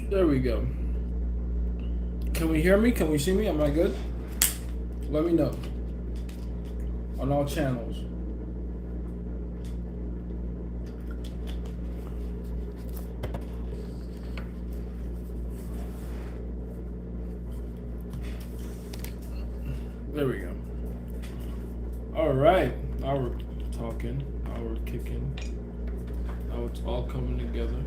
There we go. Can we hear me? Can we see me? Am I good? Let me know on all channels. There we go. All right. Now we're talking. Now we're kicking. Now it's all coming together.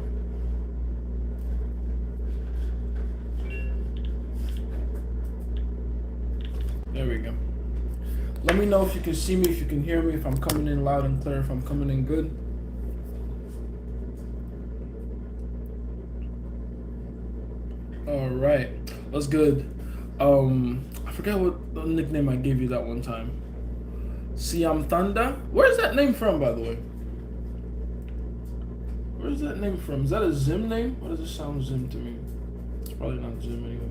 There we go. Let me know if you can see me, if you can hear me, if I'm coming in loud and clear, if I'm coming in good. All right. That's good. I forgot what the nickname I gave you that one time. Siam Thunder? Where's that name from, by the way? Where's that name from? Is that a Zim name? Why does it sound Zim to me? It's probably not Zim anyway.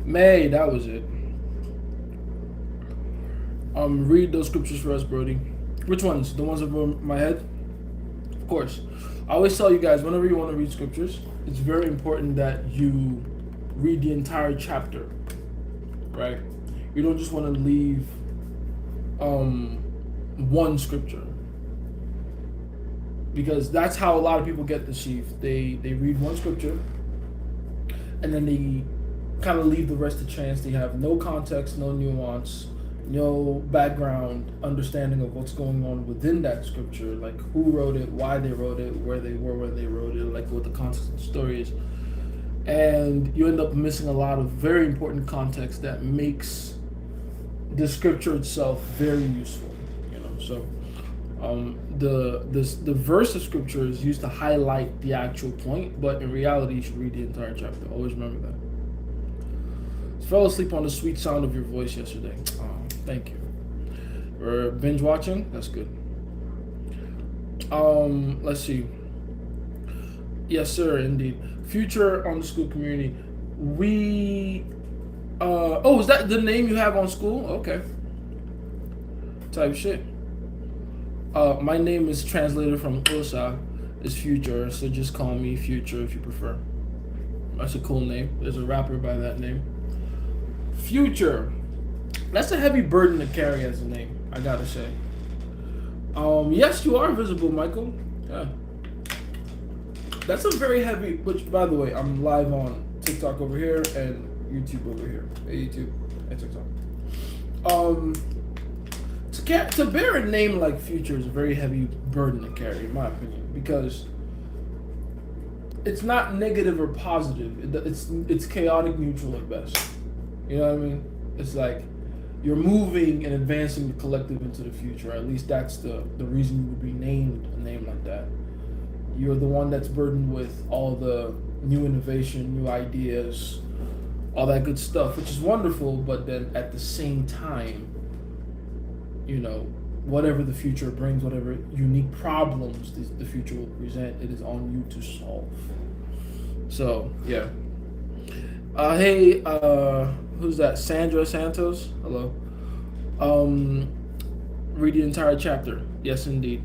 May, that was it. Read those scriptures for us, Brody. Which ones? The ones over my head? Of course. I always tell you guys, whenever you want to read scriptures, it's very important that you read the entire chapter, right? You don't just want to leave one scripture, because that's how a lot of people get deceived. They read one scripture and then they kind of leave the rest to chance. They have no context, no nuance, no background understanding of what's going on within that scripture, like who wrote it, why they wrote it, where they were when they wrote it, like what the context of the story is. And you end up missing a lot of very important context that makes the scripture itself very useful, you know. So the verse of scripture is used to highlight the actual point, but in reality you should read the entire chapter. Always remember that. Fell asleep on the sweet sound of your voice yesterday. Oh, thank you. We're binge watching? That's good. Let's see. Yes, sir, indeed. Future on the school community. We oh, is that the name you have on school? Okay. Type shit. My name is translated from Usa, is Future, so just call me Future if you prefer. That's a cool name. There's a rapper by that name. Future. That's a heavy burden to carry as a name, I gotta say. Yes, you are visible, Michael. Yeah. That's a very heavy, which, by the way, I'm live on TikTok over here and YouTube over here. Hey, YouTube and TikTok. To bear a name like Future is a very heavy burden to carry, in my opinion, because it's not negative or positive. It's chaotic neutral at best. You know what I mean? It's like you're moving and advancing the collective into the future. At least that's the reason you would be named a name like that. You're the one that's burdened with all the new innovation, new ideas, all that good stuff, which is wonderful, but then at the same time, you know, whatever the future brings, whatever unique problems the future will present, it is on you to solve. So, yeah. Hey, who's that? Sandra Santos? Hello. Read the entire chapter. Yes, indeed.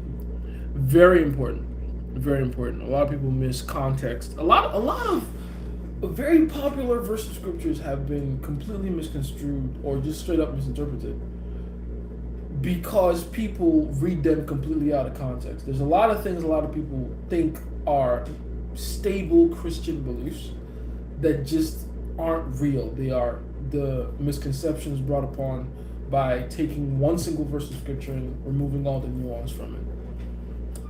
Very important. Very important. A lot of people miss context. A lot of very popular verse of scriptures have been completely misconstrued or just straight up misinterpreted because people read them completely out of context. There's a lot of things a lot of people think are stable Christian beliefs that just aren't real. They are the misconceptions brought upon by taking one single verse of scripture and removing all the nuance from it.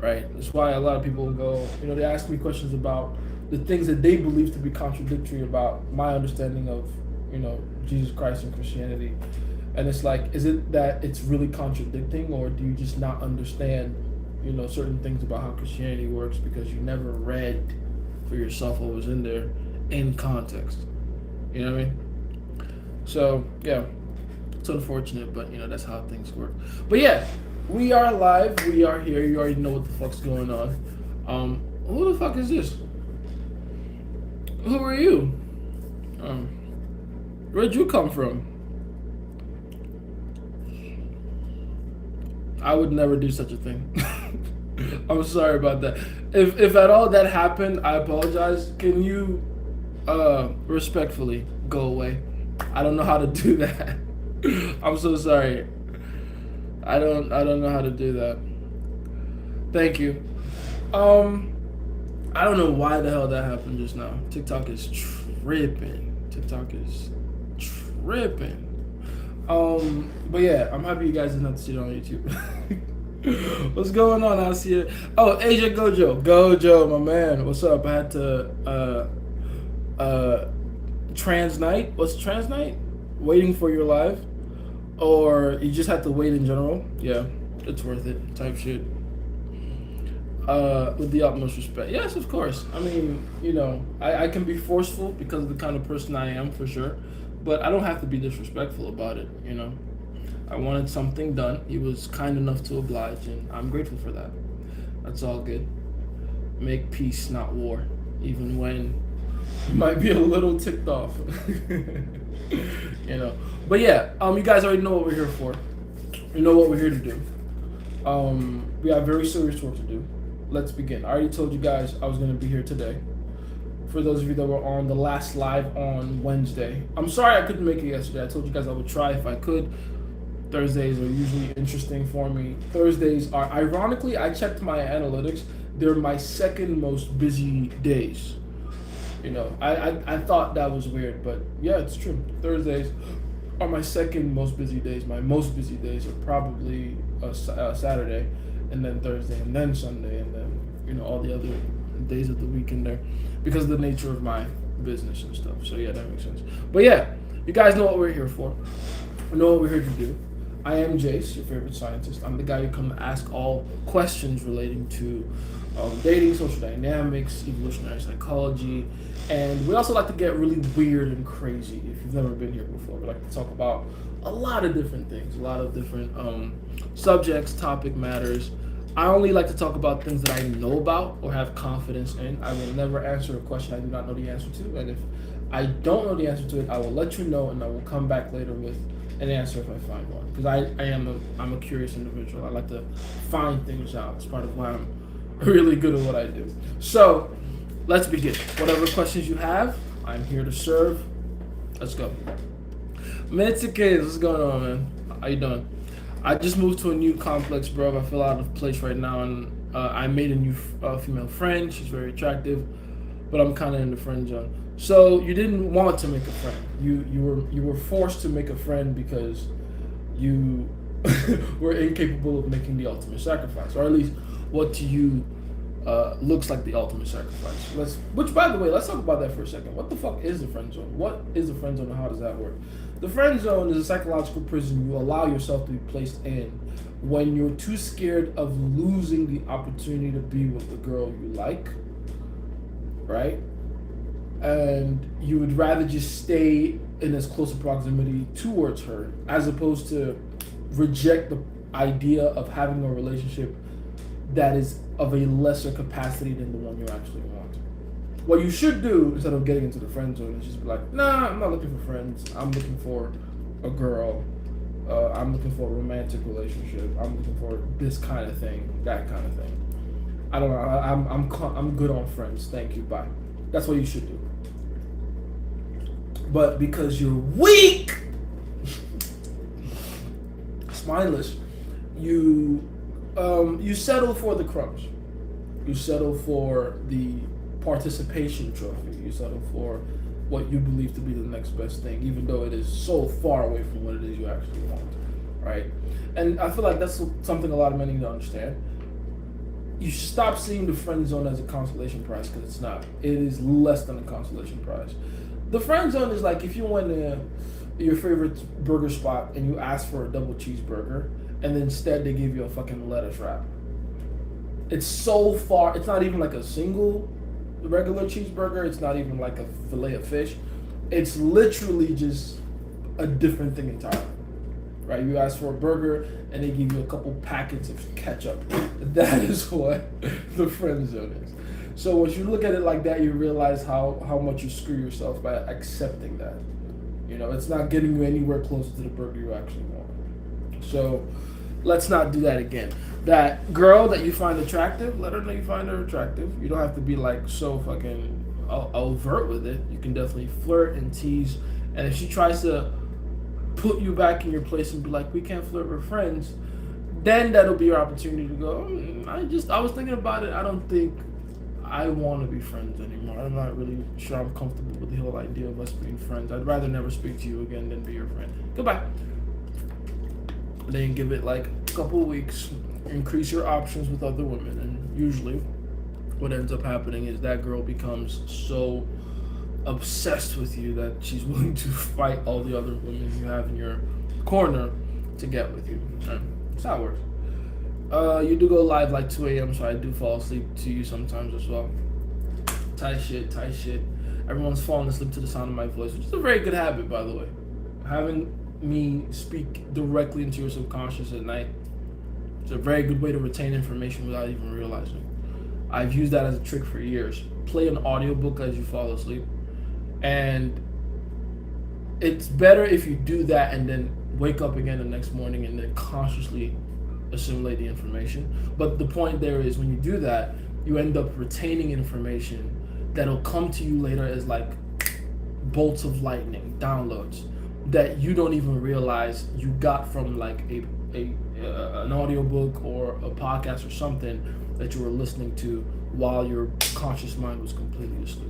Right? That's why a lot of people go, you know, they ask me questions about the things that they believe to be contradictory about my understanding of, you know, Jesus Christ and Christianity. And it's like, is it that it's really contradicting, or do you just not understand, you know, certain things about how Christianity works because you never read for yourself what was in there in context? You know what I mean? So, yeah, it's unfortunate, but, you know, that's how things work. But, yeah, We are live. We are here. You already know what the fuck's going on. Who the fuck is this? Who are you? Um, where'd you come from? I would never do such a thing. I'm sorry about that. If at all that happened, I apologize. Can you respectfully go away? I don't know how to do that. I'm so sorry. I don't know how to do that. Thank you. I don't know why the hell that happened just now. TikTok is tripping. TikTok is tripping. But yeah, I'm happy you guys didn't have to see it on YouTube. What's going on? I'll see it. Oh, AJ Gojo, my man. What's up? I had to trans night. What's trans night? Waiting for your live, or you just have to wait in general. Yeah, it's worth it. Type shit. With the utmost respect. Yes, of course. I mean, you know, I can be forceful because of the kind of person I am, for sure. But I don't have to be disrespectful about it, you know. I wanted something done. He was kind enough to oblige, and I'm grateful for that. That's all good. Make peace, not war, even when you might be a little ticked off. You know. But yeah, you guys already know what we're here for. You know what we're here to do. We have very serious work to do. Let's begin. I already told you guys I was going to be here today. For those of you that were on the last live on Wednesday, I'm sorry I couldn't make it yesterday. I told you guys I would try if I could. Thursdays are usually interesting for me. Thursdays are, ironically, I checked my analytics. They're my second most busy days. You know, I thought that was weird, but yeah, it's true. Thursdays are my second most busy days. My most busy days are probably Saturday, and then Thursday, and then Sunday, and then, you know, all the other days of the week in there, because of the nature of my business and stuff. So yeah, that makes sense. But yeah, you guys know what we're here for. You know what we're here to do. I am Jace, your favorite scientist. I'm the guy you come to ask all questions relating to dating, social dynamics, evolutionary psychology, and we also like to get really weird and crazy. If you've never been here before, we like to talk about a lot of different things, a lot of different subjects, topic matters. I only like to talk about things that I know about or have confidence in. I will never answer a question I do not know the answer to, and if I don't know the answer to it, I will let you know, and I will come back later with an answer if I find one. Because I'm a curious individual. I like to find things out. It's part of why I'm really good at what I do. So let's begin. Whatever questions you have, I'm here to serve. Let's go. Mitsuke, what's going on, man? How you doing? I just moved to a new complex, bro. I feel out of place right now, and I made a new female friend. She's very attractive, but I'm kind of in the friend zone. So you didn't want to make a friend. You were forced to make a friend because you were incapable of making the ultimate sacrifice, or at least what to you looks like the ultimate sacrifice. Which, by the way, let's talk about that for a second. What the fuck is the friend zone? What is the friend zone, and how does that work? The friend zone is a psychological prison you allow yourself to be placed in when you're too scared of losing the opportunity to be with the girl you like, right? And you would rather just stay in as close a proximity towards her as opposed to reject the idea of having a relationship that is of a lesser capacity than the one you actually want. What you should do instead of getting into the friend zone is just be like, nah, I'm not looking for friends. I'm looking for a girl. I'm looking for a romantic relationship. I'm looking for this kind of thing, that kind of thing. I don't know. I'm good on friends. Thank you. Bye. That's what you should do. But because you're weak, spineless, you settle for the crumbs. You settle for the participation trophy. You settle for what you believe to be the next best thing, even though it is so far away from what it is you actually want, right? And I feel like that's something a lot of men need to understand. You should stop seeing the friend zone as a consolation prize, because it's not. It is less than a consolation prize. The friend zone is like if you went to your favorite burger spot and you asked for a double cheeseburger, and then instead they give you a fucking lettuce wrap. It's so far. It's not even like a single regular cheeseburger. It's not even like a fillet of fish. It's literally just a different thing entirely. right? You ask for a burger and they give you a couple packets of ketchup. That is what the friend zone is. So once you look at it like that, you realize how much you screw yourself by accepting that. You know, it's not getting you anywhere closer to the burger you actually want. So let's not do that again. That girl that you find attractive, let her know you find her attractive. You don't have to be like so fucking overt with it. You can definitely flirt and tease. And if she tries to put you back in your place and be like, we can't flirt with friends, then that'll be your opportunity to go, I was thinking about it. I don't think I want to be friends anymore. I'm not really sure I'm comfortable with the whole idea of us being friends. I'd rather never speak to you again than be your friend. Goodbye. Then give it like a couple of weeks, increase your options with other women, and usually what ends up happening is that girl becomes so obsessed with you that she's willing to fight all the other women you have in your corner to get with you. That's how it works. You do go live like 2 a.m., so I do fall asleep to you sometimes as well. Tight shit. Everyone's falling asleep to the sound of my voice, which is a very good habit, by the way. Having me speak directly into your subconscious at night, it's a very good way to retain information without even realizing. I've used that as a trick for years. Play an audiobook as you fall asleep. And it's better if you do that and then wake up again the next morning and then consciously assimilate the information. But the point there is when you do that, you end up retaining information that'll come to you later as like bolts of lightning, downloads that you don't even realize you got from like an audiobook or a podcast or something that you were listening to while your conscious mind was completely asleep.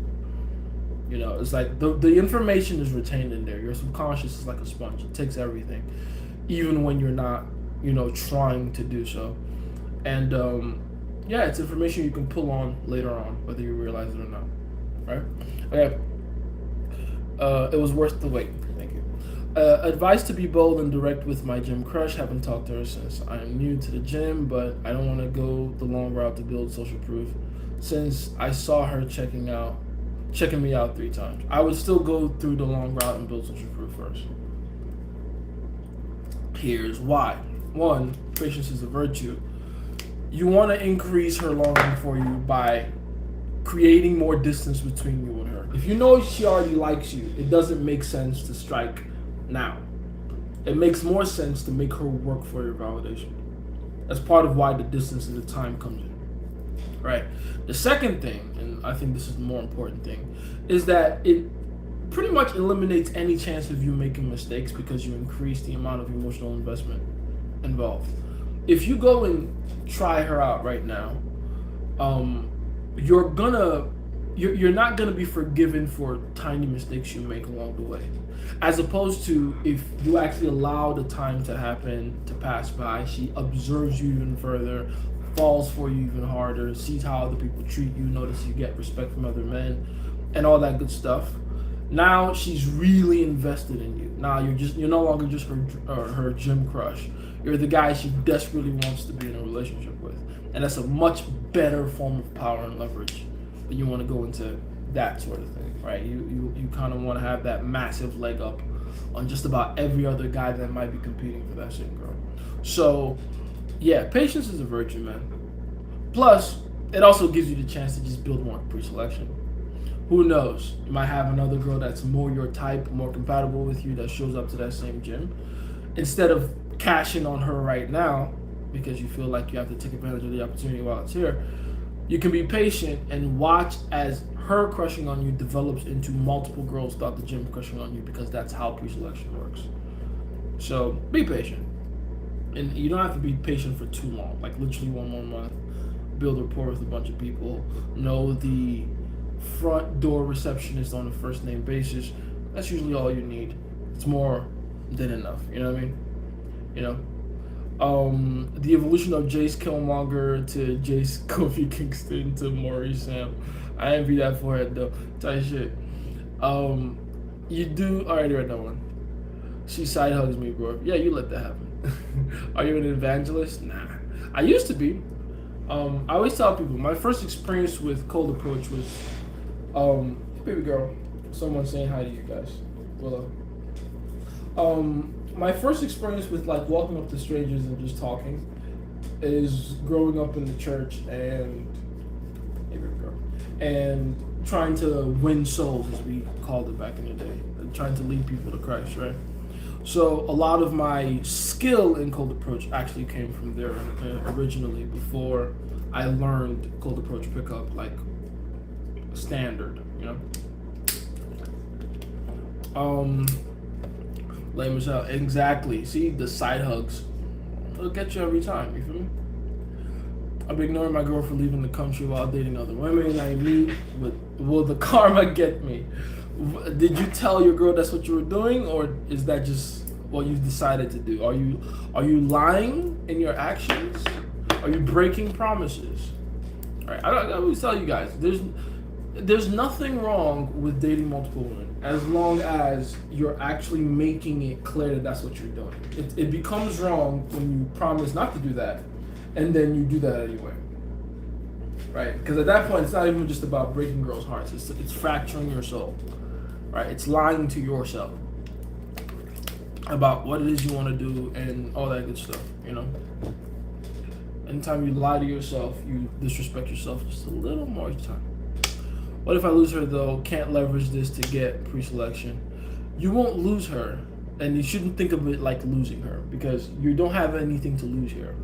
You know, it's like the information is retained in there. Your subconscious is like a sponge. It takes everything, even when you're not, trying to do so. And yeah, it's information you can pull on later on, whether you realize it or not. Right? Okay. It was worth the wait. Thank you. Advice to be bold and direct with my gym crush. Haven't talked to her since I am new to the gym, but I don't want to go the long route to build social proof. Since I saw her checking me out 3 times, I would still go through the long route and build social proof first. Here's why. 1, patience is a virtue. You want to increase her longing for you by creating more distance between you and her. If you know she already likes you, it doesn't make sense to strike now. It makes more sense to make her work for your validation. That's part of why the distance and the time comes in. Right. The second thing, and I think this is the more important thing, is that it pretty much eliminates any chance of you making mistakes because you increase the amount of emotional investment involved. If you go and try her out right now, you're not gonna be forgiven for tiny mistakes you make along the way, as opposed to if you actually allow the time to happen, to pass by. She observes you even further, falls for you even harder, sees how other people treat you, notice you get respect from other men, and all that good stuff. Now she's really invested in you. Now you're no longer just her gym crush. You're the guy she desperately wants to be in a relationship with, and that's a much better form of power and leverage. But you want to go into that sort of thing, right? You kind of want to have that massive leg up on just about every other guy that might be competing for that same girl. So, yeah, patience is a virtue, man. Plus, it also gives you the chance to just build more pre-selection. Who knows? You might have another girl that's more your type, more compatible with you, that shows up to that same gym. Instead of cashing on her right now, because you feel like you have to take advantage of the opportunity while it's here, you can be patient and watch as her crushing on you develops into multiple girls throughout the gym crushing on you, because that's how pre-selection works. So be patient. And you don't have to be patient for too long, like literally 1 more month. Build rapport with a bunch of people. Know the front door receptionist on a first name basis. That's usually all you need. It's more than enough. You know what I mean? The evolution of Jace Killmonger to Jace Kofi Kingston to Maurice Sam. I envy that forehead though. Tight shit. You do already read that one. She side hugs me, bro. Yeah, you let that happen. Are you an evangelist? Nah. I used to be. I always tell people my first experience with cold approach was baby girl. Someone saying hi to you guys. Willow. My first experience with like walking up to strangers and just talking is growing up in the church and and trying to win souls, as we called it back in the day, and trying to lead people to Christ, right? So a lot of my skill in cold approach actually came from there originally, before I learned cold approach pickup like standard, you know. Lame as hell. Exactly. See, the side hugs, it'll get you every time. You feel me? I've been ignoring my girl for leaving the country while dating other women. I meet with, will the karma get me? Did you tell your girl that's what you were doing, or is that just what you decided to do? Are you lying in your actions? Are you breaking promises? All right, I always tell you guys, there's nothing wrong with dating multiple women as long as you're actually making it clear that that's what you're doing. It becomes wrong when you promise not to do that, and then you do that anyway, right? Because at that point, it's not even just about breaking girls' hearts. It's fracturing your soul, right? It's lying to yourself about what it is you want to do and all that good stuff, you know? Anytime you lie to yourself, you disrespect yourself just a little more each time. What if I lose her though? Can't leverage this to get pre-selection. You won't lose her, and you shouldn't think of it like losing her, because you don't have anything to lose here.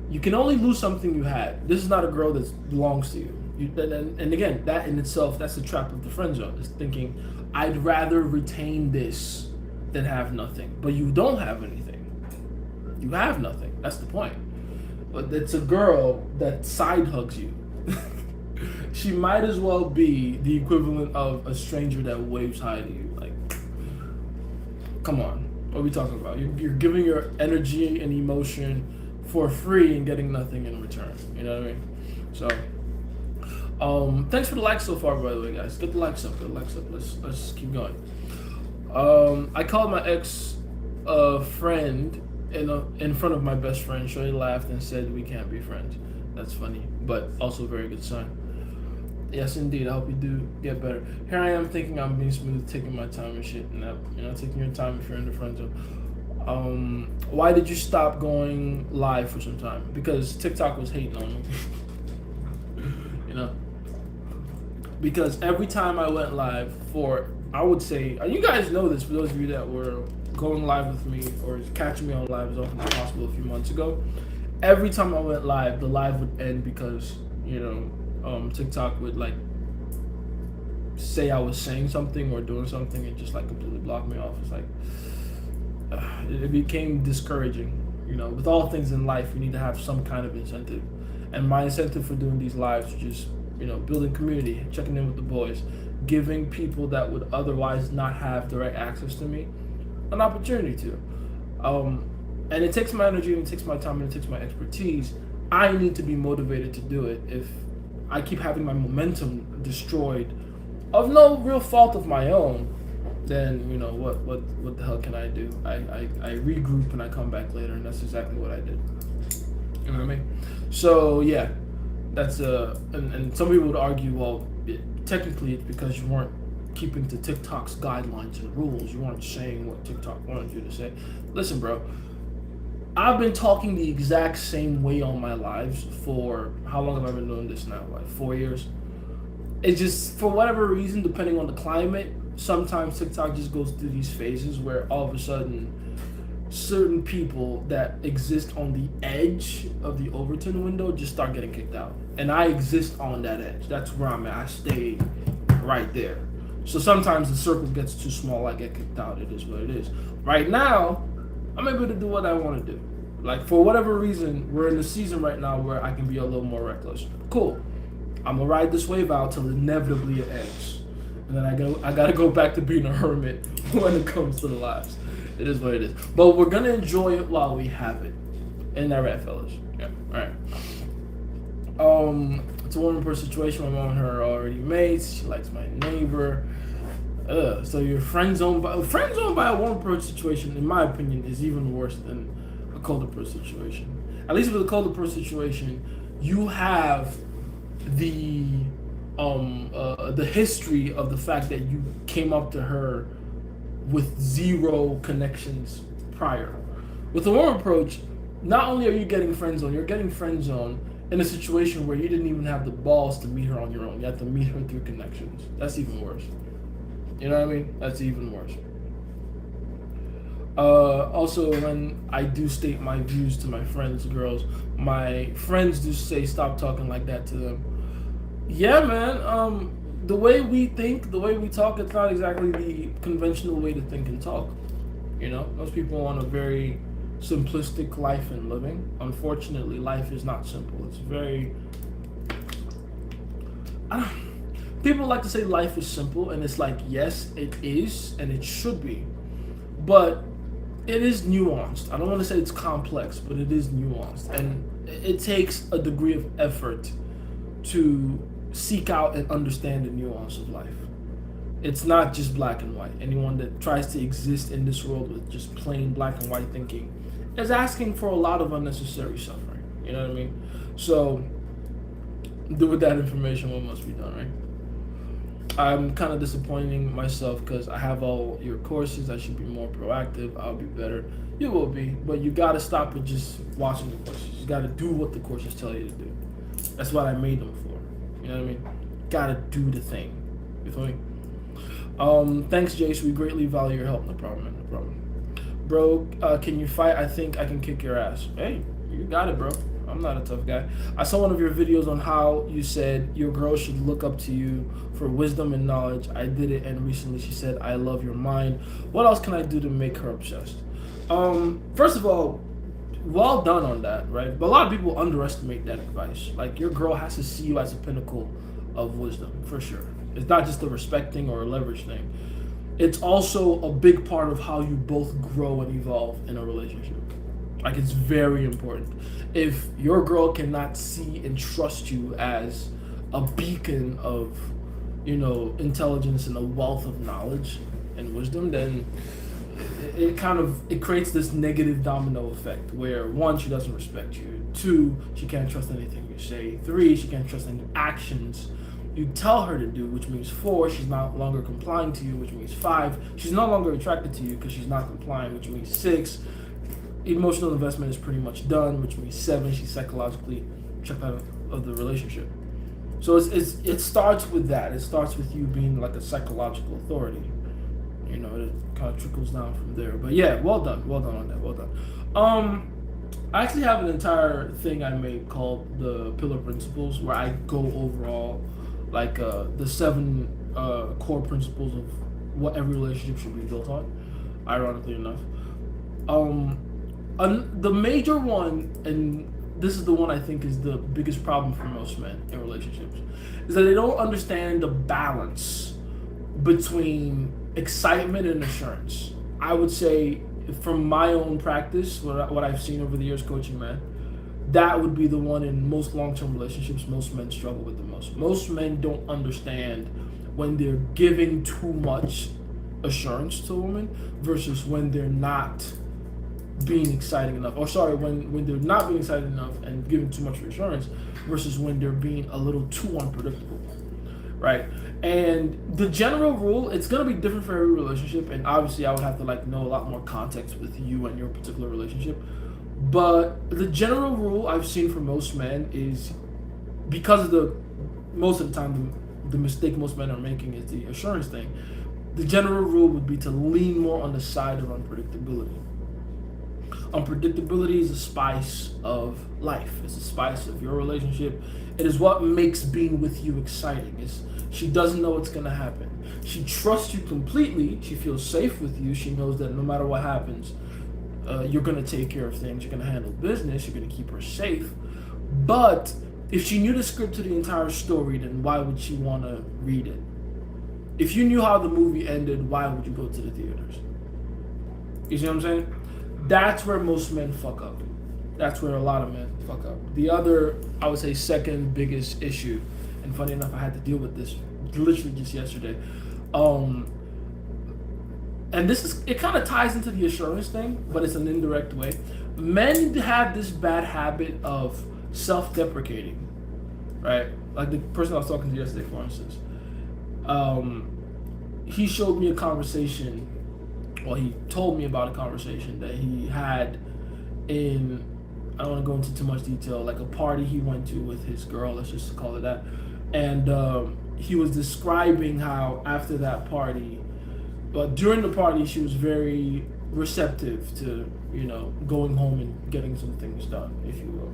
You can only lose something you had. This is not a girl that belongs to you. And again, that in itself, that's the trap of the friend zone. Is thinking, I'd rather retain this than have nothing. But you don't have anything. You have nothing. That's the point. But it's a girl that side hugs you. She might as well be the equivalent of a stranger that waves hi to you. Like, come on. What are we talking about? You're giving your energy and emotion for free and getting nothing in return. You know what I mean? So, thanks for the likes so far, by the way, guys. Get the likes up. Get the likes up. Let's keep going. I called my ex friend in front of my best friend. Shorty laughed and said we can't be friends. That's funny, but also a very good sign. Yes, indeed. I hope you do get better. Here I am thinking I'm being smooth, taking my time and shit, and that, you know, taking your time if you're in the friend zone. Why did you stop going live for some time? Because TikTok was hating on me. You know, because every time I went live for, I would say, you guys know this for those of you that were going live with me or catching me on live as often as possible a few months ago. Every time I went live, the live would end because, you know, TikTok would like say I was saying something or doing something and just like completely block me off. It's like it became discouraging. You know, with all things in life, you need to have some kind of incentive. And my incentive for doing these lives was just, you know, building community, checking in with the boys, giving people that would otherwise not have direct access to me an opportunity to. And it takes my energy, and it takes my time, and it takes my expertise. I need to be motivated to do it. If I keep having my momentum destroyed of no real fault of my own, then, you know, what the hell can I do? I regroup and I come back later, and that's exactly what I did. You know what I mean? So yeah, that's and some people would argue, well, technically it's because you weren't keeping to TikTok's guidelines and rules. You weren't saying what TikTok wanted you to say. Listen, bro, I've been talking the exact same way on my lives for, how long have I been doing this now? Like 4 years. It's just, for whatever reason, depending on the climate, sometimes TikTok just goes through these phases where all of a sudden certain people that exist on the edge of the Overton window just start getting kicked out. And I exist on that edge. That's where I'm at. I stay right there. So sometimes the circle gets too small, I get kicked out. It is what it is. Right now, I'm able to do what I want to do. Like, for whatever reason, we're in the season right now where I can be a little more reckless. Cool. I'm gonna ride this wave out till inevitably it ends. And then I gotta go back to being a hermit when it comes to the lives. It is what it is. But we're gonna enjoy it while we have it. Isn't that right, fellas? Yeah. Alright. It's a woman per situation. My mom and her are already mates. She likes my neighbor. So you're friend zoned by a woman per situation, in my opinion, is even worse than a cold approach situation. At least with a cold approach situation, you have the history of the fact that you came up to her with zero connections prior. With the warm approach, not only are you getting friend zone, you're getting friend zone in a situation where you didn't even have the balls to meet her on your own. You have to meet her through connections. That's even worse. You know what I mean? That's even worse. Also, when I do state my views to my friends, girls, my friends do say stop talking like that to them. Yeah, man. The way we think, the way we talk, it's not exactly the conventional way to think and talk. You know, most people want a very simplistic life and living. Unfortunately, life is not simple. It's very. People like to say life is simple, and it's like, yes, it is, and it should be, but it is nuanced. I don't want to say it's complex, but it is nuanced, and it takes a degree of effort to seek out and understand the nuance of life. It's not just black and white. Anyone that tries to exist in this world with just plain black and white thinking is asking for a lot of unnecessary suffering. You know what I mean? So, do with that information what must be done, right? I'm kind of disappointing myself because I have all your courses. I should be more proactive. I'll be better. You will be, but you got to stop with just watching the courses. You got to do what the courses tell you to do. That's what I made them for. You know what I mean? Got to do the thing. You feel me? Thanks, Jace. We greatly value your help. No problem, man. No problem. Bro, can you fight? I think I can kick your ass. Hey, you got it, bro. I'm not a tough guy. I saw one of your videos on how you said your girl should look up to you for wisdom and knowledge. I did it, and recently she said, I love your mind. What else can I do to make her obsessed? First of all, well done on that, right? But a lot of people underestimate that advice. Like, your girl has to see you as a pinnacle of wisdom, for sure. It's not just a respecting or a leverage thing. It's also a big part of how you both grow and evolve in a relationship. Like, it's very important. If your girl cannot see and trust you as a beacon of, intelligence and a wealth of knowledge and wisdom, then it creates this negative domino effect where, 1, she doesn't respect you. 2, she can't trust anything you say. 3, she can't trust any actions you tell her to do, which means 4, she's no longer complying to you, which means 5, she's no longer attracted to you because she's not complying, which means 6, emotional investment is pretty much done, which means 7, she's psychologically checked out of the relationship. So it starts with that. It starts with you being like a psychological authority. It kind of trickles down from there. But yeah, well done on that. Well done. I actually have an entire thing I made called the Pillar Principles, where I go over all like the 7 core principles of what every relationship should be built on. Ironically enough. The major one, and this is the one I think is the biggest problem for most men in relationships, is that they don't understand the balance between excitement and assurance. I would say, from my own practice, what I've seen over the years coaching men, that would be the one in most long-term relationships most men struggle with the most. Most men don't understand when they're giving too much assurance to a woman versus when they're not being exciting enough, when they're not being excited enough and giving too much reassurance versus when they're being a little too unpredictable, right? And the general rule, it's gonna be different for every relationship, and obviously I would have to know a lot more context with you and your particular relationship. But the general rule I've seen for most men is, because of most of the time the mistake most men are making is the assurance thing. The general rule would be to lean more on the side of unpredictability. Unpredictability is a spice of life. It's a spice of your relationship. It is what makes being with you exciting. She doesn't know what's going to happen. She trusts you completely. She feels safe with you. She knows that no matter what happens, you're going to take care of things. You're going to handle business. You're going to keep her safe. But if she knew the script to the entire story, then why would she want to read it? If you knew how the movie ended, why would you go to the theaters? You see what I'm saying? That's where most men fuck up. That's where a lot of men fuck up. The other, I would say, second biggest issue, and funny enough, I had to deal with this literally just yesterday. And it kind of ties into the assurance thing, but it's an indirect way. Men have this bad habit of self-deprecating, right? Like the person I was talking to yesterday, for instance. He showed me a conversation well, he told me about a conversation that he had in, I don't want to go into too much detail, like a party he went to with his girl, let's just call it that. And he was describing how after that party, but during the party, she was very receptive to, going home and getting some things done, if you will.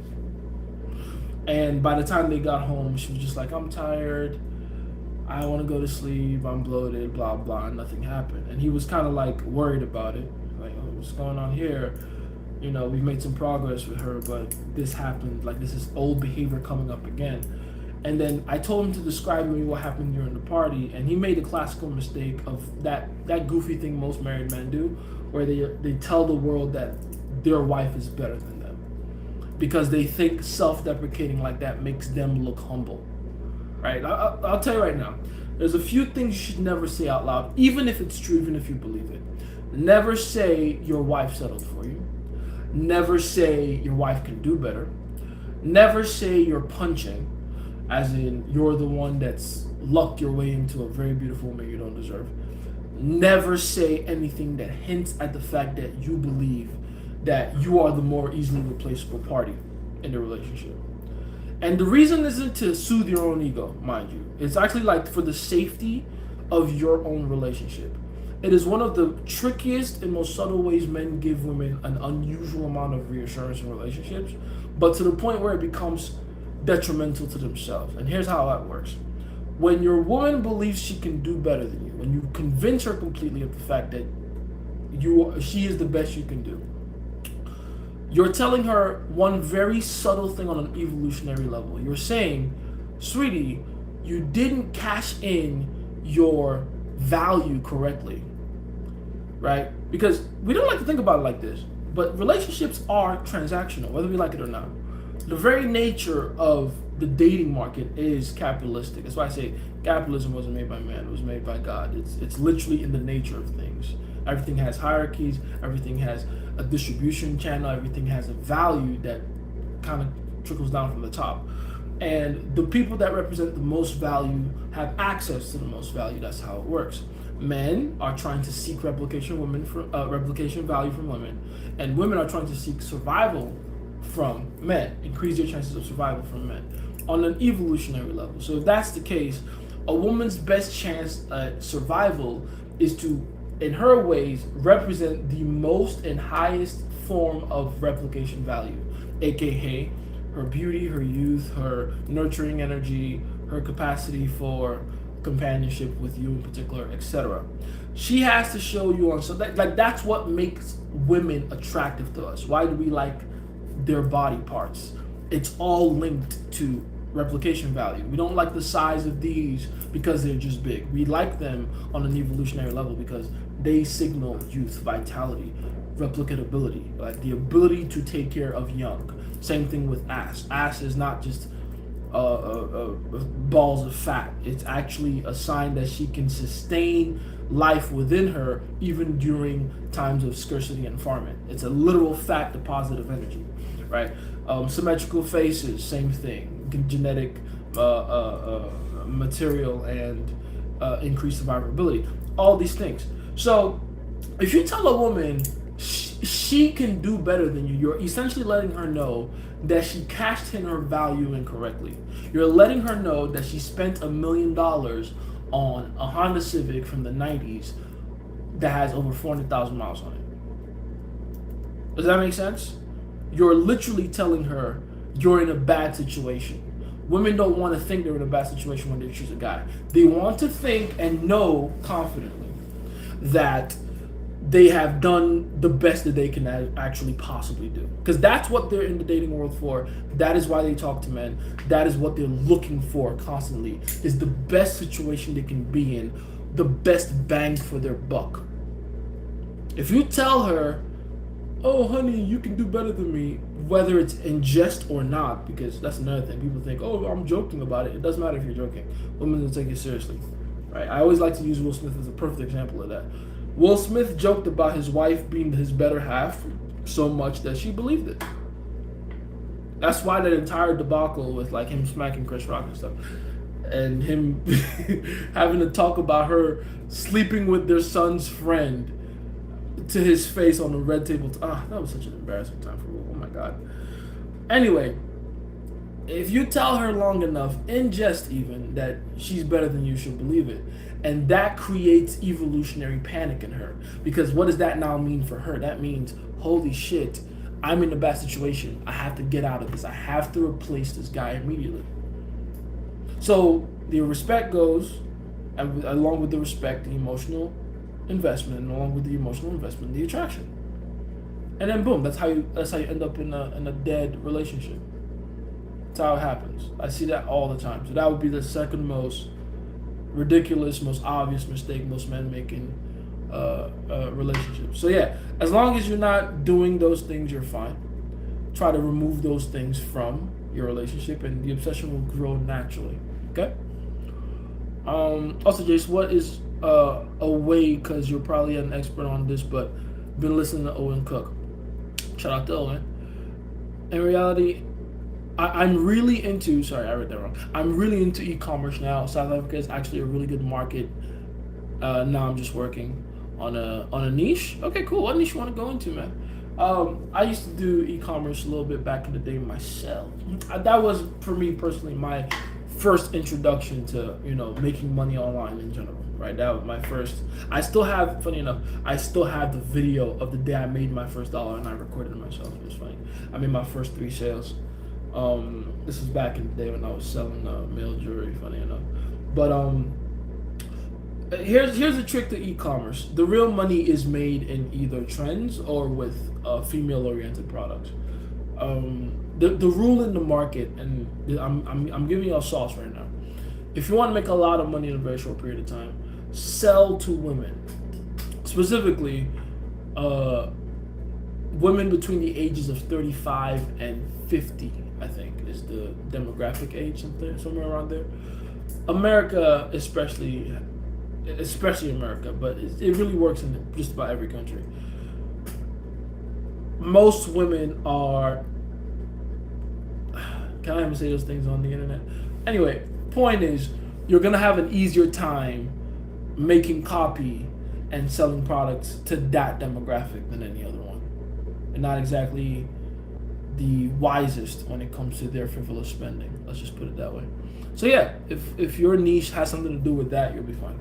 And by the time they got home, she was just like, I'm tired. I want to go to sleep. I'm bloated, blah, blah. And nothing happened. And he was kind of like worried about it. Like, oh, what's going on here? We've made some progress with her, but this happened. Like, this is old behavior coming up again. And then I told him to describe to me what happened during the party. And he made the classical mistake of that goofy thing most married men do, where they tell the world that their wife is better than them, because they think self-deprecating like that makes them look humble, right? I'll tell you right now, there's a few things you should never say out loud, even if it's true, even if you believe it. Never say your wife settled for you. Never say your wife can do better. Never say you're punching, as in you're the one that's lucked your way into a very beautiful woman you don't deserve. Never say anything that hints at the fact that you believe that you are the more easily replaceable party in the relationship. And the reason isn't to soothe your own ego, mind you. It's actually like for the safety of your own relationship. It is one of the trickiest and most subtle ways men give women an unusual amount of reassurance in relationships, but to the point where it becomes detrimental to themselves. And here's how that works. When your woman believes she can do better than you, when you convince her completely of the fact that she is the best you can do, you're telling her one very subtle thing on an evolutionary level. You're saying, sweetie, you didn't cash in your value correctly, right? Because we don't like to think about it like this, but relationships are transactional, whether we like it or not. The very nature of the dating market is capitalistic. That's why I say capitalism wasn't made by man, it was made by God. It's literally in the nature of things. Everything has hierarchies, everything has a distribution channel, everything has a value that kind of trickles down from the top. And the people that represent the most value have access to the most value. That's how it works. Men are trying to seek replication value from women, and women are trying to seek survival from men, increase their chances of survival from men on an evolutionary level. So if that's the case, a woman's best chance at survival is to, in her ways, represent the most and highest form of replication value, aka her beauty, her youth, her nurturing energy, her capacity for companionship with you in particular, etc. She has to show you on, so that's what makes women attractive to us. Why do we like their body parts? It's all linked to replication value. We don't like the size of these because they're just big. We like them on an evolutionary level because they signal youth, vitality, replicability, like the ability to take care of young. Same thing with ass. Ass is not just balls of fat. It's actually a sign that she can sustain life within her even during times of scarcity and farming. It's a literal fat deposit of energy, right? Symmetrical faces, same thing. Genetic material and increased survivability. All these things. So if you tell a woman she can do better than you, you're essentially letting her know that she cashed in her value incorrectly. You're letting her know that she spent $1 million on a Honda Civic from the 90s that has over 400,000 miles on it. Does that make sense? You're literally telling her you're in a bad situation. Women don't want to think they're in a bad situation when they choose a guy. They want to think and know confidently that they have done the best that they can actually possibly do. Because that's what they're in the dating world for. That is why they talk to men. That is what they're looking for constantly, is the best situation they can be in, the best bang for their buck. If you tell her, oh honey, you can do better than me, whether it's in jest or not, because that's another thing. People think, oh, I'm joking about it. It doesn't matter if you're joking. Women will take it seriously, right? I always like to use Will Smith as a perfect example of that. Will Smith joked about his wife being his better half so much that she believed it. That's why that entire debacle with like him smacking Chris Rock and stuff, and him having to talk about her sleeping with their son's friend, to his face on the red table. That was such an embarrassing time for Will. Oh my god. Anyway, if you tell her long enough, in jest even, that she's better than you, she'll believe it. And that creates evolutionary panic in her. Because what does that now mean for her? That means, holy shit, I'm in a bad situation. I have to get out of this. I have to replace this guy immediately. So the respect goes, and along with the respect, the emotional investment, and along with the emotional investment, the attraction. And then boom, that's how you end up in a dead relationship. That's how it happens. I see that all the time. So that would be the second most ridiculous, most obvious mistake most men make in relationships. So yeah, as long as you're not doing those things, you're fine. Try to remove those things from your relationship, and the obsession will grow naturally. Okay. Also, Jace, what is a way? Because you're probably an expert on this, but been listening to Owen Cook. Shout out to Owen. In reality, I'm really into. Sorry, I read that wrong. I'm really into e-commerce now. South Africa is actually a really good market. Now I'm just working on a niche. Okay, cool. What niche you want to go into, man? I used to do e-commerce a little bit back in the day myself. That was, for me personally, my first introduction to making money online in general. Right, that was my first. I still have, funny enough, I still have the video of the day I made my first dollar, and I recorded it myself. It was funny. I made my first 3 sales. This was back in the day when I was selling male jewelry, funny enough. But here's a trick to e-commerce. The real money is made in either trends or with female-oriented products. The rule in the market, and I'm giving you a sauce right now. If you want to make a lot of money in a very short period of time, sell to women, specifically women between the ages of 35 and 50. I think is the demographic age, somewhere around there. America, especially America, but it really works in just about every country. Most women are. Can I even say those things on the internet? Anyway, point is, you're gonna have an easier time making copy and selling products to that demographic than any other one, and not exactly the wisest when it comes to their frivolous spending. Let's just put it that way. So yeah, if your niche has something to do with that, you'll be fine.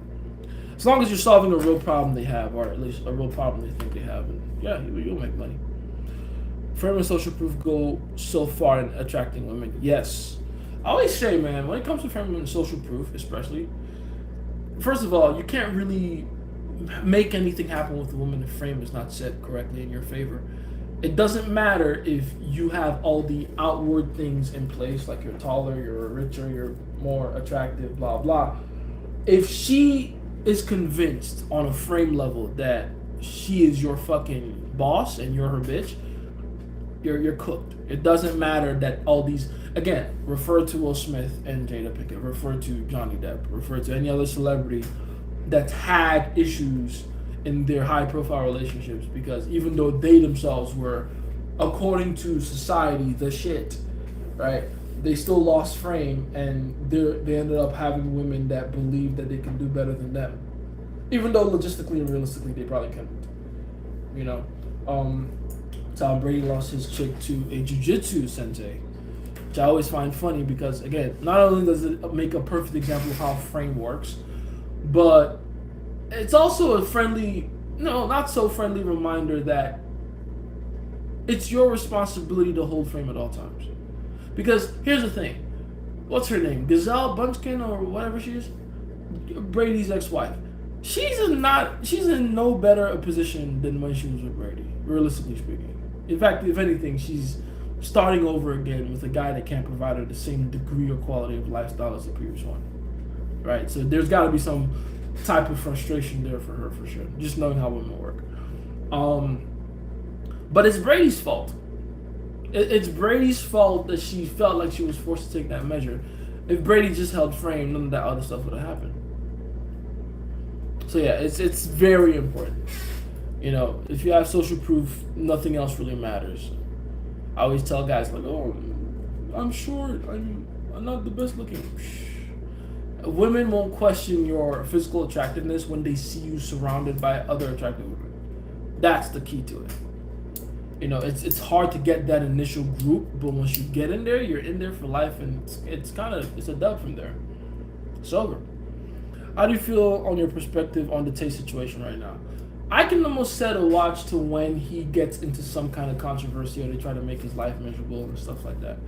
As long as you're solving a real problem they have, or at least a real problem they think they have, and yeah, you'll make money. Frame and social proof go so far in attracting women. Yes. I always say, man, when it comes to framing and social proof, especially, first of all, you can't really make anything happen with a woman if frame is not set correctly in your favor. It doesn't matter if you have all the outward things in place, like you're taller, you're richer, you're more attractive, blah, blah. If she is convinced on a frame level that she is your fucking boss and you're her bitch, you're cooked. It doesn't matter that all these, again, refer to Will Smith and Jada Pinkett, refer to Johnny Depp, refer to any other celebrity that's had issues in their high-profile relationships, because even though they themselves were, according to society, the shit, right? They still lost frame, and they ended up having women that believe that they can do better than them, even though logistically and realistically they probably couldn't. Tom Brady lost his chick to a jiu-jitsu sensei, which I always find funny because, again, not only does it make a perfect example of how frame works, but it's also a friendly, not so friendly reminder that it's your responsibility to hold frame at all times. Because here's the thing. What's her name? Giselle Bunchkin or whatever she is? Brady's ex-wife. She's in no better a position than when she was with Brady, realistically speaking. In fact, if anything, she's starting over again with a guy that can't provide her the same degree or quality of lifestyle as the previous one. Right? So there's got to be some type of frustration there for her, for sure. Just knowing how women work. But it's Brady's fault. It's Brady's fault that she felt like she was forced to take that measure. If Brady just held frame, none of that other stuff would have happened. So yeah, it's very important. If you have social proof, nothing else really matters. I always tell guys like, "Oh, I'm short. I'm not the best looking." Women won't question your physical attractiveness when they see you surrounded by other attractive women. That's the key to it. It's hard to get that initial group, but once you get in there, you're in there for life, and it's a dub from there. It's over. How do you feel on your perspective on the Tay situation right now? I can almost set a watch to when he gets into some kind of controversy or they try to make his life miserable and stuff like that.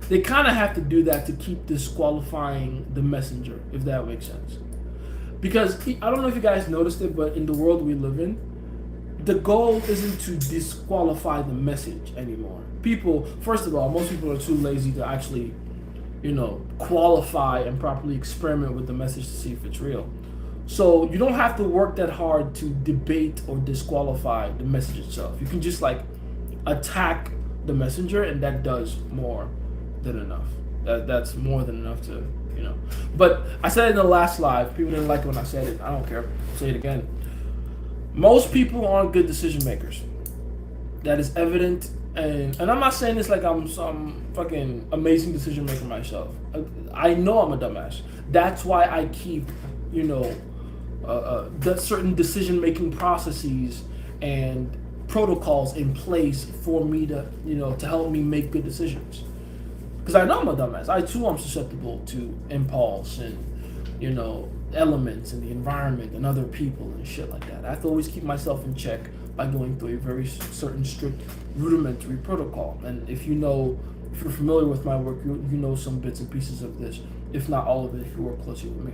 They kind of have to do that to keep disqualifying the messenger, if that makes sense. Because I don't know if you guys noticed it, but in the world we live in, the goal isn't to disqualify the message anymore. People, first of all, most people are too lazy to actually, qualify and properly experiment with the message to see if it's real. So you don't have to work that hard to debate or disqualify the message itself. You can just attack the messenger, and that does more than enough. That's more than enough to, But I said it in the last live. People didn't like it when I said it. I don't care. I'll say it again. Most people aren't good decision makers. That is evident, and I'm not saying this like I'm some fucking amazing decision maker myself. I know I'm a dumbass. That's why I keep, that certain decision making processes and protocols in place for me to, to help me make good decisions. Because I know I'm a dumbass. I too am susceptible to impulse and, elements and the environment and other people and shit like that. I have to always keep myself in check by going through a very certain strict rudimentary protocol. And if you're familiar with my work, you know some bits and pieces of this, if not all of it, if you work closely with me.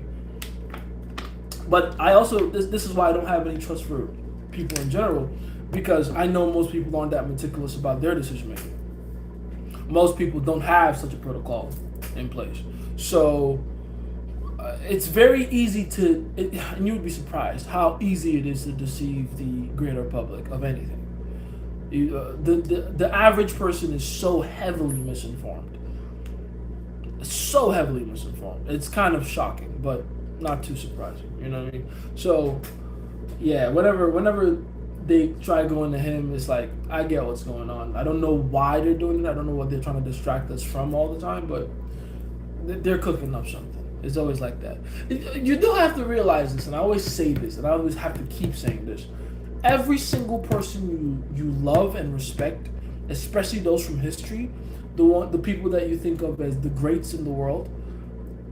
But I also, this is why I don't have any trust for people in general, because I know most people aren't that meticulous about their decision making. Most people don't have such a protocol in place. So it's very easy and you would be surprised how easy it is to deceive the greater public of anything. The average person is so heavily misinformed. So heavily misinformed. It's kind of shocking, but not too surprising. You know what I mean? So, yeah, whenever they try going to him, it's like, I get what's going on. I don't know why they're doing it. I don't know what they're trying to distract us from all the time, but they're cooking up something. It's always like that. You do have to realize this, and I always say this, and I always have to keep saying this. Every single person you love and respect, especially those from history, the people that you think of as the greats in the world,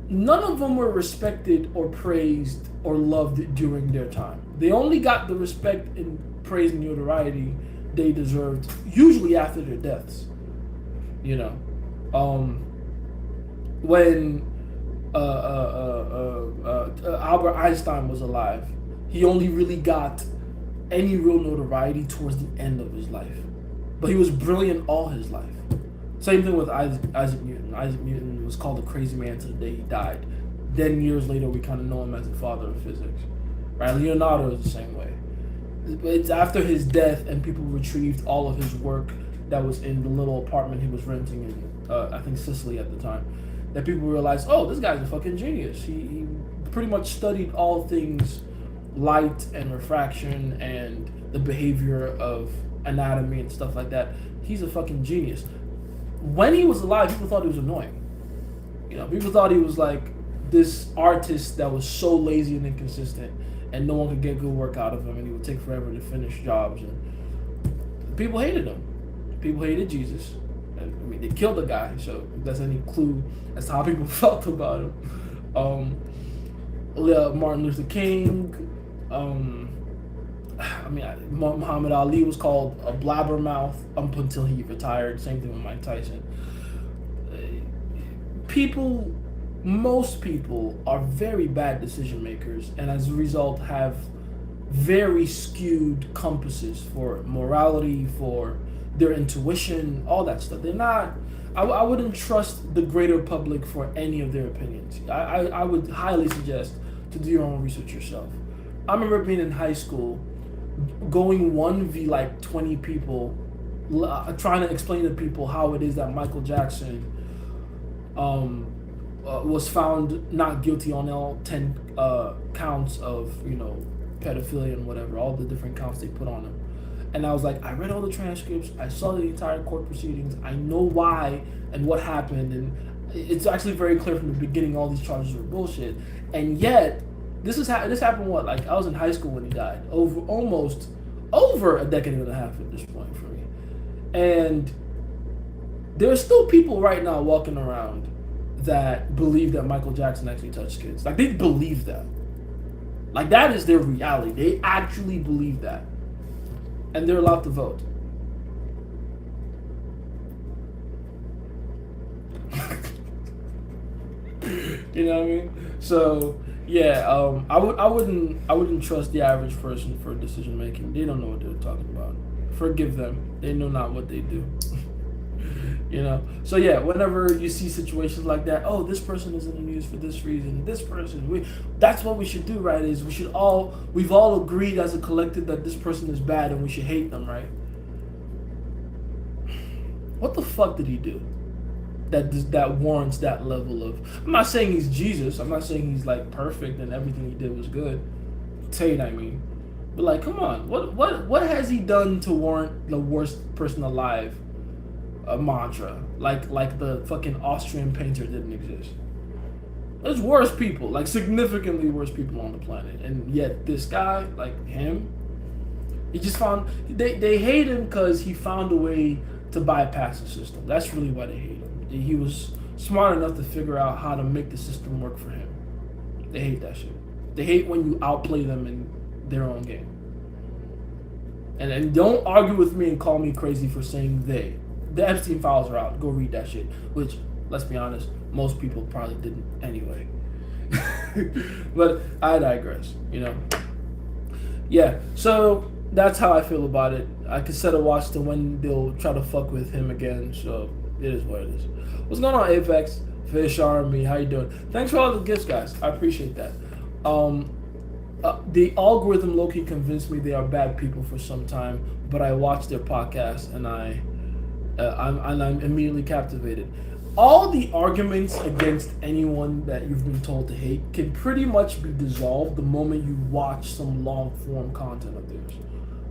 none of them were respected or praised or loved during their time. They only got the respect and praise and notoriety they deserved, usually after their deaths. When Albert Einstein was alive, he only really got any real notoriety towards the end of his life. But he was brilliant all his life. Same thing with Isaac Newton. Isaac Newton was called a crazy man to the day he died. Then years later, we kind of know him as the father of physics. Right? Leonardo is the same way. It's after his death and people retrieved all of his work that was in the little apartment he was renting in, I think, Sicily at the time, that people realized, oh, this guy's a fucking genius. He pretty much studied all things light and refraction and the behavior of anatomy and stuff like that. He's a fucking genius. When he was alive, people thought he was annoying. People thought he was like this artist that was so lazy and inconsistent, and no one could get good work out of him, and he would take forever to finish jobs. And people hated him. People hated Jesus. They killed the guy, so if that's any clue as to how people felt about him. Martin Luther King. Muhammad Ali was called a blabbermouth up until he retired. Same thing with Mike Tyson. Most people are very bad decision makers, and as a result have very skewed compasses for morality, for their intuition, all that stuff. They're not. I wouldn't trust the greater public for any of their opinions. I would highly suggest to do your own research yourself. I remember being in high school, going 1v like 20 people, trying to explain to people how it is that Michael Jackson was found not guilty on all 10 counts of, pedophilia and whatever, all the different counts they put on him. And I was like, I read all the transcripts, I saw the entire court proceedings, I know why and what happened, and it's actually very clear from the beginning all these charges were bullshit. And yet, this happened what? Like, I was in high school when he died. Almost over a decade and a half at this point for me. And there's still people right now walking around that believe that Michael Jackson actually touched kids. Like, they believe that. Like, that is their reality. They actually believe that. And they're allowed to vote. You know what I mean? So yeah, I wouldn't trust the average person for decision making. They don't know what they're talking about. Forgive them. They know not what they do. You know? So yeah, whenever you see situations like that, oh, this person is in the news for this reason, this person, that's what we should do, right? Is we've all agreed as a collective that this person is bad and we should hate them, right? What the fuck did he do that warrants that level of? I'm not saying he's Jesus. I'm not saying he's like perfect and everything he did was good. Tate, I mean. But like, come on, what has he done to warrant the worst person alive mantra? Like the fucking Austrian painter didn't exist. There's worse people, like significantly worse people on the planet, and yet this guy, like him, he just found they hate him because he found a way to bypass the system. That's really why they hate him. He was smart enough to figure out how to make the system work for him. They hate that shit. They hate when you outplay them in their own game. And don't argue with me and call me crazy for saying they. The Epstein files are out. Go read that shit. Which, let's be honest, most people probably didn't anyway. But I digress, you know. Yeah, so that's how I feel about it. I could set a watch to when they'll try to fuck with him again, so it is what it is. What's going on, Apex? Fish Army, how you doing? Thanks for all the gifts, guys. I appreciate that. The algorithm low-key convinced me they are bad people for some time, but I watched their podcast and I'm immediately captivated. All the arguments against anyone that you've been told to hate can pretty much be dissolved the moment you watch some long-form content of theirs.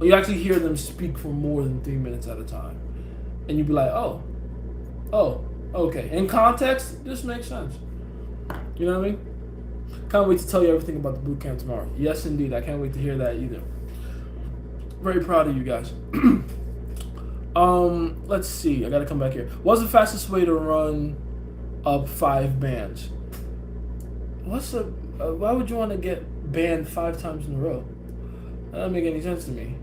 Or you actually hear them speak for more than 3 minutes at a time. And you'd be like, oh, okay. In context, this makes sense. You know what I mean? Can't wait to tell you everything about the boot camp tomorrow. Yes, indeed. I can't wait to hear that either. Very proud of you guys. Let's see. I gotta come back here. What's the fastest way to run up 5 bands? Why would you want to get banned 5 times in a row? That doesn't make any sense to me.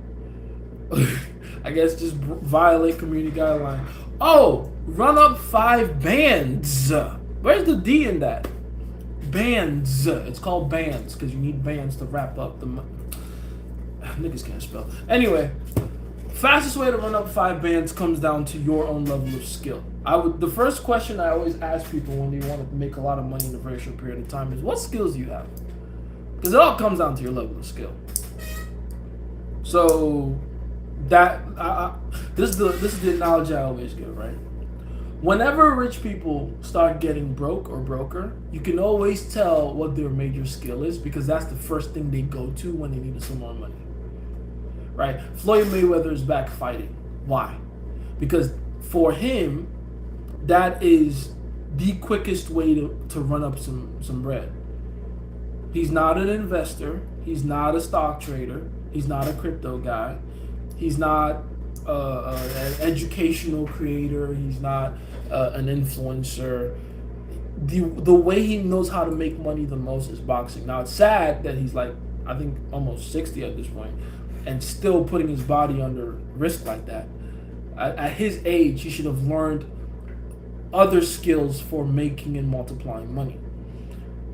I guess just violate community guideline. Oh, run up 5 bands. Where's the D in that? Bands. It's called bands because you need bands to wrap up the. Niggas can't spell. Anyway, fastest way to run up 5 bands comes down to your own level of skill. The first question I always ask people when they want to make a lot of money in a very short period of time is, what skills do you have? Because it all comes down to your level of skill. So this is the analogy I always give, right? Whenever rich people start getting broke or broker, you can always tell what their major skill is because that's the first thing they go to when they need some more money. Right? Floyd Mayweather is back fighting. Why? Because for him, that is the quickest way to run up some bread. He's not an investor. He's not a stock trader. He's not a crypto guy. He's not an educational creator. He's not an influencer. The way he knows how to make money the most is boxing. Now, it's sad that he's like, I think, almost 60 at this point, and still putting his body under risk like that. At his age, he should have learned other skills for making and multiplying money.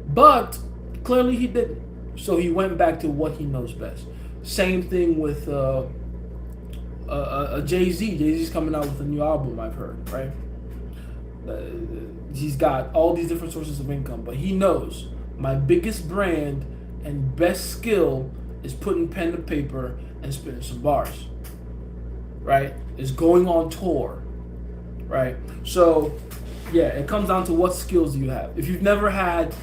But clearly he didn't. So he went back to what he knows best. Same thing with Jay-Z. Jay-Z's coming out with a new album, I've heard, right? He's got all these different sources of income, but he knows my biggest brand and best skill is putting pen to paper and spitting some bars, right? Is going on tour, right? So, yeah, it comes down to what skills do you have. If you've never had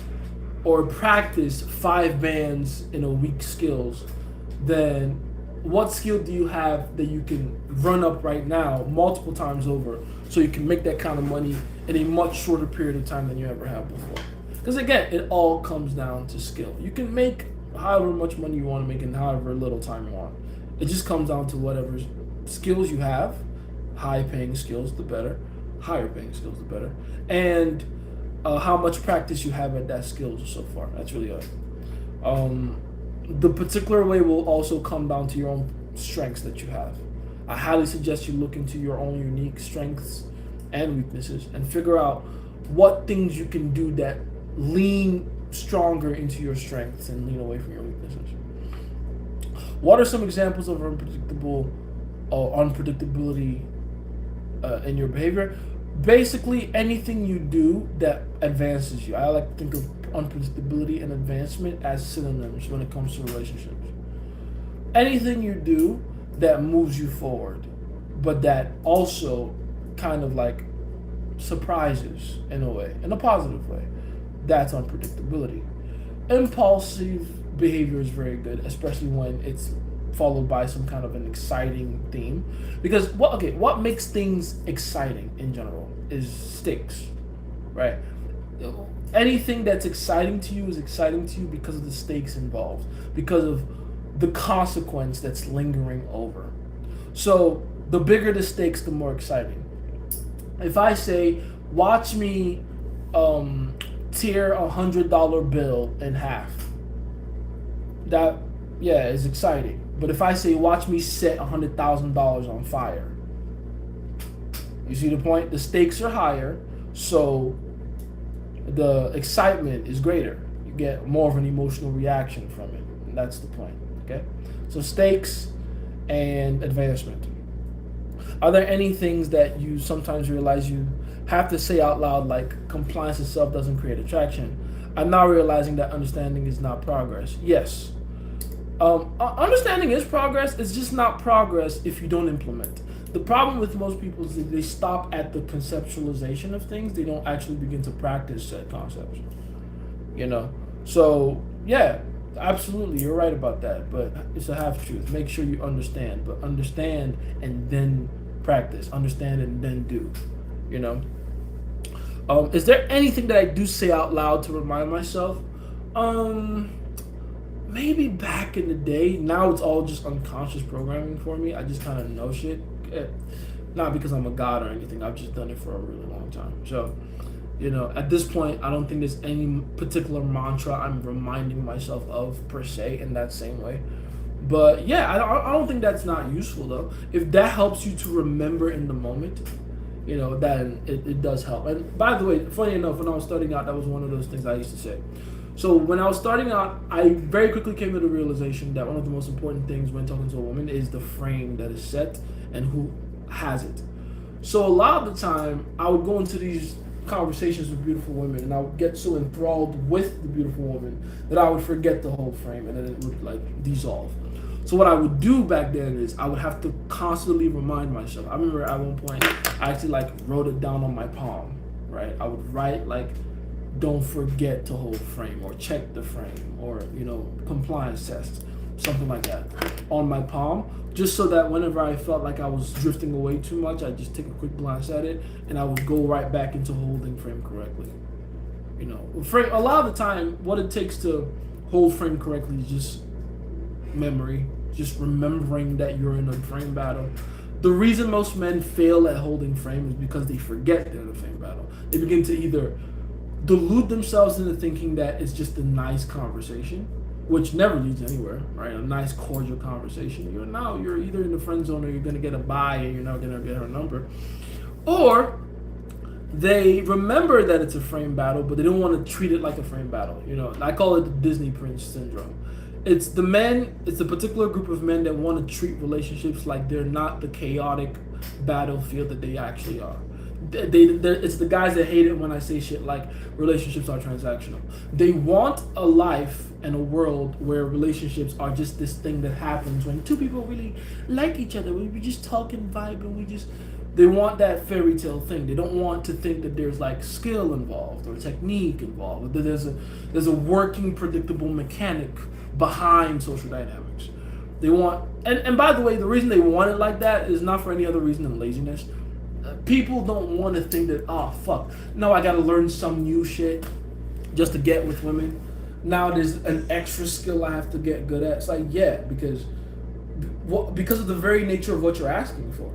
or practiced 5 bands in a week skills, then what skill do you have that you can run up right now multiple times over so you can make that kind of money in a much shorter period of time than you ever have before? Because again, it all comes down to skill. You can make however much money you want to make in however little time you want. It just comes down to whatever skills you have. High paying skills, the better. Higher paying skills, the better. And how much practice you have at that skill so far. That's really it. The particular way will also come down to your own strengths that you have. I highly suggest you look into your own unique strengths and weaknesses and figure out what things you can do that lean stronger into your strengths and lean away from your weaknesses. What are some examples of unpredictability in your behavior? Basically, anything you do that advances you. I like to think of unpredictability and advancement as synonyms when it comes to relationships. Anything you do that moves you forward, but that also kind of like surprises in a way, in a positive way, that's unpredictability. Impulsive behavior is very good, especially when it's followed by some kind of an exciting theme. Because what makes things exciting in general is stakes, right? Anything that's exciting to you is exciting to you because of the stakes involved, because of the consequence that's lingering over. So the bigger the stakes, the more exciting. If I say, watch me tear $100 bill in half, that is exciting. But if I say, watch me set $100,000 on fire, you see the point? The stakes are higher, so the excitement is greater. You get more of an emotional reaction from it. And that's the point. Okay? So stakes and advancement. Are there any things that you sometimes realize you have to say out loud, like compliance itself doesn't create attraction? I'm now realizing that understanding is not progress. Yes. Understanding is progress. It's just not progress if you don't implement. The problem with most people is that they stop at the conceptualization of things. They don't actually begin to practice said concepts. So yeah, absolutely, you're right about that. But it's a half truth. Make sure you understand, but understand and then practice. Understand and then do. Is there anything that I do say out loud to remind myself? Maybe back in the day. Now it's all just unconscious programming for me. I just kind of know shit. Not because I'm a god or anything. I've just done it for a really long time. So, at this point, I don't think there's any particular mantra I'm reminding myself of per se in that same way. But yeah, I don't think that's not useful though. If that helps you to remember in the moment, then it does help. And by the way, funny enough, when I was starting out, that was one of those things I used to say. So when I was starting out, I very quickly came to the realization that one of the most important things when talking to a woman is the frame that is set and who has it. So a lot of the time, I would go into these conversations with beautiful women and I would get so enthralled with the beautiful woman that I would forget the whole frame and then it would dissolve. So what I would do back then is I would have to constantly remind myself. I remember at one point, I actually wrote it down on my palm, right? I would write don't forget to hold frame or check the frame or compliance test, something like that on my palm, just so that whenever I felt like I was drifting away too much, I'd just take a quick glance at it and I would go right back into holding frame correctly. Frame, a lot of the time what it takes to hold frame correctly is just memory, just remembering that you're in a frame battle. The reason most men fail at holding frame is because they forget they're in a frame battle. They begin to either delude themselves into thinking that it's just a nice conversation, which never leads anywhere, right? A nice cordial conversation. You're either in the friend zone or you're gonna get a bye and you're not gonna get her number. Or they remember that it's a frame battle, but they don't want to treat it like a frame battle. I call it the Disney Prince syndrome. It's a particular group of men that want to treat relationships like they're not the chaotic battlefield that they actually are. It's the guys that hate it when I say shit like relationships are transactional. They want a life and a world where relationships are just this thing that happens when two people really like each other. We just talk and vibe and they want that fairy tale thing. They don't want to think that there's skill involved or technique involved. That there's a working, predictable mechanic behind social dynamics. They want, and by the way, the reason they want it like that is not for any other reason than laziness. People don't want to think that, no, I gotta learn some new shit just to get with women. Now there's an extra skill I have to get good at. It's because because of the very nature of what you're asking for.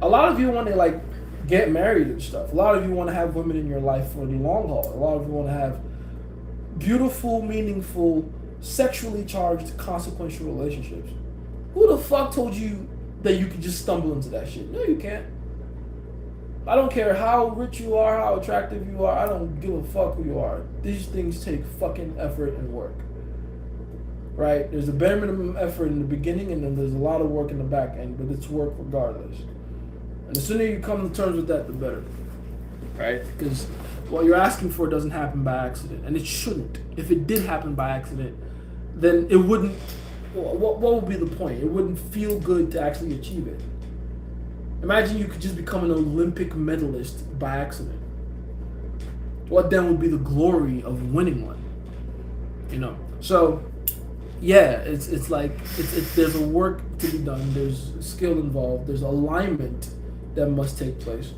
A lot of you want to like get married and stuff. A lot of you want to have women in your life for the long haul. A lot of you want to have beautiful, meaningful, sexually charged, consequential relationships. Who the fuck told you that you could just stumble into that shit? No, you can't. I don't care how rich you are, how attractive you are. I don't give a fuck who you are. These things take fucking effort and work. Right? There's a bare minimum effort in the beginning, and then there's a lot of work in the back end, but it's work regardless. And the sooner you come to terms with that, the better. Right? Because what you're asking for doesn't happen by accident, and it shouldn't. If it did happen by accident, then it wouldn't. What would be the point? It wouldn't feel good to actually achieve it. Imagine you could just become an Olympic medalist by accident. What then would be the glory of winning one? You know. So, yeah, it's like there's a work to be done. There's skill involved. There's alignment that must take place.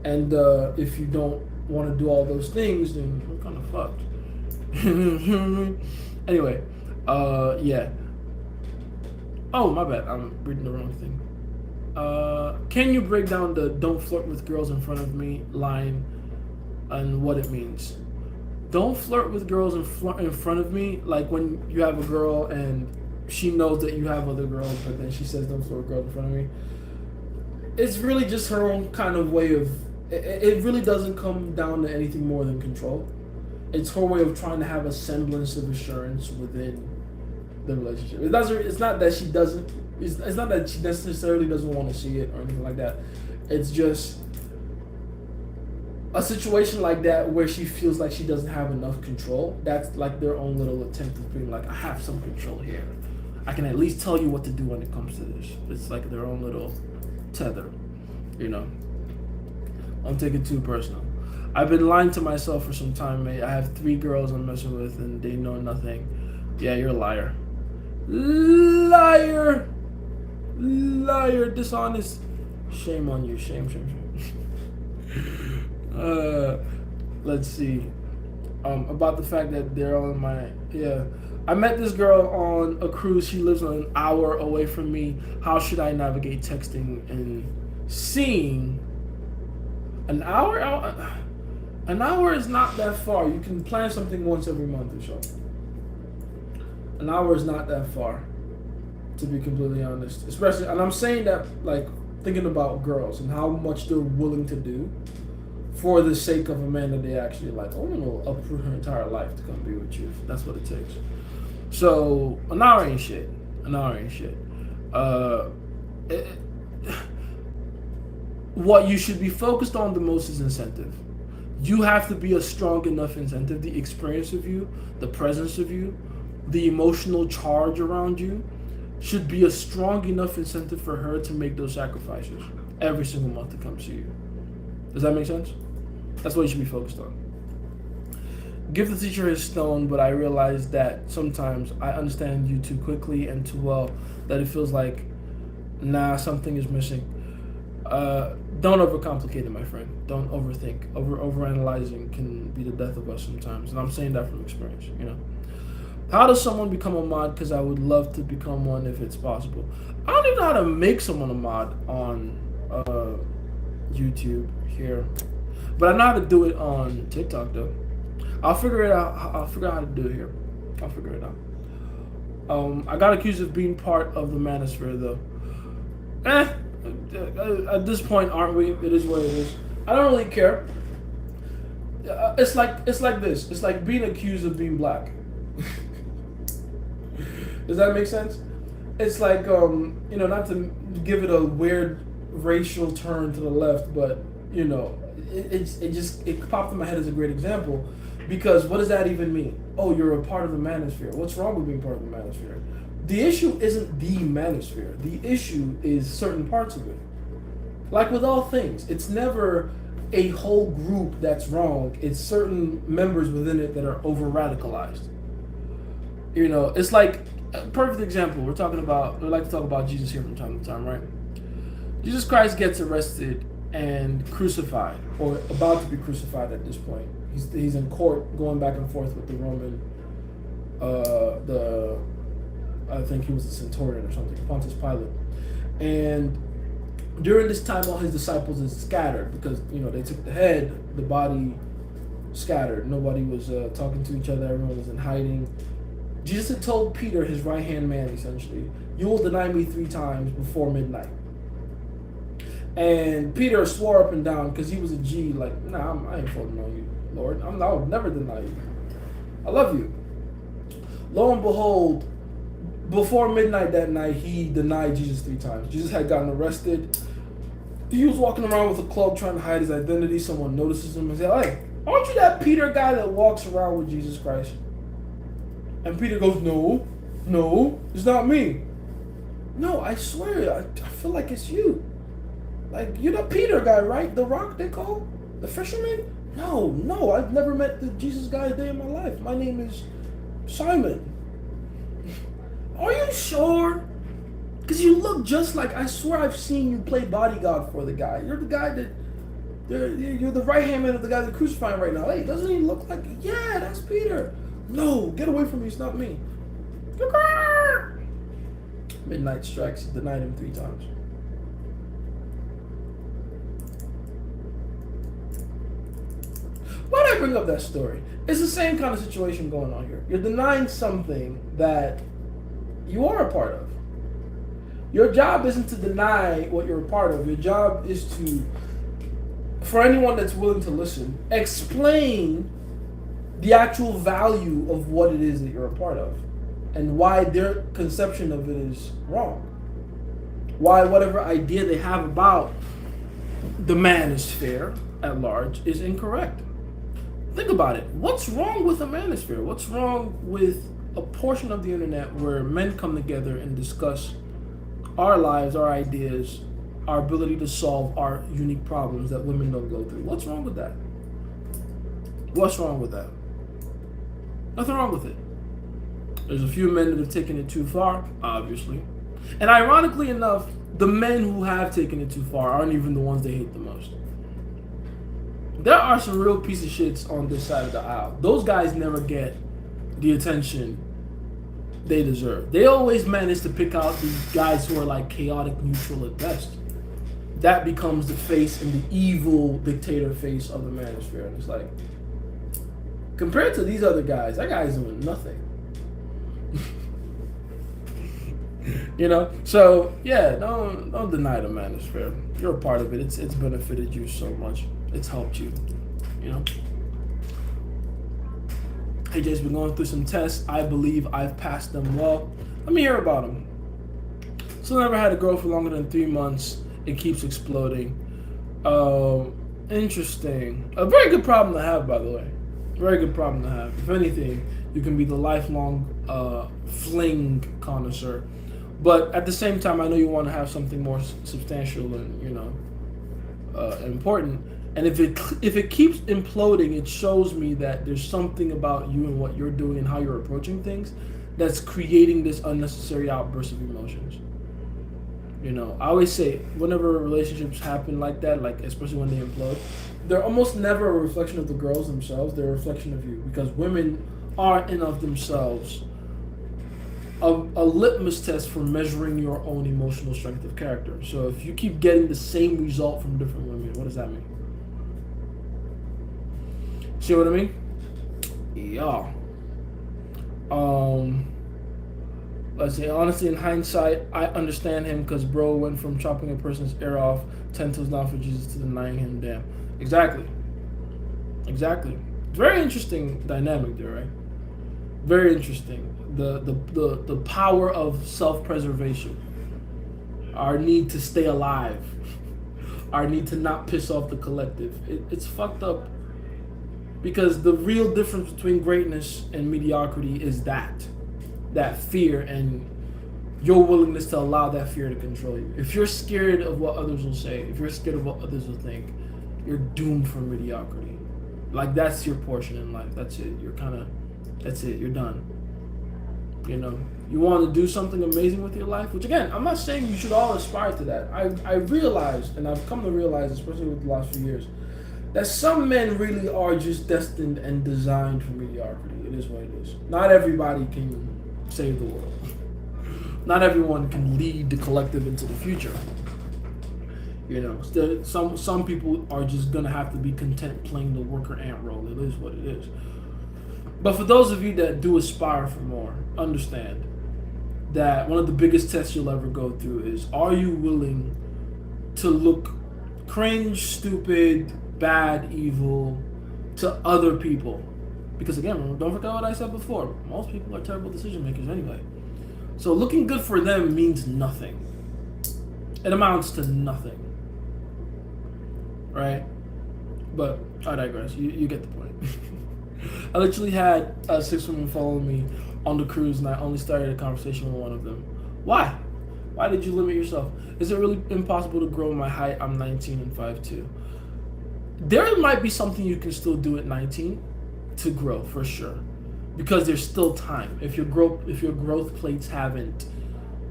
And if you don't want to do all those things, then we're kind of fucked. Anyway, yeah. Oh, my bad. I'm reading the wrong thing. Can you break down the "don't flirt with girls in front of me" line and what it means? Don't flirt with girls in front of me, like when you have a girl and she knows that you have other girls, but then she says don't flirt with girls in front of me. It's really just her own kind of way of. It really doesn't come down to anything more than control. It's her way of trying to have a semblance of assurance within the relationship. It doesn't. It's not that she doesn't. It's not that she necessarily doesn't want to see it or anything like that. It's just a situation like that where she feels like she doesn't have enough control. That's like their own little attempt of being like, I have some control here. I can at least tell you what to do when it comes to this. It's like their own little tether, you know. Don't take it too personal. I've been lying to myself for some time, mate. I have 3 girls I'm messing with and they know nothing. Yeah, you're a liar. Liar! Liar, dishonest. Shame on you. Shame. Let's see. About the fact that they're on my I met this girl on a cruise. She lives an hour away from me. How should I navigate texting and seeing? An hour? An hour is not that far. You can plan something once every month or so. An hour is not that far, to be completely honest. Especially, and I'm saying that like thinking about girls and how much they're willing to do for the sake of a man that they actually like. Oh, no, uproot her entire life to come be with you. That's what it takes. So an hour ain't shit. What you should be focused on the most is incentive. You have to be a strong enough incentive. The experience of you, the presence of you, the emotional charge around you should be a strong enough incentive for her to make those sacrifices every single month to come see you. Does that make sense? That's what you should be focused on. Give the teacher his stone, but I realize that sometimes I understand you too quickly and too well that it feels like, nah, something is missing. Don't overcomplicate it, my friend. Don't overthink. Overanalyzing can be the death of us sometimes, and I'm saying that from experience. You know, how does someone become a mod? Because I would love to become one if it's possible. I don't even know how to make someone a mod on YouTube here, but I know how to do it on TikTok though. I'll figure it out. I'll figure out how to do it here. I'll figure it out. I got accused of being part of the manosphere though. At this point, aren't we? It is what it is. I don't really care. It's like this. It's like being accused of being black. Does that make sense? It's like not to give it a weird racial turn to the left, but it popped in my head as a great example, because what does that even mean? Oh, you're a part of the manosphere. What's wrong with being part of the manosphere? The issue isn't the manosphere. The issue is certain parts of it. Like with all things, it's never a whole group that's wrong. It's certain members within it that are over-radicalized. It's like, a perfect example, we like to talk about Jesus here from time to time, right? Jesus Christ gets arrested and crucified, or about to be crucified at this point. He's in court going back and forth with the Roman, I think he was a centurion or something, Pontius Pilate. And during this time, all his disciples is scattered because they took the head, the body scattered. Nobody was talking to each other. Everyone was in hiding. Jesus had told Peter, his right-hand man, essentially, "You will deny me 3 times before midnight." And Peter swore up and down because he was a G, like, "Nah, I ain't folding on you, Lord. I would never deny you. I love you." Lo and behold, before midnight that night, he denied Jesus 3 times. Jesus had gotten arrested. He was walking around with a cloak trying to hide his identity. Someone notices him and says, "Hey, aren't you that Peter guy that walks around with Jesus Christ?" And Peter goes, No, it's not me. "No, I swear, I feel like it's you. Like, you're the Peter guy, right? The rock they call? The fisherman?" No, I've never met the Jesus guy a day in my life. My name is Simon." "Are you sure? Because you look just like, I swear I've seen you play bodyguard for the guy. You're the guy that, you're the right-hand man of the guy they're crucifying right now. Hey, doesn't he look like, yeah, that's Peter." "No, get away from me, it's not me." Midnight strikes, he denied him 3 times. Why did I bring up that story? It's the same kind of situation going on here. You're denying something that you are a part of. Your job isn't to deny what you're a part of. Your job is to, for anyone that's willing to listen, explain the actual value of what it is that you're a part of and why their conception of it is wrong. Why whatever idea they have about the manosphere at large is incorrect. Think about it. What's wrong with a manosphere? What's wrong with a portion of the internet where men come together and discuss our lives, our ideas, our ability to solve our unique problems that women don't go through? What's wrong with that? What's wrong with that? Nothing wrong with it. There's a few men that have taken it too far, obviously. And ironically enough, the men who have taken it too far aren't even the ones they hate the most. There are some real piece of shits on this side of the aisle. Those guys never get the attention they deserve. They always manage to pick out these guys who are like chaotic neutral at best. That becomes the face and the evil dictator face of the manosphere. And it's like, compared to these other guys, that guy's doing nothing. So yeah, don't deny the manosphere. You're a part of it. It's benefited you so much. It's helped you. AJ's been going through some tests. I believe I've passed them well. Let me hear about them. So never had a girl for longer than 3 months. It keeps exploding. Interesting. A very good problem to have, by the way. Very good problem to have. If anything, you can be the lifelong fling connoisseur. But at the same time, I know you want to have something more substantial and important. And if it keeps imploding, it shows me that there's something about you and what you're doing and how you're approaching things that's creating this unnecessary outburst of emotions. I always say, whenever relationships happen like that, like especially when they implode, they're almost never a reflection of the girls themselves. They're a reflection of you, because women are in of themselves a litmus test for measuring your own emotional strength of character. So if you keep getting the same result from different women, what does that mean? See what I mean? Yeah. Let's say, honestly, in hindsight, I understand him, because bro went from chopping a person's ear off 10 toes down for Jesus to denying him. Damn. Exactly. Very interesting dynamic there, right? Very interesting. The power of self-preservation. Our need to stay alive. Our need to not piss off the collective. It's fucked up. Because the real difference between greatness and mediocrity is that fear and your willingness to allow that fear to control you. If you're scared of what others will say, if you're scared of what others will think, you're doomed for mediocrity. Like, that's your portion in life. That's it. That's it. You're done. You want to do something amazing with your life, which again, I'm not saying you should all aspire to that. I realize, and I've come to realize, especially with the last few years, that some men really are just destined and designed for mediocrity. It is what it is. Not everybody can save the world. Not everyone can lead the collective into the future. Some people are just gonna have to be content playing the worker ant role. It is what it is. But for those of you that do aspire for more, understand that one of the biggest tests you'll ever go through is, are you willing to look cringe, stupid, bad, evil to other people? Because again, don't forget what I said before. Most people are terrible decision makers anyway. So looking good for them means nothing. It amounts to nothing. Right? But I digress. You get the point. I literally had 6 women follow me on the cruise, and I only started a conversation with one of them. Why? Why did you limit yourself? Is it really impossible to grow my height? I'm 19 and 5'2". There might be something you can still do at 19 to grow, for sure, because there's still time. If your growth plates haven't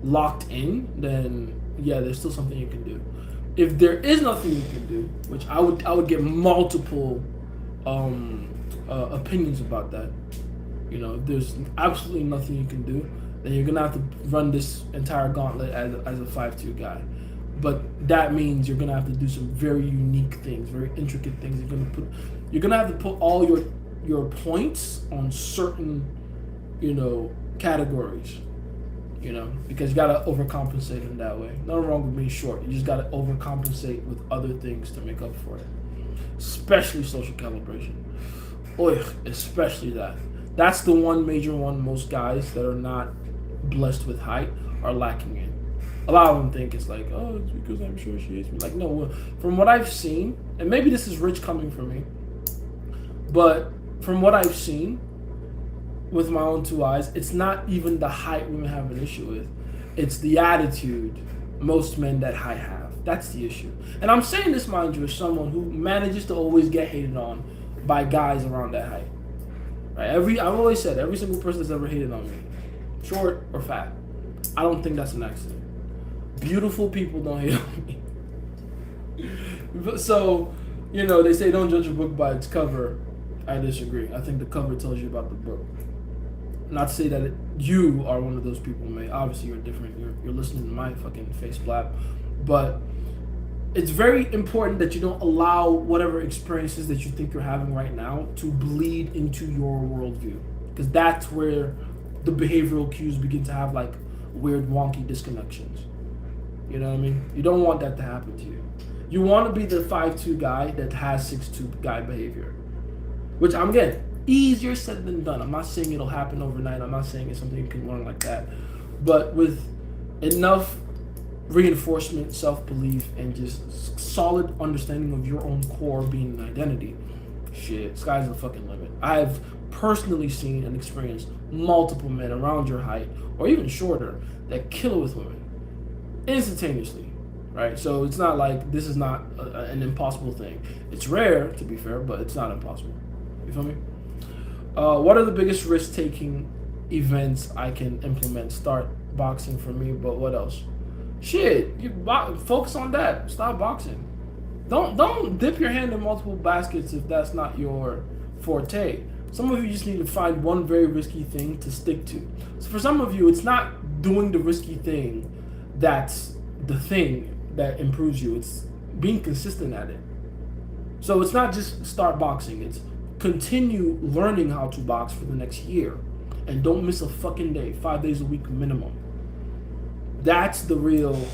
locked in, then yeah, there's still something you can do. If there is nothing you can do, which I would get multiple opinions about that. If there's absolutely nothing you can do, then you're gonna have to run this entire gauntlet as a 5'2" guy. But that means you're gonna have to do some very unique things, very intricate things. You're gonna have to put all your points on certain, categories. Because you gotta overcompensate in that way. Nothing wrong with being short. You just gotta overcompensate with other things to make up for it. Especially social calibration. Especially that. That's the one major one most guys that are not blessed with height are lacking in. A lot of them think it's like, oh, it's because I'm sure she hates me. Like, no, from what I've seen, and maybe this is rich coming from me, but from what I've seen with my own 2 eyes, it's not even the height women have an issue with. It's the attitude most men that height have. That's the issue. And I'm saying this, mind you, as someone who manages to always get hated on by guys around that height. Right? I've always said, every single person that's ever hated on me, short or fat, I don't think that's an accident. Beautiful people don't hate on me. So, they say don't judge a book by its cover. I disagree. I think the cover tells you about the book. Not to say that you are one of those people, mate. Obviously, you're different. You're listening to my fucking face blab. But it's very important that you don't allow whatever experiences that you think you're having right now to bleed into your worldview. Because that's where the behavioral cues begin to have like weird, wonky disconnections. You know what I mean? You don't want that to happen to you. You want to be the 5'2" guy that has 6'2" guy behavior. Which I'm getting. Easier said than done. I'm not saying it'll happen overnight. I'm not saying it's something you can learn like that. But with enough reinforcement, self-belief, and just solid understanding of your own core being an identity, shit, sky's the fucking limit. I've personally seen and experienced multiple men around your height, or even shorter, that kill it with women. Instantaneously. Right? So it's not like this is not an impossible thing. It's rare, to be fair, but it's not impossible. You feel me? What are the biggest risk-taking events I can implement? Start boxing for me, but what else? Shit, focus on that. Stop boxing. Don't dip your hand in multiple baskets if that's not your forte. Some of you just need to find one very risky thing to stick to. So for some of you, it's not doing the risky thing that's the thing that improves you. It's being consistent at it. So it's not just start boxing. It's continue learning how to box for the next year. And don't miss a fucking day. 5 days a week minimum. That's the real,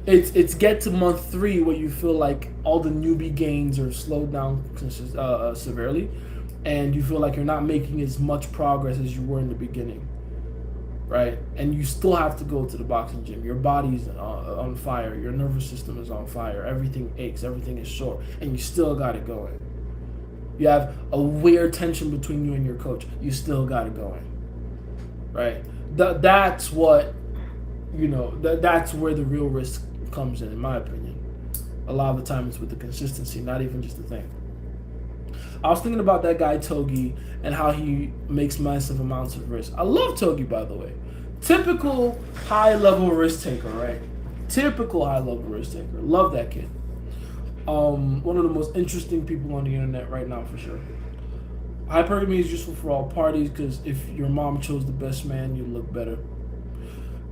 it's get to month 3 where you feel like all the newbie gains are slowed down severely, and you feel like you're not making as much progress as you were in the beginning, right? And you still have to go to the boxing gym. Your body's on fire. Your nervous system is on fire. Everything aches. Everything is sore, and you still got it going. You have a weird tension between you and your coach. You still got it going, right? That's what, that's where the real risk comes in my opinion. A lot of the time it's with the consistency, not even just the thing. I was thinking about that guy Togi and how he makes massive amounts of risk. I love Togi, by the way. Typical high-level risk taker, right? Typical high-level risk taker. Love that kid. One of the most interesting people on the internet right now, for sure. Hypergamy is useful for all parties because if your mom chose the best man, you look better.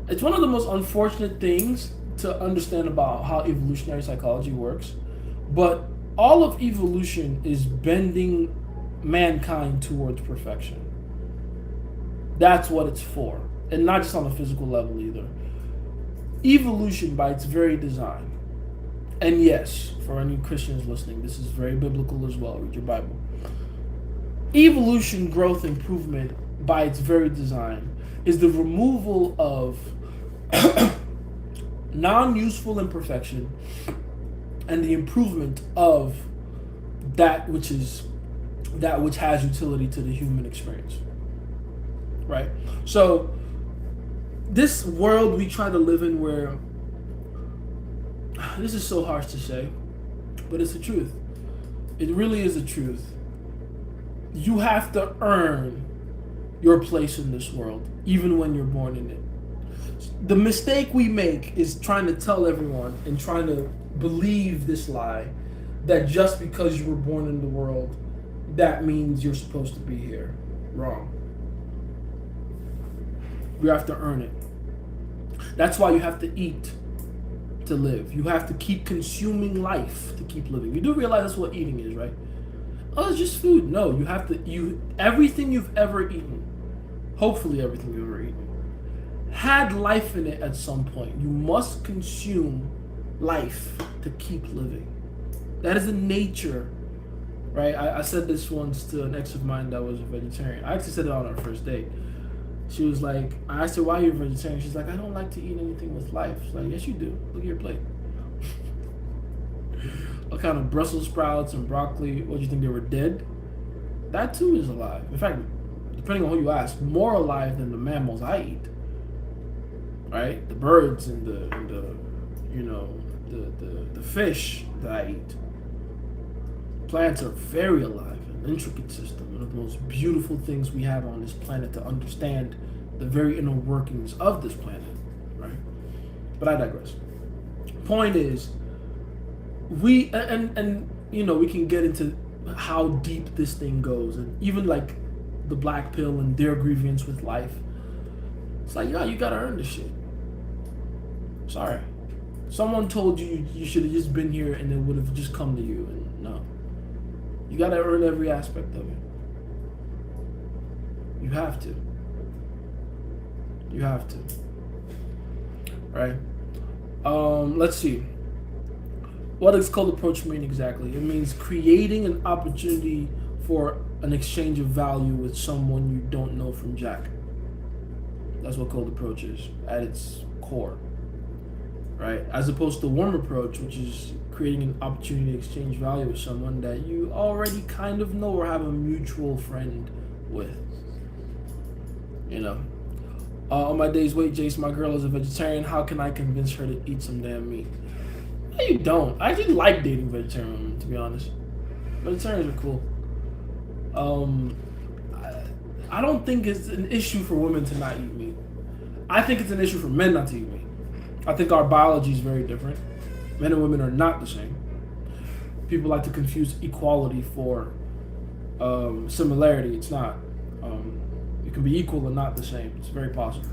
It's one of the most unfortunate things to understand about how evolutionary psychology works, but all of evolution is bending mankind towards perfection. That's what it's for, and not just on a physical level either. Evolution, by its very design, and yes, for any Christians listening, this is very biblical as well. Read your Bible. Evolution, growth, improvement, by its very design, is the removal of non-useful imperfection and the improvement of that which has utility to the human experience. Right? So this world we try to live in, where this is so harsh to say, but it's the truth. It really is the truth. You have to earn your place in this world, even when you're born in it. The mistake we make is trying to tell everyone and trying to believe this lie that just because you were born in the world, that means you're supposed to be here. Wrong. You have to earn it. That's why you have to eat to live. You have to keep consuming life to keep living. You do realize that's what eating is, right? Oh, it's just food. No, you have to, everything you've ever eaten, hopefully everything you've ever eaten, had life in it at some point. You must consume life to keep living. That is the nature, right? I said this once to an ex of mine that was a vegetarian. I actually said it on our first date. She was like, I asked her, why are you a vegetarian? She's like, I don't like to eat anything with life. She's like, yes, you do. Look at your plate. What kind of Brussels sprouts and broccoli? What, do you think they were dead? That too is alive. In fact, depending on who you ask, more alive than the mammals I eat. Right? The birds and the fish that I eat. Plants are very alive, an intricate system, one of the most beautiful things we have on this planet to understand the very inner workings of this planet, right? But I digress. Point is, we can get into how deep this thing goes, and even like the black pill and their grievance with life. It's like, you gotta earn this shit. Sorry. Someone told you you should have just been here and it would have just come to you, and no. You gotta earn every aspect of it. You have to. You have to. Right? Let's see. What does cold approach mean exactly? It means creating an opportunity for an exchange of value with someone you don't know from Jack. That's what cold approach is at its core. Right? As opposed to warm approach, which is creating an opportunity to exchange value with someone that you already kind of know or have a mutual friend with. On my day's wait, Jace, my girl is a vegetarian. How can I convince her to eat some damn meat? No, you don't. I actually like dating vegetarian women, to be honest. Vegetarians are cool. I don't think it's an issue for women to not eat meat. I think it's an issue for men not to eat meat. I think our biology is very different. Men and women are not the same. People like to confuse equality for similarity. It's not. You can be equal and not the same. It's very possible.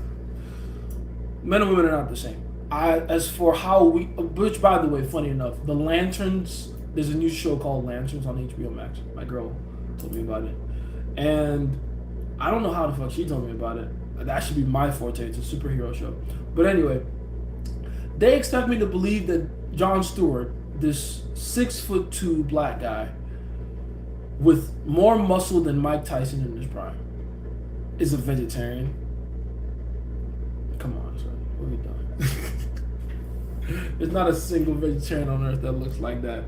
Men and women are not the same. As for how which by the way, funny enough, the Lanterns, there's a new show called Lanterns on HBO Max. My girl told me about it. And I don't know how the fuck she told me about it. That should be my forte. It's a superhero show. But anyway, they expect me to believe that Jon Stewart, this 6'2" black guy with more muscle than Mike Tyson in his prime, is a vegetarian. Come on, son. What are we doing? There's not a single vegetarian on earth that looks like that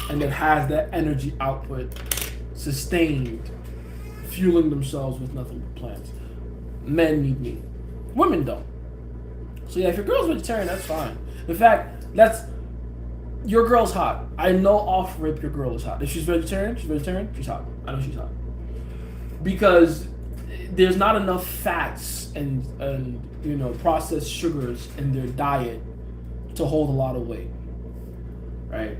and that has that energy output sustained, fueling themselves with nothing but plants. Men need meat. Women don't. So yeah, if your girl's vegetarian, that's fine. In fact, your girl's hot. I know off rip your girl is hot. If she's vegetarian, she's hot. I know she's hot. Because there's not enough fats and processed sugars in their diet to hold a lot of weight. Right?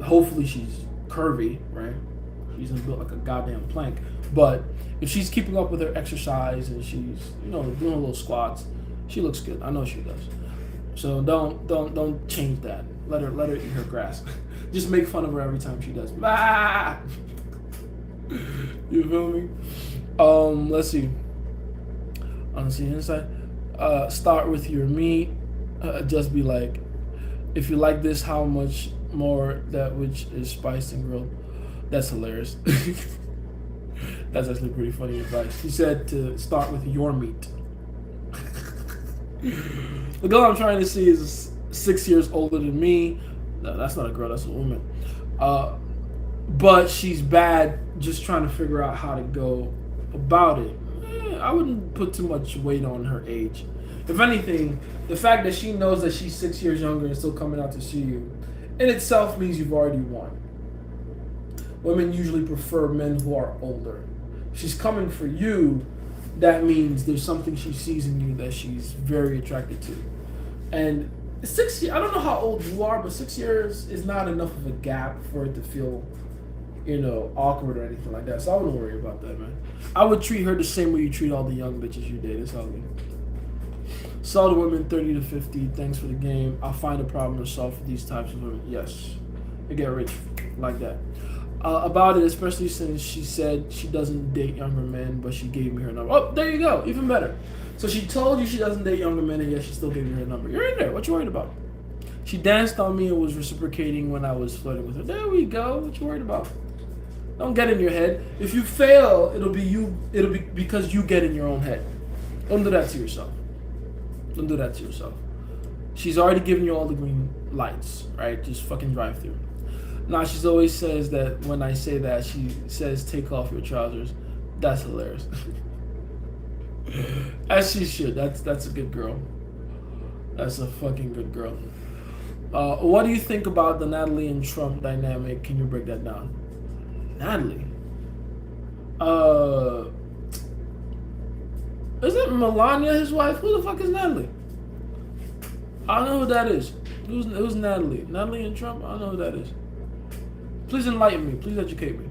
Hopefully she's curvy, right? reason built like a goddamn plank. But if she's keeping up with her exercise and she's, you know, doing little squats, she looks good. I know she does. So don't change that. Let her eat her grass. Just make fun of her every time she does. Ah! You feel me? Let's see. On the inside, start with your meat. Just be like, if you like this, how much more that which is spiced and grilled? That's hilarious. That's actually pretty funny advice. He said to start with your meat. The girl I'm trying to see is 6 years older than me. No, that's not a girl, that's a woman. But she's bad, just trying to figure out how to go about it. I wouldn't put too much weight on her age. If anything, the fact that she knows that she's 6 years younger and still coming out to see you, in itself means you've already won. Women usually prefer men who are older. If she's coming for you, that means there's something she sees in you that she's very attracted to. And 6 years, I don't know how old you are, but 6 years is not enough of a gap for it to feel, you know, awkward or anything like that. So I wouldn't worry about that, man. I would treat her the same way you treat all the young bitches you date. It's all good. Saw the women 30 to 50. Thanks for the game. I'll find a problem to solve for these types of women. Yes. You get rich like that. About it, especially since she said she doesn't date younger men, but she gave me her number. Oh, there you go. Even better. So she told you she doesn't date younger men, and yet she still gave you her number. You're in there. What you worried about? She danced on me and was reciprocating when I was flirting with her. There we go. What you worried about? Don't get in your head. If you fail, it'll be you. It'll be because you get in your own head. Don't do that to yourself. Don't do that to yourself. She's already given you all the green lights, right? Just fucking drive through. Now, she always says that when I say that, she says, take off your trousers. That's hilarious. As she should. That's a good girl. That's a fucking good girl. What do you think about the Natalie and Trump dynamic? Can you break that down? Natalie? Is it Melania, his wife? Who the fuck is Natalie? I don't know who that is. Who's Natalie? Natalie and Trump? I don't know who that is. Please enlighten me. Please educate me.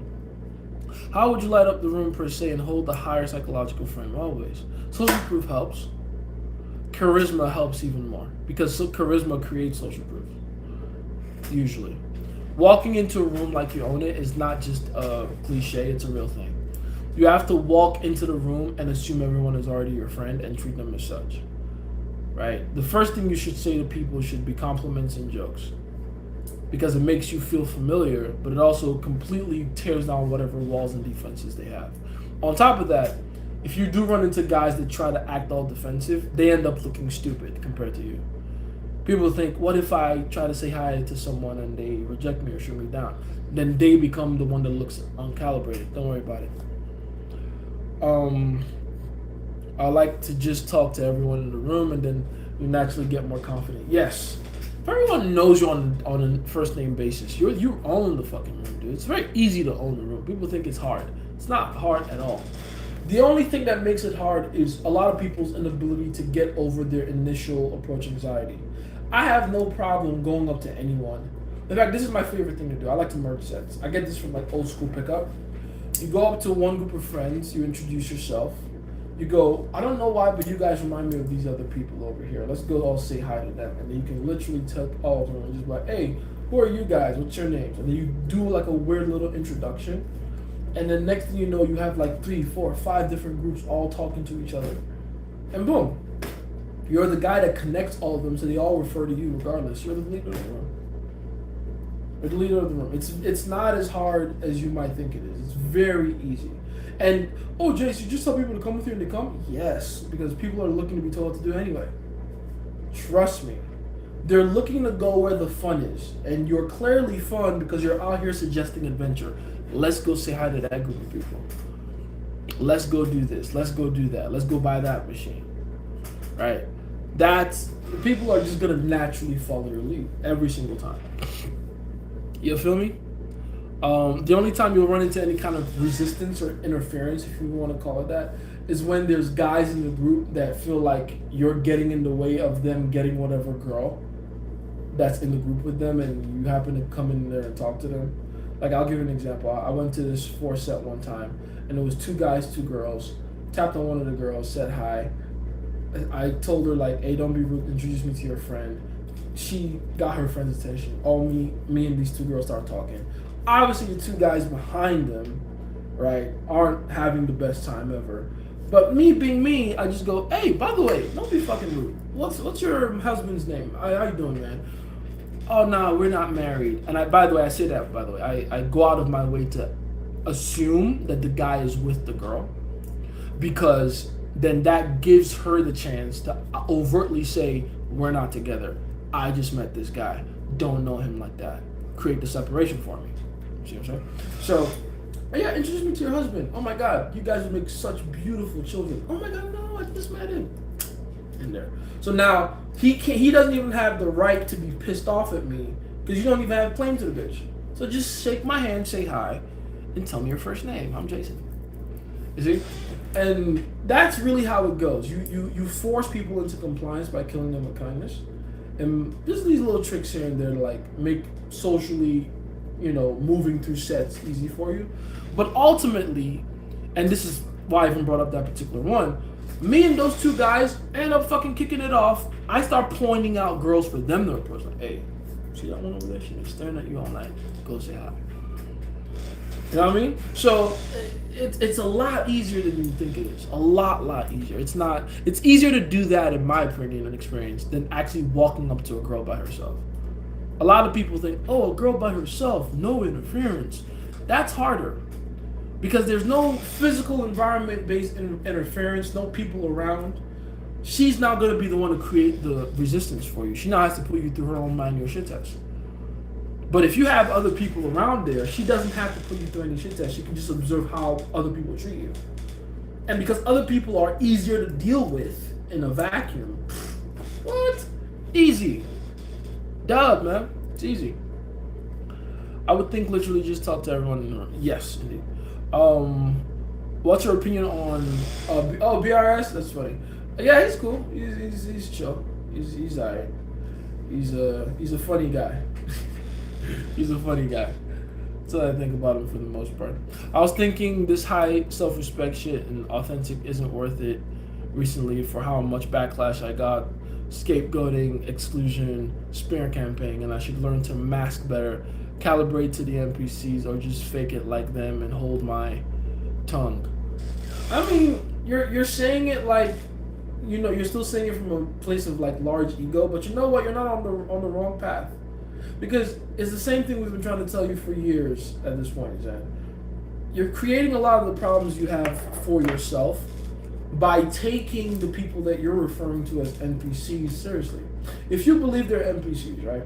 How would you light up the room per se and hold the higher psychological frame? Always. Social proof helps. Charisma helps even more because charisma creates social proof. Usually. Walking into a room like you own it is not just a cliche, it's a real thing. You have to walk into the room and assume everyone is already your friend and treat them as such. Right? The first thing you should say to people should be compliments and jokes. Because it makes you feel familiar, but it also completely tears down whatever walls and defenses they have. On top of that, if you do run into guys that try to act all defensive, they end up looking stupid compared to you. People think, what if I try to say hi to someone and they reject me or shoot me down? Then they become the one that looks uncalibrated. Don't worry about it. I like to just talk to everyone in the room and then you naturally get more confident. Yes. If everyone knows you on a first name basis, you own the fucking room, dude. It's very easy to own the room. People think it's hard. It's not hard at all. The only thing that makes it hard is a lot of people's inability to get over their initial approach anxiety. I have no problem going up to anyone. In fact, this is my favorite thing to do. I like to merge sets. I get this from like old school pickup. You go up to one group of friends, you introduce yourself. You go, I don't know why, but you guys remind me of these other people over here. Let's go all say hi to them. And then you can literally tell all of them and just be like, hey, who are you guys? What's your names? And then you do like a weird little introduction. And then next thing you know, you have like 3, 4, 5 different groups all talking to each other. And boom. You're the guy that connects all of them, so they all refer to you regardless. You're the leader of the room. You're the leader of the room. It's not as hard as you might think it is. It's very easy. And, oh, Jace, you just tell people to come with you and they come? Yes, because people are looking to be told what to do anyway. Trust me. They're looking to go where the fun is. And you're clearly fun because you're out here suggesting adventure. Let's go say hi to that group of people. Let's go do this. Let's go do that. Let's go buy that machine. Right? People are just going to naturally follow your lead every single time. You feel me? The only time you'll run into any kind of resistance or interference, if you want to call it that, is when there's guys in the group that feel like you're getting in the way of them getting whatever girl that's in the group with them and you happen to come in there and talk to them. Like, I'll give you an example. I went to this 4-set one time, and it was 2 guys, 2 girls. Tapped on one of the girls, said hi. I told her, like, hey, don't be rude, introduce me to your friend. She got her friend's attention. All me and these 2 girls start talking. Obviously, the 2 guys behind them, right, aren't having the best time ever. But me being me, I just go, hey, by the way, don't be fucking rude. What's your husband's name? How you doing, man? Oh, no, we're not married. And by the way, I say that, by the way. I go out of my way to assume that the guy is with the girl, because then that gives her the chance to overtly say, we're not together. I just met this guy. Don't know him like that. Create the separation for me. See what I'm saying? So, yeah, introduce me to your husband. Oh my God, you guys would make such beautiful children. Oh my God, no, I just met him. In there. So now he doesn't even have the right to be pissed off at me, because you don't even have a claim to the bitch. So just shake my hand, say hi, and tell me your first name. I'm Jason. You see? And that's really how it goes. You force people into compliance by killing them with kindness. And just these little tricks here and there to like make socially, moving through sets easy for you. But ultimately, and this is why I even brought up that particular one, me and those 2 guys end up fucking kicking it off. I start pointing out girls for them to approach. Like, hey, see that one over there? She's staring at you all night. Go say hi. You know what I mean? So it's a lot easier than you think it is. A lot easier. It's easier to do that, in my opinion and experience, than actually walking up to a girl by herself. A lot of people think, oh, a girl by herself, no interference. That's harder. Because there's no physical environment-based interference, no people around. She's not going to be the one to create the resistance for you. She now has to put you through her own mind your shit test. But if you have other people around there, she doesn't have to put you through any shit test. She can just observe how other people treat you. And because other people are easier to deal with in a vacuum, what? Easy. Duh, man. It's easy. I would think literally just talk to everyone in the room. Yes, indeed. What's your opinion on BRS? That's funny. Yeah, he's cool. He's chill. He's alright. He's a funny guy. He's a funny guy. That's what I think about him for the most part. I was thinking this high self-respect shit and authentic isn't worth it recently for how much backlash I got, scapegoating, exclusion, smear campaign, and I should learn to mask better, calibrate to the NPCs, or just fake it like them and hold my tongue. I mean, you're saying it like, you're still saying it from a place of like large ego, but you know what? You're not on the wrong path. Because it's the same thing we've been trying to tell you for years at this point, Zen. You're creating a lot of the problems you have for yourself by taking the people that you're referring to as NPCs seriously. If you believe they're NPCs, right?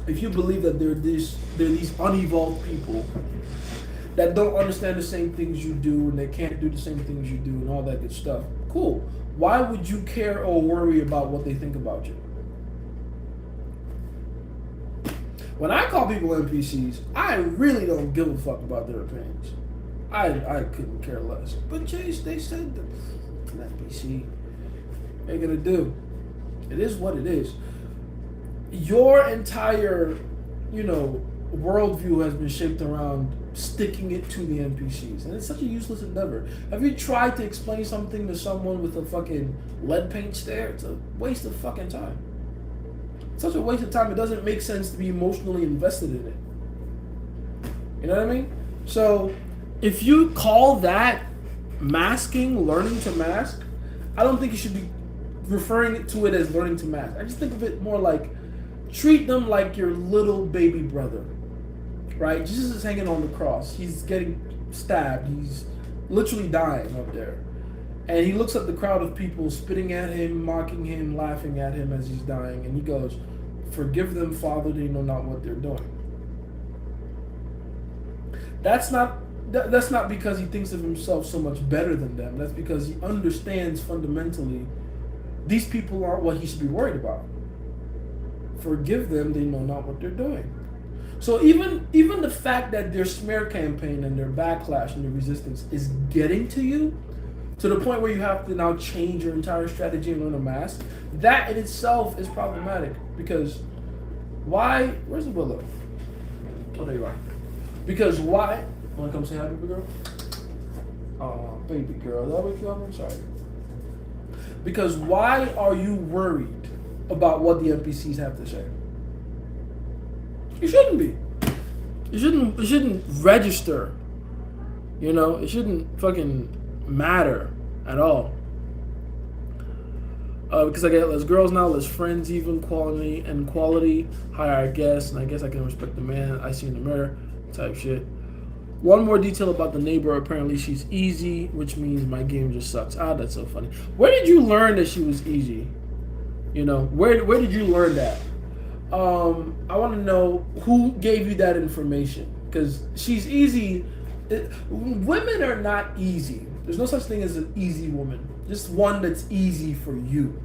If you believe that they're these unevolved people that don't understand the same things you do and they can't do the same things you do and all that good stuff, cool. Why would you care or worry about what they think about you? When I call people NPCs, I really don't give a fuck about their opinions. I couldn't care less. But Jace, they said that an NPC. What are you gonna do? It is what it is. Your entire, worldview has been shaped around sticking it to the NPCs, and it's such a useless endeavor. Have you tried to explain something to someone with a fucking lead paint stare? It's a waste of fucking time. Such a waste of time. It doesn't make sense to be emotionally invested in it. You know what I mean? So if you call that masking, learning to mask, I don't think you should be referring to it as learning to mask. I just think of it more like treat them like your little baby brother, right? Jesus is hanging on the cross. He's getting stabbed. He's literally dying up there. And he looks at the crowd of people spitting at him, mocking him, laughing at him as he's dying. And he goes, "Forgive them, Father, they know not what they're doing." That's not because he thinks of himself so much better than them. That's because he understands fundamentally these people aren't what he should be worried about. Forgive them, they know not what they're doing. So even the fact that their smear campaign and their backlash and their resistance is getting to you, to the point where you have to now change your entire strategy and learn to mask, that in itself is problematic. Because where's the willow? Oh, there you are. Because why? Want to come say hi, baby girl? Oh, baby girl. Is that what you I'm sorry. Because why are you worried about what the NPCs have to say? You shouldn't be. It shouldn't register. You know, it shouldn't fucking matter at all. Because I get less girls now, less friends, even quality, higher I guess, and I guess I can respect the man I see in the mirror, type shit. One more detail about the neighbor. Apparently she's easy, which means my game just sucks. Ah, that's so funny. Where did you learn that she was easy? You know, where did you learn that? I want to know who gave you that information, because she's easy. Women are not easy. There's no such thing as an easy woman. Just one that's easy for you.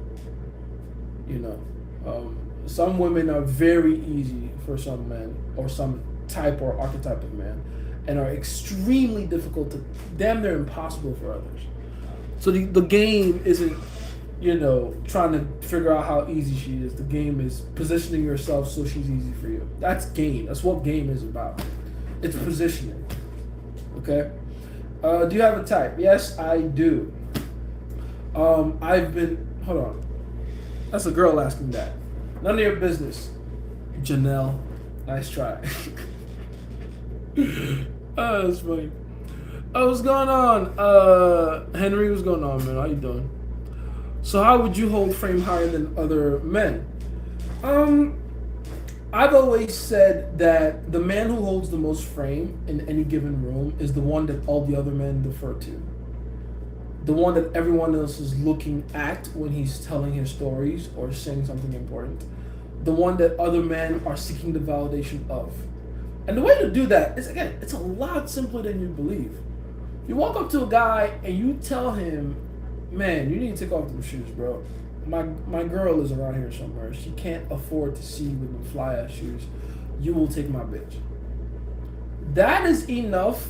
You know, some women are very easy for some men, or some type or archetype of man, and are extremely difficult to, damn near impossible for others. So the game isn't, you know, trying to figure out how easy she is. The game is positioning yourself so she's easy for you. That's game. That's what game is about. It's positioning. Okay? Do you have a type? Yes, I do. Hold on. That's a girl asking that. None of your business. Janelle, nice try. Oh, that's funny. Oh, what's going on? Henry, what's going on, man? How you doing? So how would you hold frame higher than other men? I've always said that the man who holds the most frame in any given room is the one that all the other men defer to. The one that everyone else is looking at when he's telling his stories or saying something important. The one that other men are seeking the validation of. And the way to do that is, again, it's a lot simpler than you believe. You walk up to a guy and you tell him, man, you need to take off them shoes, bro. My girl is around here somewhere. She can't afford to see with them fly ass shoes. You will take my bitch. That is enough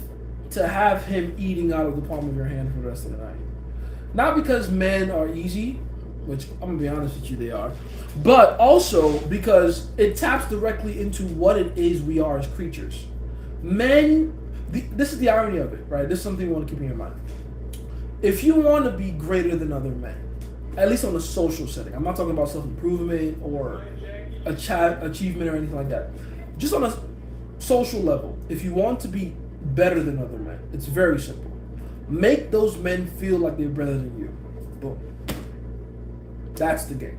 to have him eating out of the palm of your hand for the rest of the night. Not because men are easy, which I'm gonna be honest with you, they are, but also because it taps directly into what it is we are as creatures. Men, this is the irony of it, right? This is something you want to keep in your mind. If you want to be greater than other men, at least on a social setting, I'm not talking about self-improvement or achievement or anything like that. Just on a social level, if you want to be better than other men, it's very simple. Make those men feel like they're better than you. Boom. That's the game.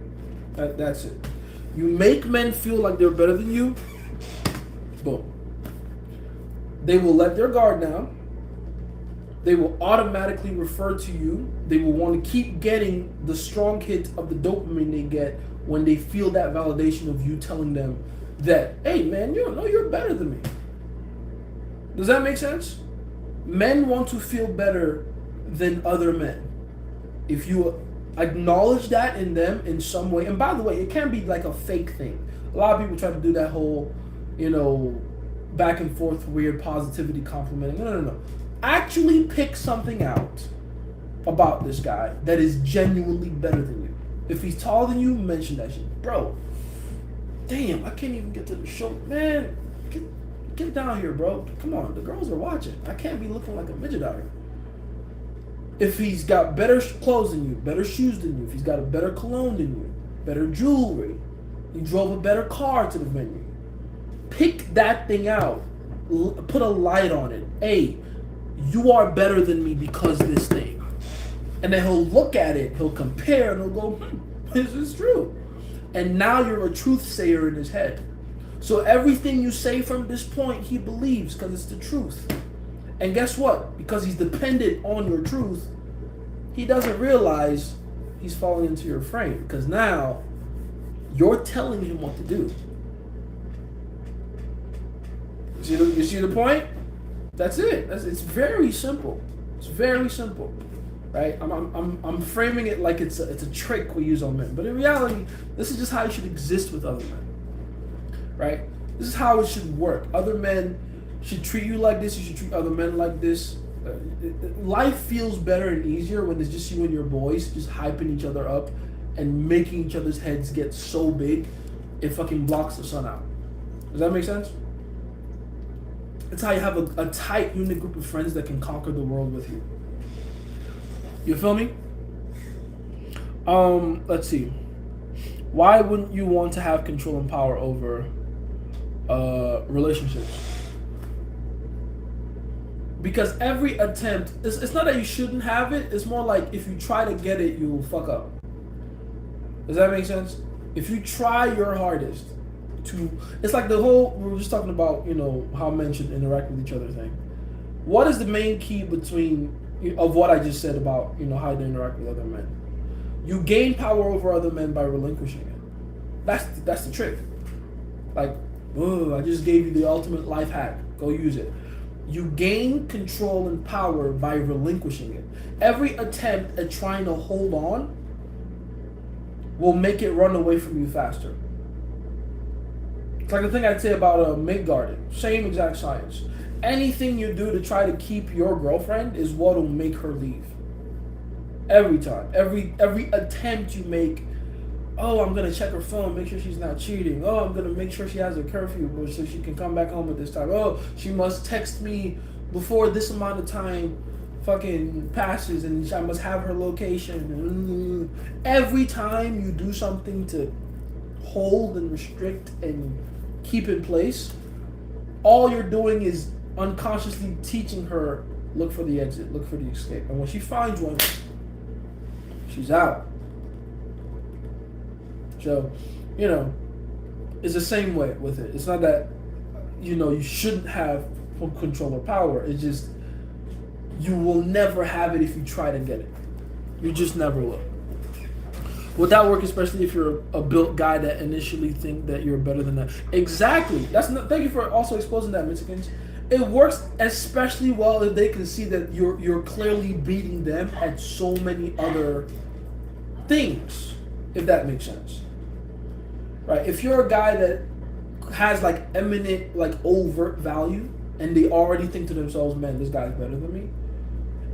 That's it. You make men feel like they're better than you. Boom. They will let their guard down. They will automatically refer to you. They will want to keep getting the strong hit of the dopamine they get when they feel that validation of you telling them that, hey man, you're better than me. Does that make sense? Men want to feel better than other men. If you acknowledge that in them in some way, and by the way, it can be like a fake thing. A lot of people try to do that whole, back and forth weird positivity complimenting. No. Actually pick something out about this guy that is genuinely better than you. If he's taller than you, mention that shit. Bro, damn, I can't even get to the show. Man, get down here, bro. Come on, the girls are watching. I can't be looking like a midget out here. If he's got better clothes than you, better shoes than you, if he's got a better cologne than you, better jewelry, he drove a better car to the venue, pick that thing out. Put a light on it. Hey, you are better than me because of this thing. And then he'll look at it, he'll compare, and he'll go, this is true. And now you're a truth sayer in his head. So everything you say from this point, he believes because it's the truth. And guess what? Because he's dependent on your truth, he doesn't realize he's falling into your frame. Because now, you're telling him what to do. You see the point? That's it. It's very simple. It's very simple, right? I'm framing it like it's a trick we use on men, but in reality, this is just how you should exist with other men, right? This is how it should work. Other men should treat you like this. You should treat other men like this. Life feels better and easier when it's just you and your boys just hyping each other up and making each other's heads get so big it fucking blocks the sun out. Does that make sense? It's how you have a tight unit group of friends that can conquer the world with you. You feel me? Let's see. Why wouldn't you want to have control and power over relationships? Because every attempt, it's not that you shouldn't have it, it's more like if you try to get it, you'll fuck up. Does that make sense? If you try your hardest to, it's like the whole, we were just talking about, how men should interact with each other thing. What is the main key of what I just said about, how to interact with other men? You gain power over other men by relinquishing it. That's the trick. Like, I just gave you the ultimate life hack. Go use it. You gain control and power by relinquishing it. Every attempt at trying to hold on will make it run away from you faster. It's like the thing I'd say about a mate garden. Same exact science. Anything you do to try to keep your girlfriend is what will make her leave. Every time. Every attempt you make, I'm going to check her phone, make sure she's not cheating. I'm going to make sure she has a curfew so she can come back home at this time. She must text me before this amount of time fucking passes and I must have her location. Every time you do something to hold and restrict and keep in place, all you're doing is unconsciously teaching her, look for the exit, look for the escape. And when she finds one, she's out. So, it's the same way with it. It's not that, you shouldn't have control or power. It's just, you will never have it if you try to get it. You just never will. Would that work, especially if you're a built guy that initially think that you're better than that? Exactly. Thank you for also exposing that, Mexicans. It works especially well if they can see that you're clearly beating them at so many other things, if that makes sense. Right? If you're a guy that has eminent, overt value, and they already think to themselves, man, this guy's better than me,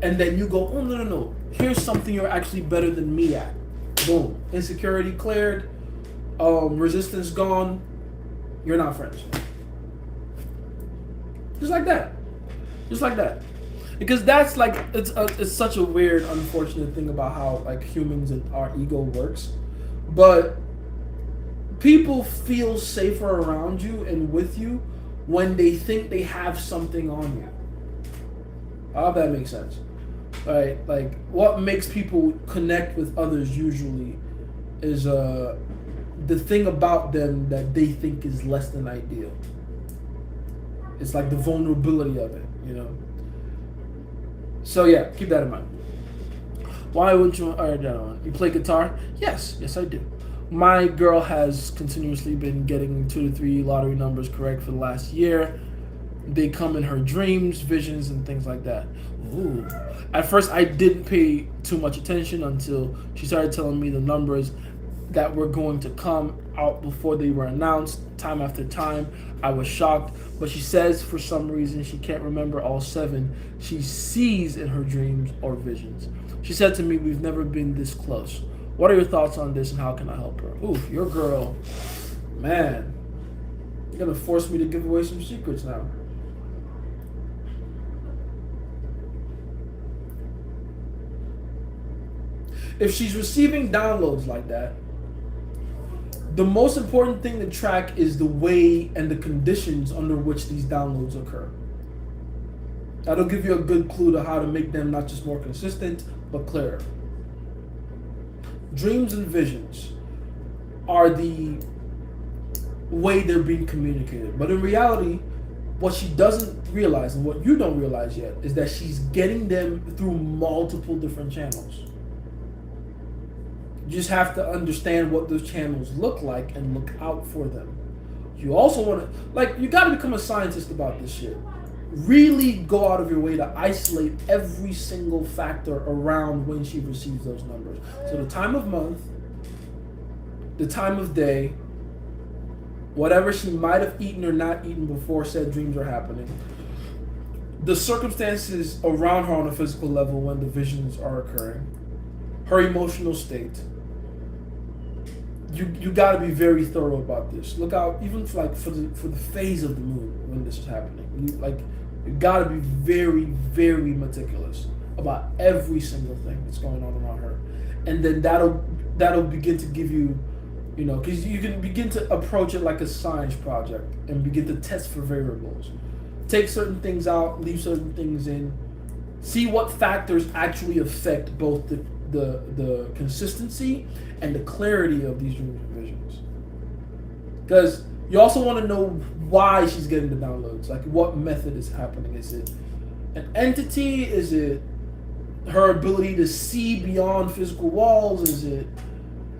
and then you go, oh, no, here's something you're actually better than me at. Boom. Insecurity cleared, resistance gone, you're not friends. Just like that. Because that's it's such a weird, unfortunate thing about how humans and our ego works. But people feel safer around you and with you when they think they have something on you. I hope that makes sense. Right? What makes people connect with others usually is the thing about them that they think is less than ideal. It's the vulnerability of it, So yeah, keep that in mind. Why wouldn't you? You play guitar? Yes, I do. My girl has continuously been getting 2 to 3 lottery numbers correct for the last year. They come in her dreams, visions, and things like that. Ooh. At first, I didn't pay too much attention until she started telling me the numbers that were going to come out before they were announced, time after time. I was shocked, but she says for some reason she can't remember all 7 she sees in her dreams or visions. She said to me, we've never been this close. What are your thoughts on this and how can I help her? Ooh, your girl, man, you're gonna force me to give away some secrets now. If she's receiving downloads like that, the most important thing to track is the way and the conditions under which these downloads occur. That'll give you a good clue to how to make them not just more consistent, but clearer. Dreams and visions are the way they're being communicated. But in reality, what she doesn't realize, and what you don't realize yet, is that she's getting them through multiple different channels. You just have to understand what those channels look like and look out for them. You also want to, you got to become a scientist about this shit. Really go out of your way to isolate every single factor around when she receives those numbers. So the time of month, the time of day, whatever she might have eaten or not eaten before said dreams are happening, the circumstances around her on a physical level when the visions are occurring, her emotional state. You got to be very thorough about this. Look out even for the phase of the moon. when this is happening. You gotta be very, very meticulous about every single thing that's going on around her, and then that'll begin to give you, because you can begin to approach it like a science project and begin to test for variables, take certain things out, leave certain things in, see what factors actually affect both the consistency and the clarity of these dreams and visions. Because you also want to know why she's getting the downloads. Like, what method is happening? Is it an entity? Is it her ability to see beyond physical walls? Is it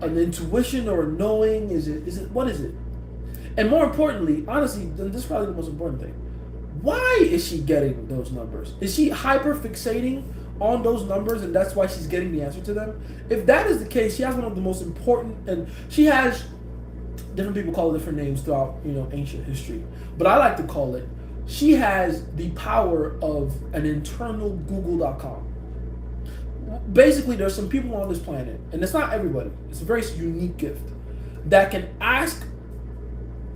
an intuition or a knowing? What is it? And more importantly, honestly, this is probably the most important thing. Why is she getting those numbers? Is she hyper fixating on those numbers and that's why she's getting the answer to them? If that is the case, she has one of the most important, and she has, different people call it different names throughout ancient history, but I like to call it, she has the power of an internal Google.com. Basically, there's some people on this planet, and it's not everybody, it's a very unique gift, that can ask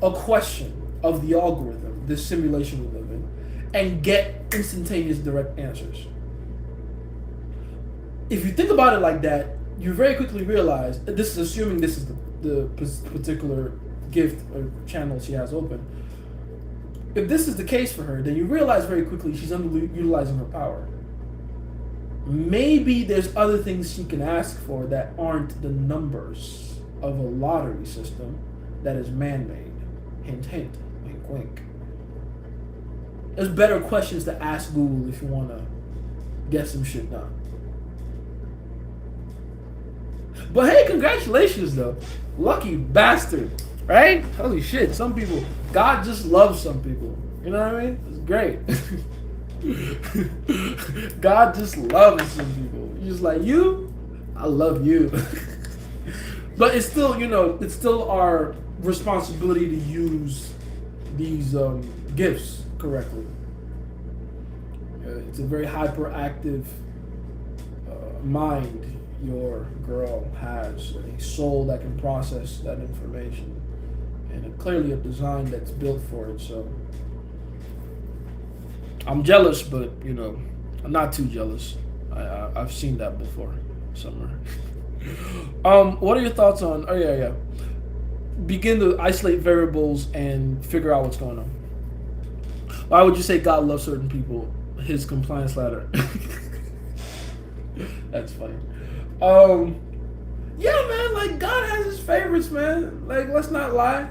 a question of the algorithm, this simulation we live in, and get instantaneous direct answers. If you think about it like that, you very quickly realize, this is assuming this is the particular gift or channel she has open. If this is the case for her, then you realize very quickly she's underutilizing her power. Maybe there's other things she can ask for that aren't the numbers of a lottery system that is man-made. Hint, hint, wink, wink. There's better questions to ask Google if you want to get some shit done. But hey, congratulations though. Lucky bastard, right? Holy shit, some people, God just loves some people. You know what I mean? It's great. God just loves some people. You're just like, I love you. But it's still, it's still our responsibility to use these gifts correctly. It's a very hyperactive mind your girl has, a soul that can process that information, and clearly a design that's built for it. So I'm jealous, but I'm not too jealous. I've seen that before somewhere. What are your thoughts on? Oh yeah. Begin to isolate variables and figure out what's going on. Why would you say God loves certain people? His compliance ladder. That's funny. Yeah, man, like, God has his favorites, man. Like, let's not lie,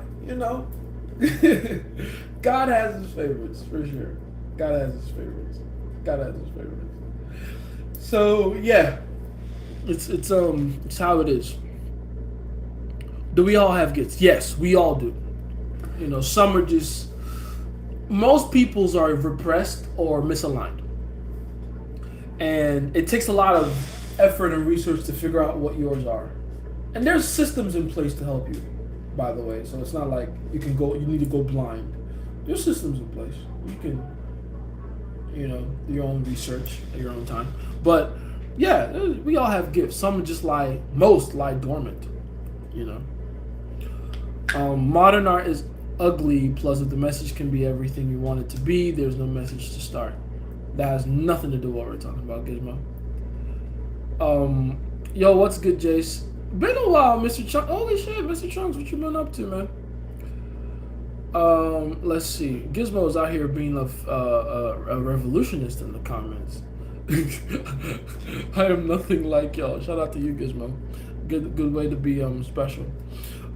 God has his favorites, for sure. God has his favorites. So, yeah. It's how it is. Do we all have gifts? Yes, we all do. Some are just, most people's are repressed or misaligned. And it takes a lot of effort and research to figure out what yours are. And there's systems in place to help you, by the way. So it's not like you need to go blind. There's systems in place. You can, do your own research at your own time. But yeah, we all have gifts. Some just most lie dormant, Modern art is ugly, plus if the message can be everything you want it to be, there's no message to start. That has nothing to do with what we're talking about, Gizmo. Yo, what's good, Jace? Been a while, Mr. Chunks. Holy shit, Mr. Chunks, what you been up to, man? Let's see. Gizmo's out here being a revolutionist in the comments. I am nothing like y'all. Shout out to you, Gizmo. Good way to be special.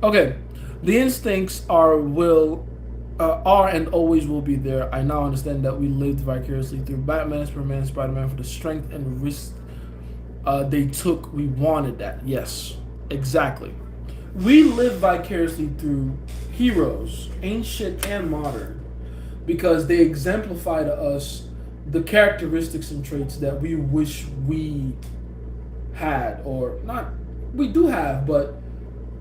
Okay, the instincts are and always will be there. I now understand that we lived vicariously through Batman, Superman, Spider-Man for the strength and risk they took. We wanted that. Yes, exactly. We live vicariously through heroes, ancient and modern, because they exemplify to us the characteristics and traits that we wish we had, or not, we do have, but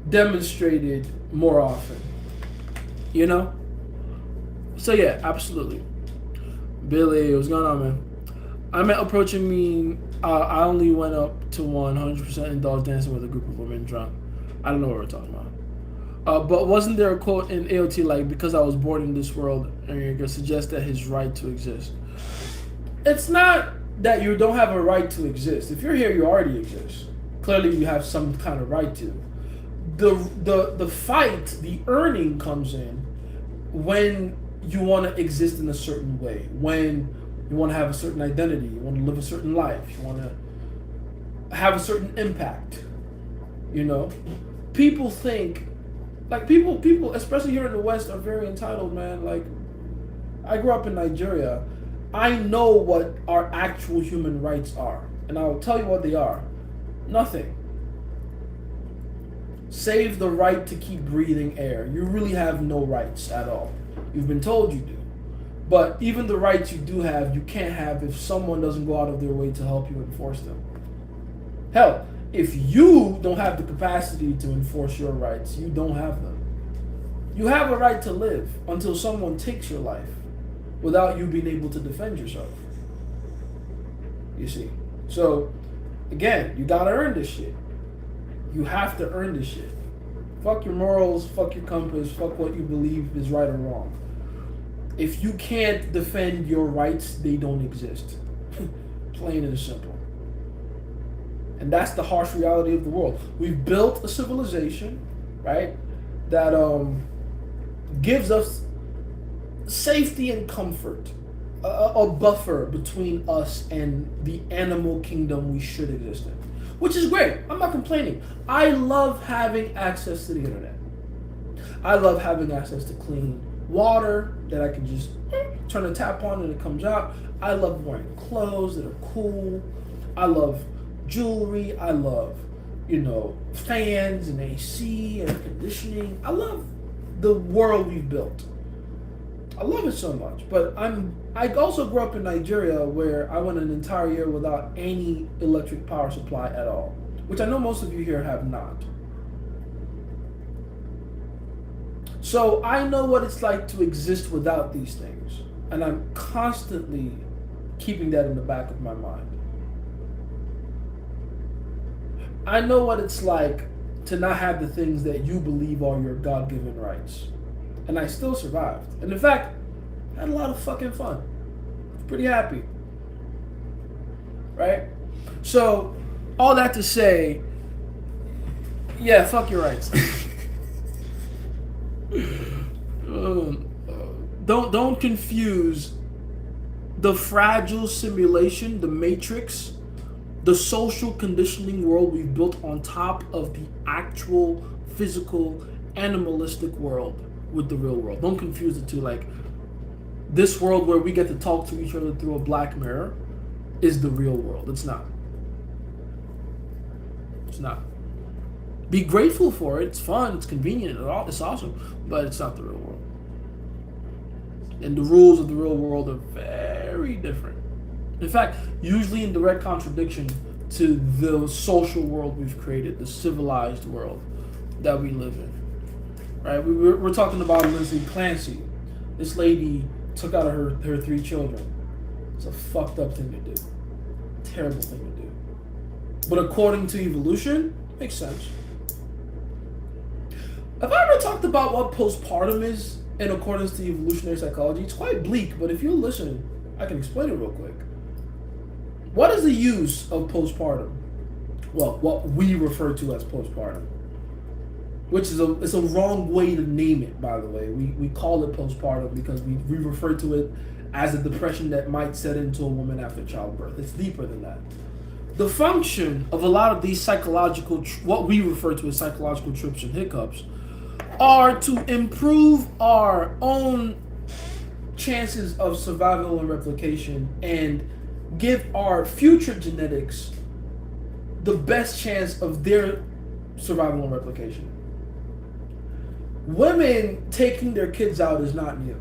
demonstrated more often. So yeah, absolutely. Billy, what's going on, man? I meant approaching me. I only went up to 100% indulged dancing with a group of women drunk. I don't know what we're talking about. But wasn't there a quote in AOT like, because I was born in this world, and you're gonna suggest that his right to exist? It's not that you don't have a right to exist. If you're here, you already exist. Clearly, you have some kind of right to. The fight, the earning comes in when you want to exist in a certain way, when you want to have a certain identity, you want to live a certain life, you want to have a certain impact. You know, people think like people, especially here in the West, are very entitled, man. Like, I grew up in Nigeria. I know what our actual human rights are, and I'll tell you what they are. Nothing. Save the right to keep breathing air. You really have no rights at all. You've been told you do. But even the rights you do have, you can't have if someone doesn't go out of their way to help you enforce them. Hell, if you don't have the capacity to enforce your rights, you don't have them. You have a right to live until someone takes your life without you being able to defend yourself. You see? So, again, you gotta earn this shit. You have to earn this shit. Fuck your morals, fuck your compass, fuck what you believe is right or wrong. If you can't defend your rights, they don't exist. Plain and simple. And that's the harsh reality of the world. We've built a civilization, right, that gives us safety and comfort, a buffer between us and the animal kingdom we should exist in. Which is great. I'm not complaining. I love having access to the internet. I love having access to clean water that I can just turn a tap on and it comes out. I love wearing clothes that are cool. I love jewelry. I love, fans and AC and air conditioning. I love the world we've built. I love it so much, but I also grew up in Nigeria where I went an entire year without any electric power supply at all, which I know most of you here have not. So I know what it's like to exist without these things, and I'm constantly keeping that in the back of my mind. I know what it's like to not have the things that you believe are your God-given rights. And I still survived. And in fact, I had a lot of fucking fun. Pretty happy. Right? So, all that to say, yeah, fuck your rights. Don't confuse the fragile simulation, the matrix, the social conditioning world we've built on top of the actual physical animalistic world with the real world. Don't confuse the two. Like, this world where we get to talk to each other through a black mirror is the real world. It's not. It's not. Be grateful for it. It's fun. It's convenient. It's awesome. But it's not the real world. And the rules of the real world are very different. In fact, usually in direct contradiction to the social world we've created, the civilized world that we live in. Right? We're talking about Lindsay Clancy. This lady took out her 3 children. It's a fucked up thing to do. Terrible thing to do. But according to evolution, makes sense. Have I ever talked about what postpartum is in accordance to evolutionary psychology? It's quite bleak, but if you listen, I can explain it real quick. What is the use of postpartum? Well, what we refer to as postpartum. Which is it's a wrong way to name it, by the way. We call it postpartum because we refer to it as a depression that might set into a woman after childbirth. It's deeper than that. The function of a lot of these psychological, what we refer to as psychological trips and hiccups, are to improve our own chances of survival and replication and give our future genetics the best chance of their survival and replication. Women taking their kids out is not new.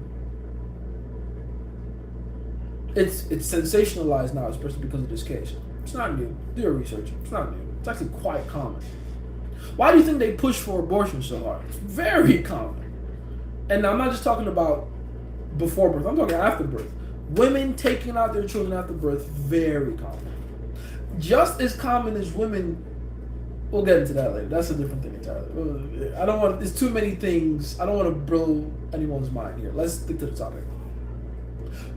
It's sensationalized now, especially because of this case. It's not new. Do your research. It's not new. It's actually quite common. Why do you think they push for abortion so hard? It's very common. And I'm not just talking about before birth. I'm talking after birth. Women taking out their children after birth, very common. Just as common as women We'll get into that later. That's a different thing entirely. I don't want. There's too many things. I don't want to blow anyone's mind here. Let's stick to the topic.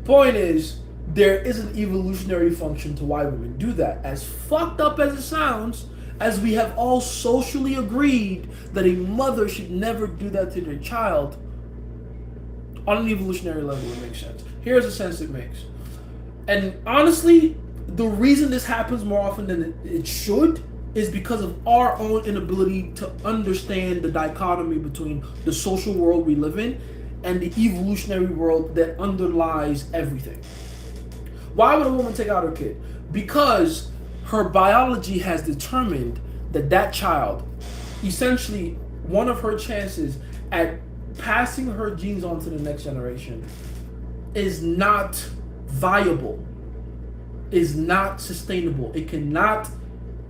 Point is, there is an evolutionary function to why women do that. As fucked up as it sounds, as we have all socially agreed that a mother should never do that to their child, on an evolutionary level, it makes sense. Here's a sense it makes. And honestly, the reason this happens more often than it should is because of our own inability to understand the dichotomy between the social world we live in and the evolutionary world that underlies everything. Why would a woman take out her kid? Because her biology has determined that that child, essentially one of her chances at passing her genes on to the next generation, is not viable, is not sustainable. It cannot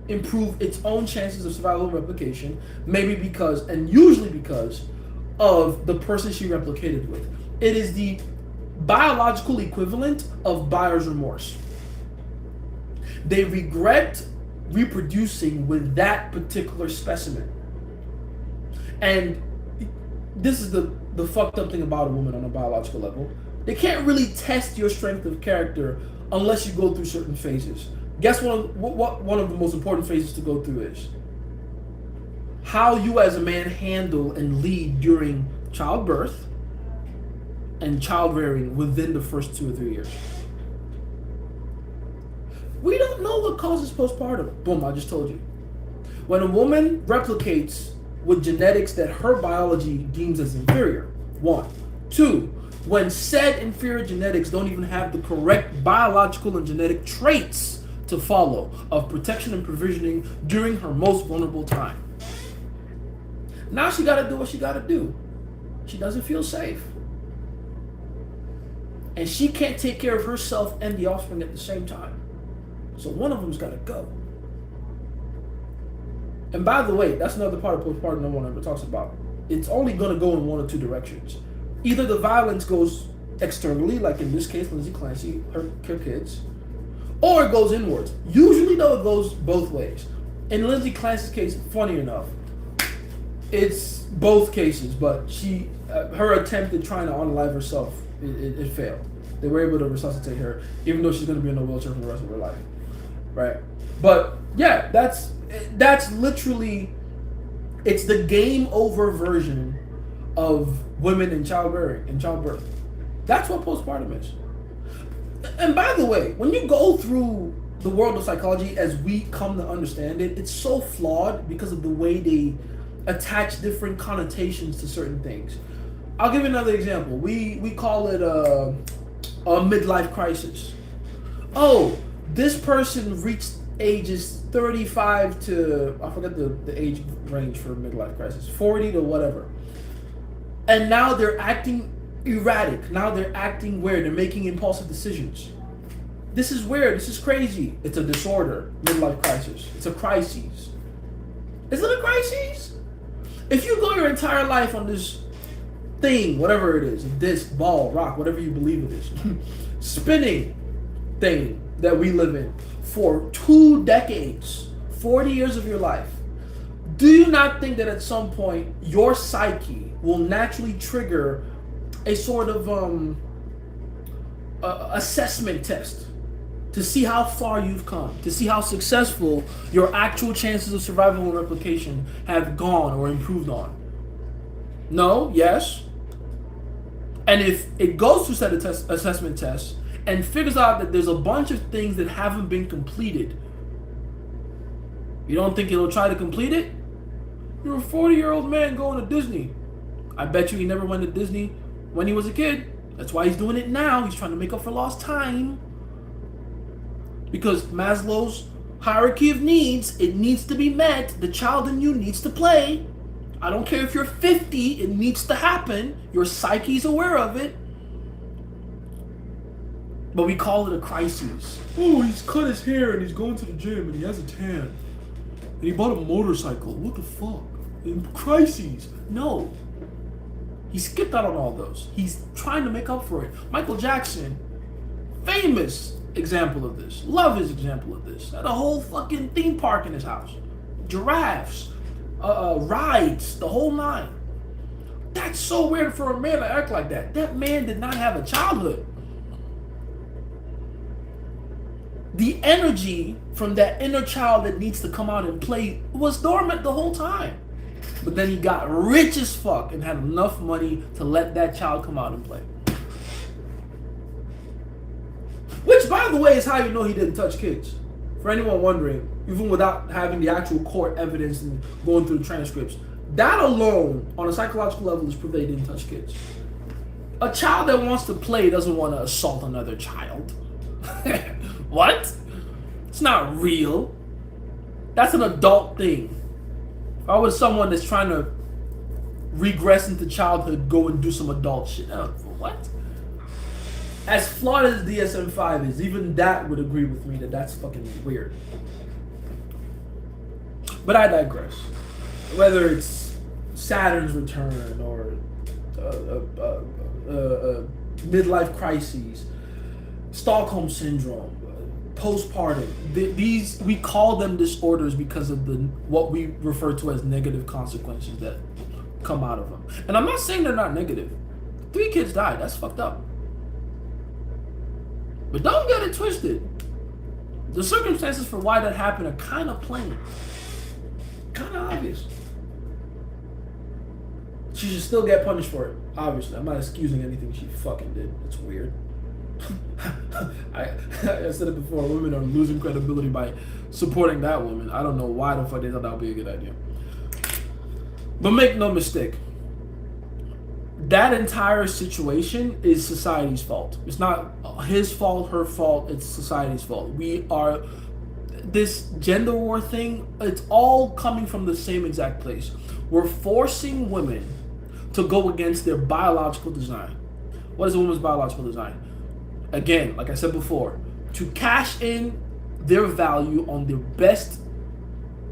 improve its own chances of survival and replication, maybe because, and usually because, of the person she replicated with. It is the biological equivalent of buyer's remorse. They regret reproducing with that particular specimen. And this is the fucked up thing about a woman on a biological level. They can't really test your strength of character unless you go through certain phases. Guess what one of the most important phases to go through is? How you as a man handle and lead during childbirth and child rearing within the first 2 or 3 years. We don't know what causes postpartum. Boom, I just told you. When a woman replicates with genetics that her biology deems as inferior, 1. 2, when said inferior genetics don't even have the correct biological and genetic traits to follow of protection and provisioning during her most vulnerable time. Now she gotta do what she gotta do. She doesn't feel safe. And she can't take care of herself and the offspring at the same time. So one of them's gotta go. And by the way, that's another part of postpartum no one ever talks about. It's only gonna go in one or two directions. Either the violence goes externally, like in this case, Lindsay Clancy, her kids, or it goes inwards. Usually though, it goes both ways. In Lindsay Clancy's case, funny enough, it's both cases, but her attempt at trying to unalive herself, it failed. They were able to resuscitate her, even though she's going to be in a wheelchair for the rest of her life, right? But yeah, that's literally, it's the game over version of women in childbearing and childbirth. That's what postpartum is. And by the way, when you go through the world of psychology as we come to understand it, it's so flawed because of the way they attach different connotations to certain things. I'll give you another example. We call it a midlife crisis. Oh, this person reached ages 35 to, I forget the age range for midlife crisis, 40 to whatever. And now they're acting erratic. Now they're acting weird. They're making impulsive decisions. This is weird. This is crazy. It's a disorder, midlife crisis. It's a crisis. Is it a crisis? If you go your entire life on this thing, whatever it is, a disc, ball, rock, whatever you believe it is, spinning thing that we live in for 2 decades, 40 years of your life, do you not think that at some point your psyche will naturally trigger a sort of assessment test to see how far you've come, to see how successful your actual chances of survival and replication have gone or improved on? No? Yes? And if it goes through set assessment tests and figures out that there's a bunch of things that haven't been completed, you don't think it'll try to complete it? You're a 40-year-old man going to Disney. I bet you he never went to Disney when he was a kid. That's why he's doing it now. He's trying to make up for lost time. Because Maslow's hierarchy of needs, it needs to be met. The child in you needs to play. I don't care if you're 50, it needs to happen. Your psyche's aware of it. But we call it a crisis. Oh, he's cut his hair and he's going to the gym and he has a tan. And he bought a motorcycle. What the fuck? Crises. No. He skipped out on all those. He's trying to make up for it. Michael Jackson, famous example of this. Love his example of this. Had a whole fucking theme park in his house. giraffes, rides, the whole nine. That's so weird for a man to act like that. That man did not have a childhood. The energy from that inner child that needs to come out and play was dormant the whole time. But then he got rich as fuck and had enough money to let that child come out and play. Which, by the way, is how you know he didn't touch kids. For anyone wondering, even without having the actual court evidence and going through the transcripts, that alone, on a psychological level, is proof that he didn't touch kids. A child that wants to play doesn't want to assault another child. What? It's not real. That's an adult thing. If I was someone that's trying to regress into childhood, go and do some adult shit. What? As flawed as DSM-5 is, even that would agree with me that that's fucking weird. But I digress. Whether it's Saturn's return or midlife crises, Stockholm syndrome, postpartum, these we call them disorders because of what we refer to as negative consequences that come out of them. And I'm not saying they're not negative. 3 kids died. That's fucked up. But don't get it twisted. The circumstances for why that happened are kind of plain. Kind of obvious. She should still get punished for it. Obviously. I'm not excusing anything she fucking did. It's weird. I said it before, women are losing credibility by supporting that woman. I don't know why the fuck they thought that would be a good idea. But make no mistake, that entire situation is society's fault. It's not his fault, her fault, it's society's fault. This gender war thing, it's all coming from the same exact place. We're forcing women to go against their biological design. What is a woman's biological design? Again, like I said before, to cash in their value on their best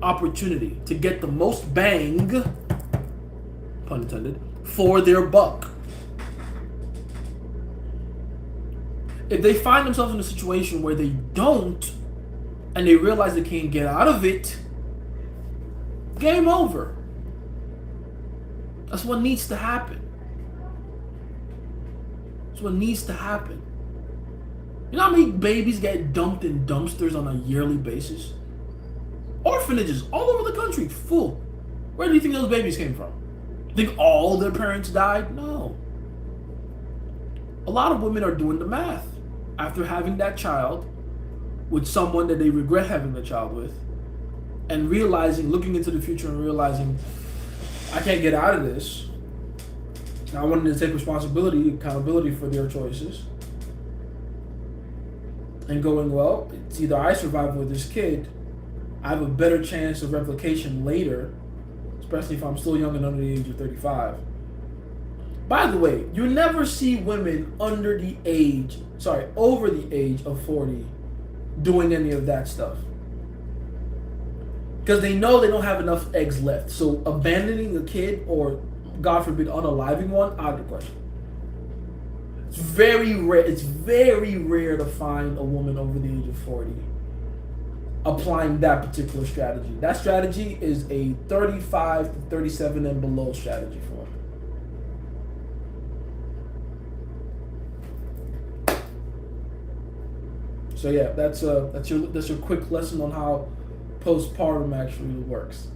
opportunity to get the most bang, pun intended, for their buck. If they find themselves in a situation where they don't, and they realize they can't get out of it, game over. That's what needs to happen. That's what needs to happen. You know how many babies get dumped in dumpsters on a yearly basis? Orphanages all over the country, full. Where do you think those babies came from? Think all their parents died? No. A lot of women are doing the math. After having that child with someone that they regret having the child with, and realizing, looking into the future and realizing, I can't get out of this. I wanted to take responsibility, accountability for their choices. And going, well, it's either I survive with this kid, I have a better chance of replication later, especially if I'm still young and under the age of 35. By the way, you never see women over the age of 40 doing any of that stuff. Because they know they don't have enough eggs left. So abandoning a kid or, God forbid, unaliving one, out of the question. It's very rare to find a woman over the age of 40 applying that particular strategy. That strategy is a 35 to 37 and below strategy for women. So yeah, that's your quick lesson on how postpartum actually works.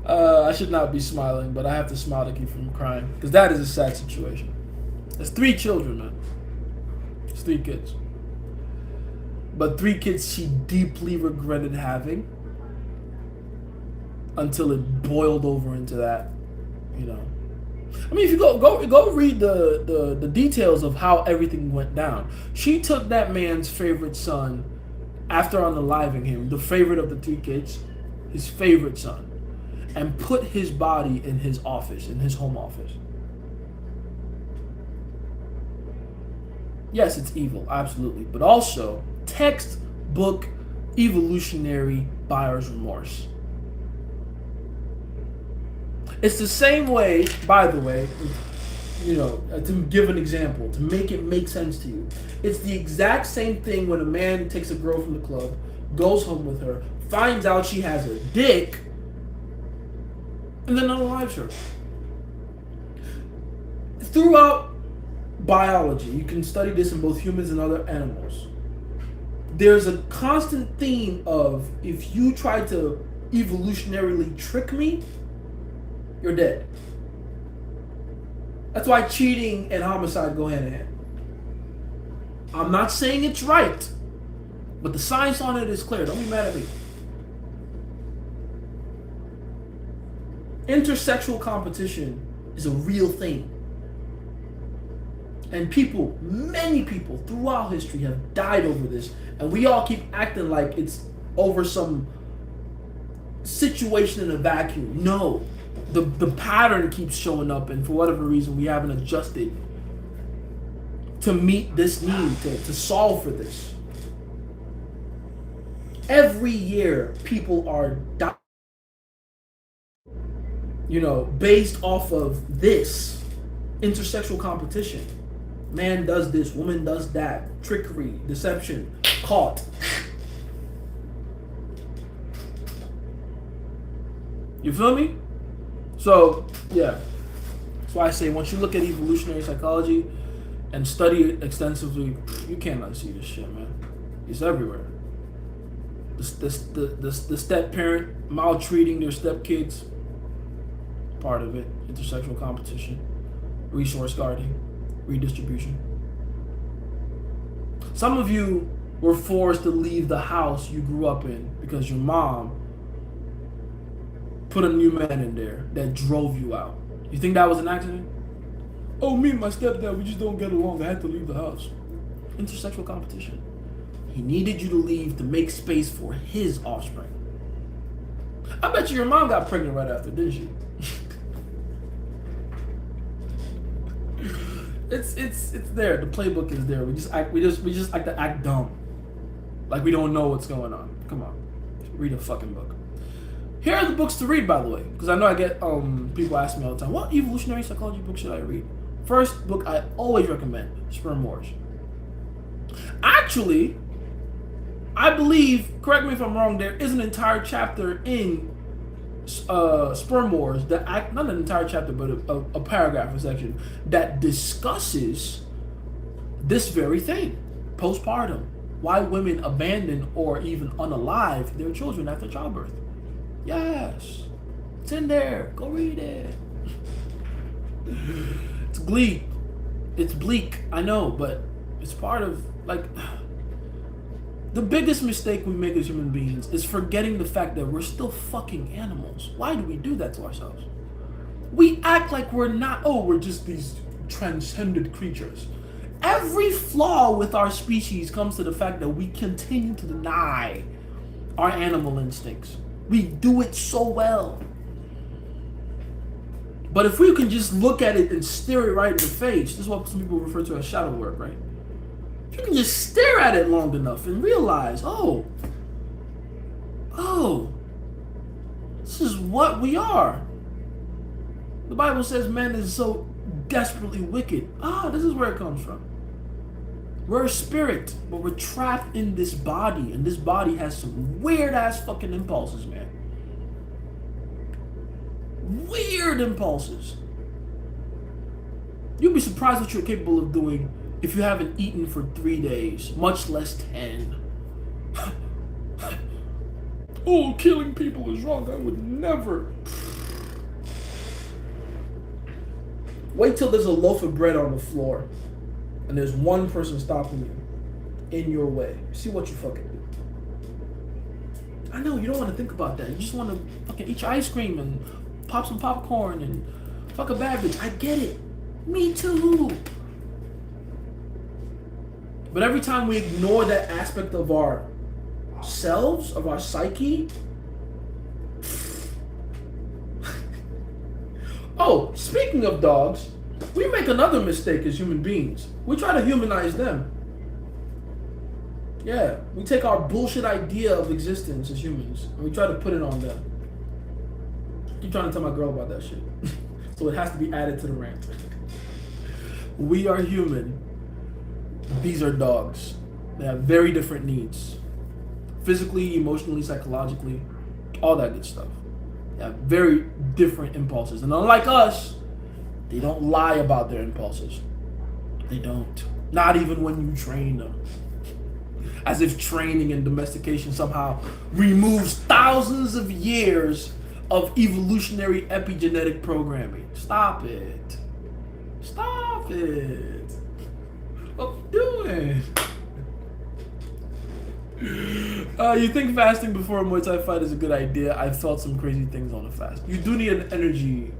I should not be smiling, but I have to smile to keep from crying, because that is a sad situation. There's 3 children, man. It's 3 kids. But 3 kids she deeply regretted having until it boiled over into that, you know. I mean, if you go read the details of how everything went down. She took that man's favorite son after unaliving him, the favorite of the 3 kids, his favorite son, and put his body in his office, in his home office. Yes, it's evil, absolutely, but also textbook evolutionary buyer's remorse. It's the same way, by the way, you know, to give an example, to make it make sense to you. It's the exact same thing when a man takes a girl from the club, goes home with her, finds out she has a dick, and then unalives her. Throughout biology, you can study this in both humans and other animals. There's a constant theme of, if you try to evolutionarily trick me, you're dead. That's why cheating and homicide go hand in hand. I'm not saying it's right, but the science on it is clear. Don't be mad at me. Intersexual competition is a real thing. And people, many people throughout history have died over this. And we all keep acting like it's over some situation in a vacuum. No. The pattern keeps showing up, and for whatever reason we haven't adjusted to meet this need, to solve for this. Every year people are dying, based off of this intersexual competition. Man does this, woman does that, trickery, deception, caught. You feel me? So, yeah. That's why I say, once you look at evolutionary psychology and study it extensively, you can't unsee this shit, man. It's everywhere. The step parent maltreating their step kids, part of it. Intersexual competition, resource guarding, redistribution. Some of you were forced to leave the house you grew up in because your mom put a new man in there that drove you out. You think that was an accident? Oh, me and my stepdad, we just don't get along. I had to leave the house. Intersexual competition. He needed you to leave to make space for his offspring. I bet you your mom got pregnant right after, didn't she? It's there. The playbook is there. We just like to act dumb, like we don't know what's going on. Come on, read a fucking book. Here are the books to read, by the way, because I know I get people ask me all the time, what evolutionary psychology book should I read? First book I always recommend, Sperm Wars. Actually, I believe, correct me if I'm wrong, there is an entire chapter in Sperm Wars, not an entire chapter, but a paragraph, a section, that discusses this very thing, postpartum, why women abandon or even unalive their children after childbirth. Yes, it's in there. Go read it. It's bleak. It's bleak, I know, but it's part of, the biggest mistake we make as human beings is forgetting the fact that we're still fucking animals. Why do we do that to ourselves? We act like we're not, we're just these transcended creatures. Every flaw with our species comes to the fact that we continue to deny our animal instincts. We do it so well. But if we can just look at it and stare it right in the face, this is what some people refer to as shadow work, right? If you can just stare at it long enough and realize, this is what we are. The Bible says man is so desperately wicked. This is where it comes from. We're a spirit, but we're trapped in this body, and this body has some weird ass fucking impulses, man. Weird impulses. You'd be surprised what you're capable of doing if you haven't eaten for 3 days, much less 10. Killing people is wrong. I would never. Wait till there's a loaf of bread on the floor and there's one person stopping you in your way. See what you fucking do. I know you don't want to think about that. You just want to fucking eat your ice cream and pop some popcorn and fuck a bad bitch. I get it. Me too. But every time we ignore that aspect of ourselves, of our psyche. Speaking of dogs, we make another mistake as human beings. We try to humanize them. Yeah, we take our bullshit idea of existence as humans and we try to put it on them. I keep trying to tell my girl about that shit. So it has to be added to the rant. We are human. These are dogs. They have very different needs. physically, emotionally, psychologically, all that good stuff. They have very different impulses. And unlike us, they don't lie about their impulses. They don't. Not even when you train them. As if training and domestication somehow removes thousands of years of evolutionary epigenetic programming. Stop it. Stop it. What are you doing? You think fasting before a Muay Thai fight is a good idea? I've felt some crazy things on a fast. You do need an energy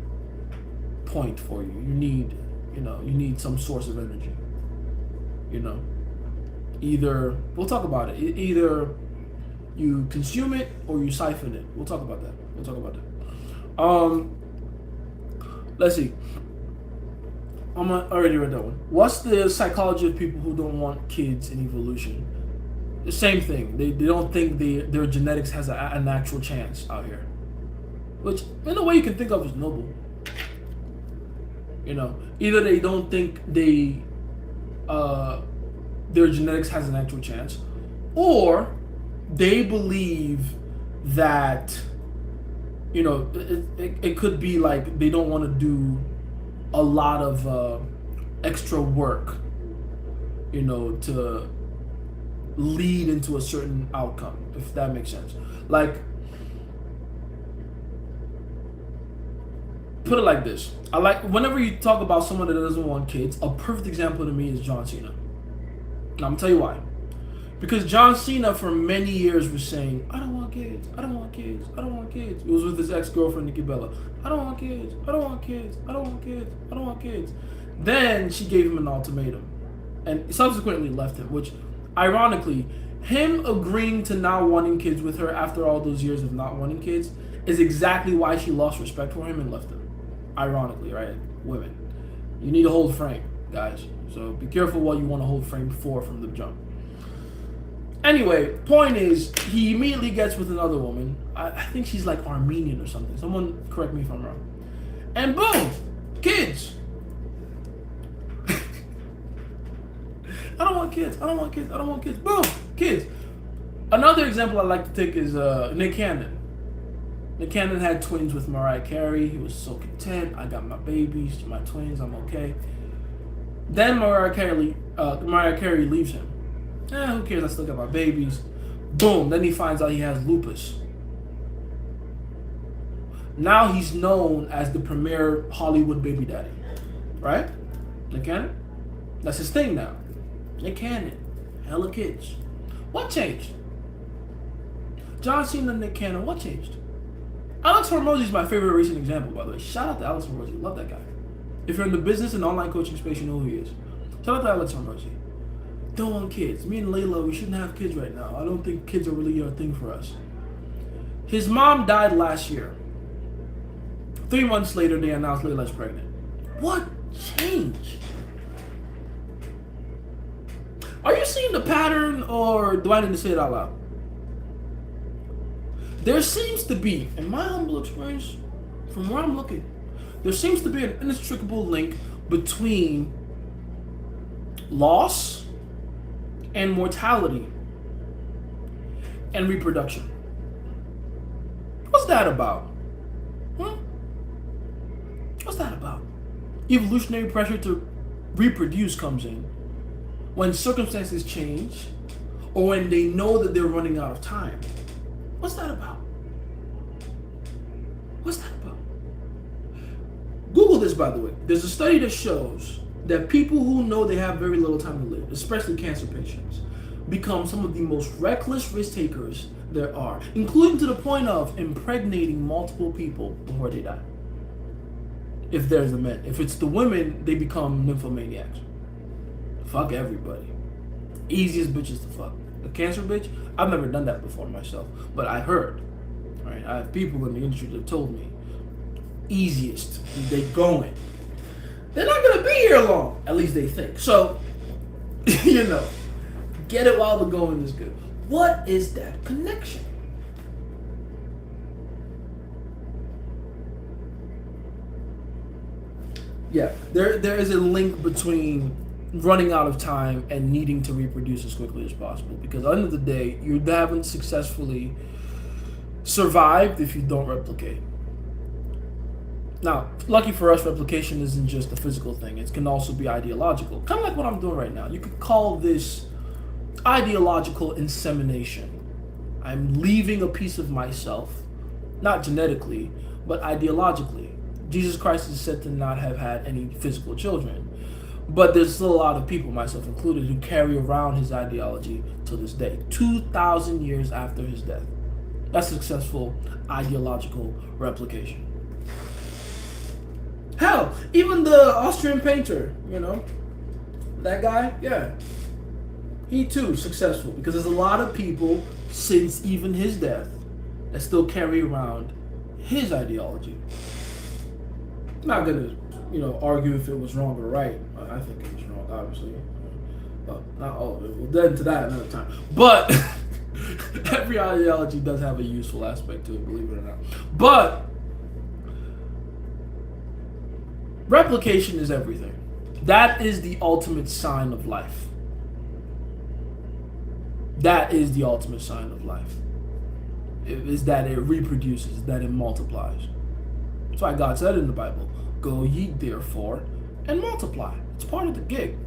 point for you. You need some source of energy. Either, we'll talk about it. Either you consume it or you siphon it. We'll talk about that. Let's see. I already read that one. What's the psychology of people who don't want kids in evolution? The same thing. They don't think their genetics has a natural chance out here. Which, in a way you can think of as noble. Either they don't think their genetics has an actual chance, or they believe that it could be like they don't want to do a lot of extra work to lead into a certain outcome, if that makes sense. Like, put it like this. Whenever you talk about someone that doesn't want kids, a perfect example to me is John Cena. Now, I'm going to tell you why. Because John Cena for many years was saying, I don't want kids, I don't want kids, I don't want kids. He was with his ex-girlfriend, Nikki Bella. I don't want kids, I don't want kids, I don't want kids, I don't want kids. Then she gave him an ultimatum and subsequently left him, which, ironically, him agreeing to not wanting kids with her after all those years of not wanting kids is exactly why she lost respect for him and left him. Ironically, right? Women. You need to hold frame, guys. So be careful what you want to hold frame for from the jump. Anyway, point is, he immediately gets with another woman. I think she's like Armenian or something. Someone correct me if I'm wrong. And boom, kids. I don't want kids. I don't want kids. I don't want kids. Boom, kids. Another example I like to take is Nick Cannon. Nick Cannon had twins with Mariah Carey. He was so content. I got my babies, my twins. I'm okay. Then Mariah Carey leaves him. Who cares? I still got my babies. Boom. Then he finds out he has lupus. Now he's known as the premier Hollywood baby daddy. Right? Nick Cannon? That's his thing now. Nick Cannon. Hella kids. What changed? John Cena, Nick Cannon, what changed? Alex Hormozy is my favorite recent example, by the way. Shout out to Alex Hormozy. Love that guy. If you're in the business and online coaching space, you know who he is. Shout out to Alex Hormozy. Don't want kids. Me and Layla, we shouldn't have kids right now. I don't think kids are really a thing for us. His mom died last year. 3 months later, they announced Layla's pregnant. What changed? Are you seeing the pattern, or do I need to say it out loud? There seems to be, in my humble experience, from where I'm looking, there seems to be an inextricable link between loss and mortality and reproduction. What's that about? What's that about? Evolutionary pressure to reproduce comes in when circumstances change or when they know that they're running out of time. What's that about? What's that about? Google this, by the way. There's a study that shows that people who know they have very little time to live, especially cancer patients, become some of the most reckless risk takers there are, including to the point of impregnating multiple people before they die. If there's the men. If it's the women, they become nymphomaniacs. Fuck everybody. Easiest bitches to fuck. A cancer bitch? I've never done that before myself, but I heard. Right? I have people in the industry that told me easiest. They going. They're not gonna be here long. At least they think. So, get it while the going is good. What is that connection? Yeah, there is a link between running out of time and needing to reproduce as quickly as possible. Because at the end of the day, you haven't successfully survived if you don't replicate. Now, lucky for us, replication isn't just a physical thing. It can also be ideological. Kind of like what I'm doing right now. You could call this ideological insemination. I'm leaving a piece of myself, not genetically, but ideologically. Jesus Christ is said to not have had any physical children. But there's still a lot of people, myself included, who carry around his ideology to this day, 2,000 years after his death. That's successful ideological replication. Hell, even the Austrian painter, that guy, yeah. He too successful because there's a lot of people since even his death that still carry around his ideology. I'm not gonna, argue if it was wrong or right. I think it was wrong, obviously. But not all of it. We'll get into that another time. But every ideology does have a useful aspect to it, believe it or not. But replication is everything. That is the ultimate sign of life. That is the ultimate sign of life. Is that it reproduces, that it multiplies. That's why God said in the Bible, "Go ye therefore and multiply." It's part of the gig.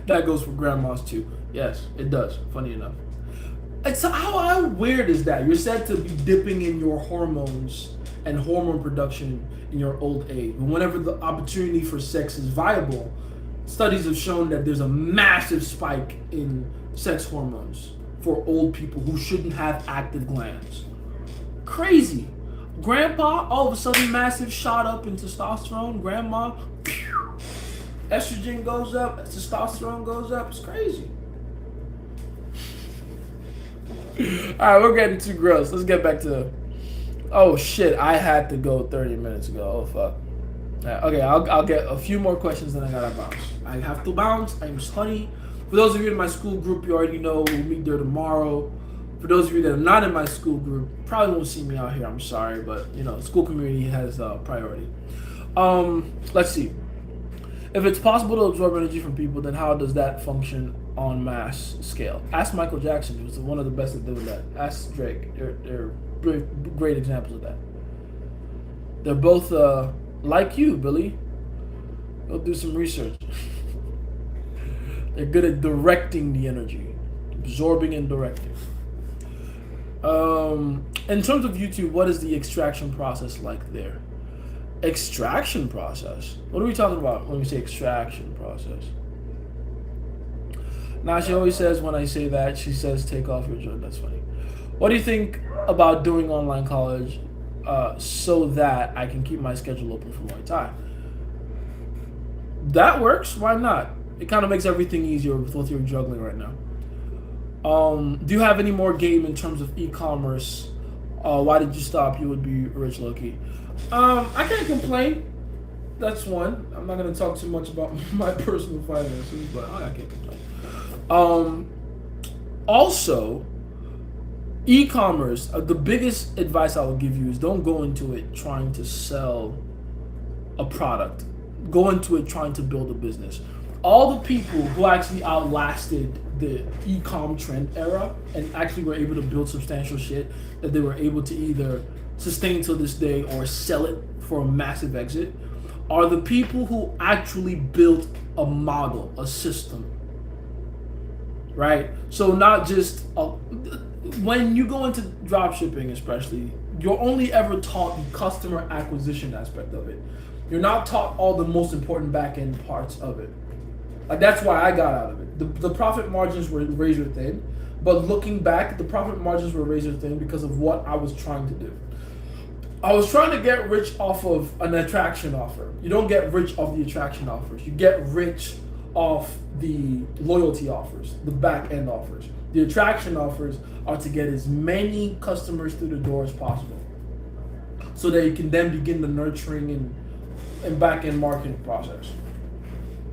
That goes for grandmas too. Yes, it does. Funny enough. It's how weird is that? You're said to be dipping in your hormones and hormone production in your old age. But whenever the opportunity for sex is viable, studies have shown that there's a massive spike in sex hormones for old people who shouldn't have active glands. Crazy. Grandpa, all of a sudden massive shot up in testosterone. Grandma, estrogen goes up, testosterone goes up. It's crazy. Alright, we're getting too gross. Let's get back to... Oh shit, I had to go 30 minutes ago. Oh fuck. Okay, I'll get a few more questions, then I gotta bounce. I have to bounce. I'm studying. For those of you in my school group, you already know we'll meet there tomorrow. For those of you that are not in my school group, probably won't see me out here. I'm sorry, but the school community has priority. Let's see. If it's possible to absorb energy from people, then how does that function on mass scale? Ask Michael Jackson. He was one of the best at doing that. Ask Drake. They're great examples of that. They're both like you, Billy. Go do some research. They're good at directing the energy, absorbing and directing. In terms of YouTube, what is the extraction process like there? Extraction process? What are we talking about when we say extraction process? Now, she always says when I say that, she says take off your joint. That's funny. What do you think about doing online college so that I can keep my schedule open for Muay Thai? That works. Why not? It kind of makes everything easier with what you're juggling right now. Do you have any more game in terms of e-commerce? Why did you stop? You would be rich, Loki. I can't complain. That's one. I'm not going to talk too much about my personal finances, but I can't complain. Also, e-commerce, the biggest advice I will give you is don't go into it trying to sell a product. Go into it trying to build a business. All the people who actually outlasted the e-com trend era and actually were able to build substantial shit that they were able to either sustain till this day or sell it for a massive exit are the people who actually built a model, a system. Right? So not just... when you go into dropshipping especially, you're only ever taught the customer acquisition aspect of it. You're not taught all the most important back-end parts of it. Like, that's why I got out of it. The profit margins were razor thin, but looking back, the profit margins were razor thin because of what I was trying to do. I was trying to get rich off of an attraction offer. You don't get rich off the attraction offers. You get rich off the loyalty offers, the back-end offers. The attraction offers are to get as many customers through the door as possible so that you can then begin the nurturing and back-end marketing process.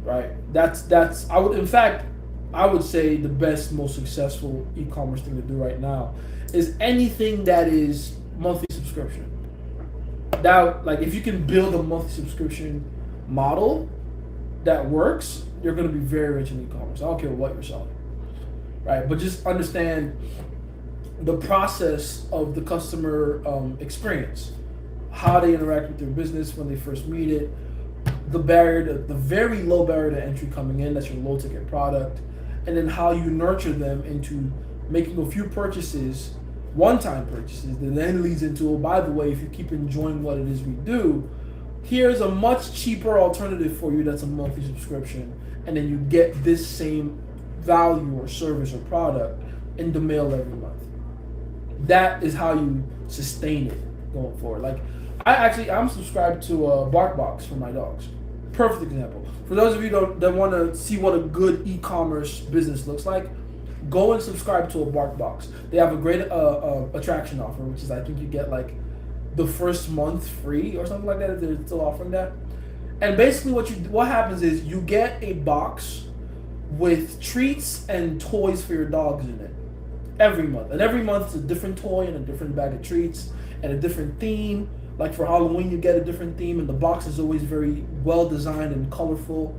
Right? That's I would say the best, most successful e-commerce thing to do right now is anything that is monthly subscription. That, like, if you can build a monthly subscription model that works, you're gonna be very rich in e-commerce. I don't care what you're selling, right? But just understand the process of the customer experience, how they interact with your business when they first meet it, the very low barrier to entry coming in, that's your low ticket product, and then how you nurture them into making a few purchases, one-time purchases, that then leads into, oh, by the way, if you keep enjoying what it is we do, here's a much cheaper alternative for you that's a monthly subscription, and then you get this same value or service or product in the mail every month. That is how you sustain it going forward. Like, I'm subscribed to BarkBox for my dogs. Perfect example. For those of you that want to see what a good e-commerce business looks like, go and subscribe to a BarkBox. They have a great attraction offer, which is, I think you get like the first month free or something like that if they're still offering that. And basically what happens is you get a box with treats and toys for your dogs in it every month. And every month it's a different toy and a different bag of treats and a different theme. Like for Halloween, you get a different theme, and the box is always very well designed and colorful.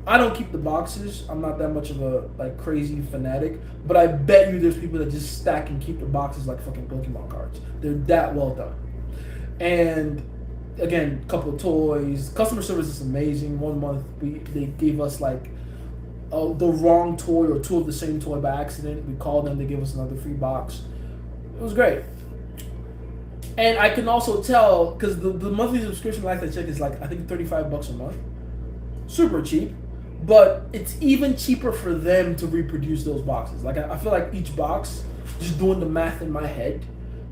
I don't keep the boxes. I'm not that much of a like crazy fanatic, but I bet you there's people that just stack and keep the boxes like fucking Pokemon cards. They're that well done. And again, couple of toys. Customer service is amazing. One month they gave us like the wrong toy or two of the same toy by accident. We called them, they gave us another free box. It was great. And I can also tell, because the monthly subscription last I check is like, I think $35 a month. Super cheap. But it's even cheaper for them to reproduce those boxes. Like, I feel like each box, just doing the math in my head,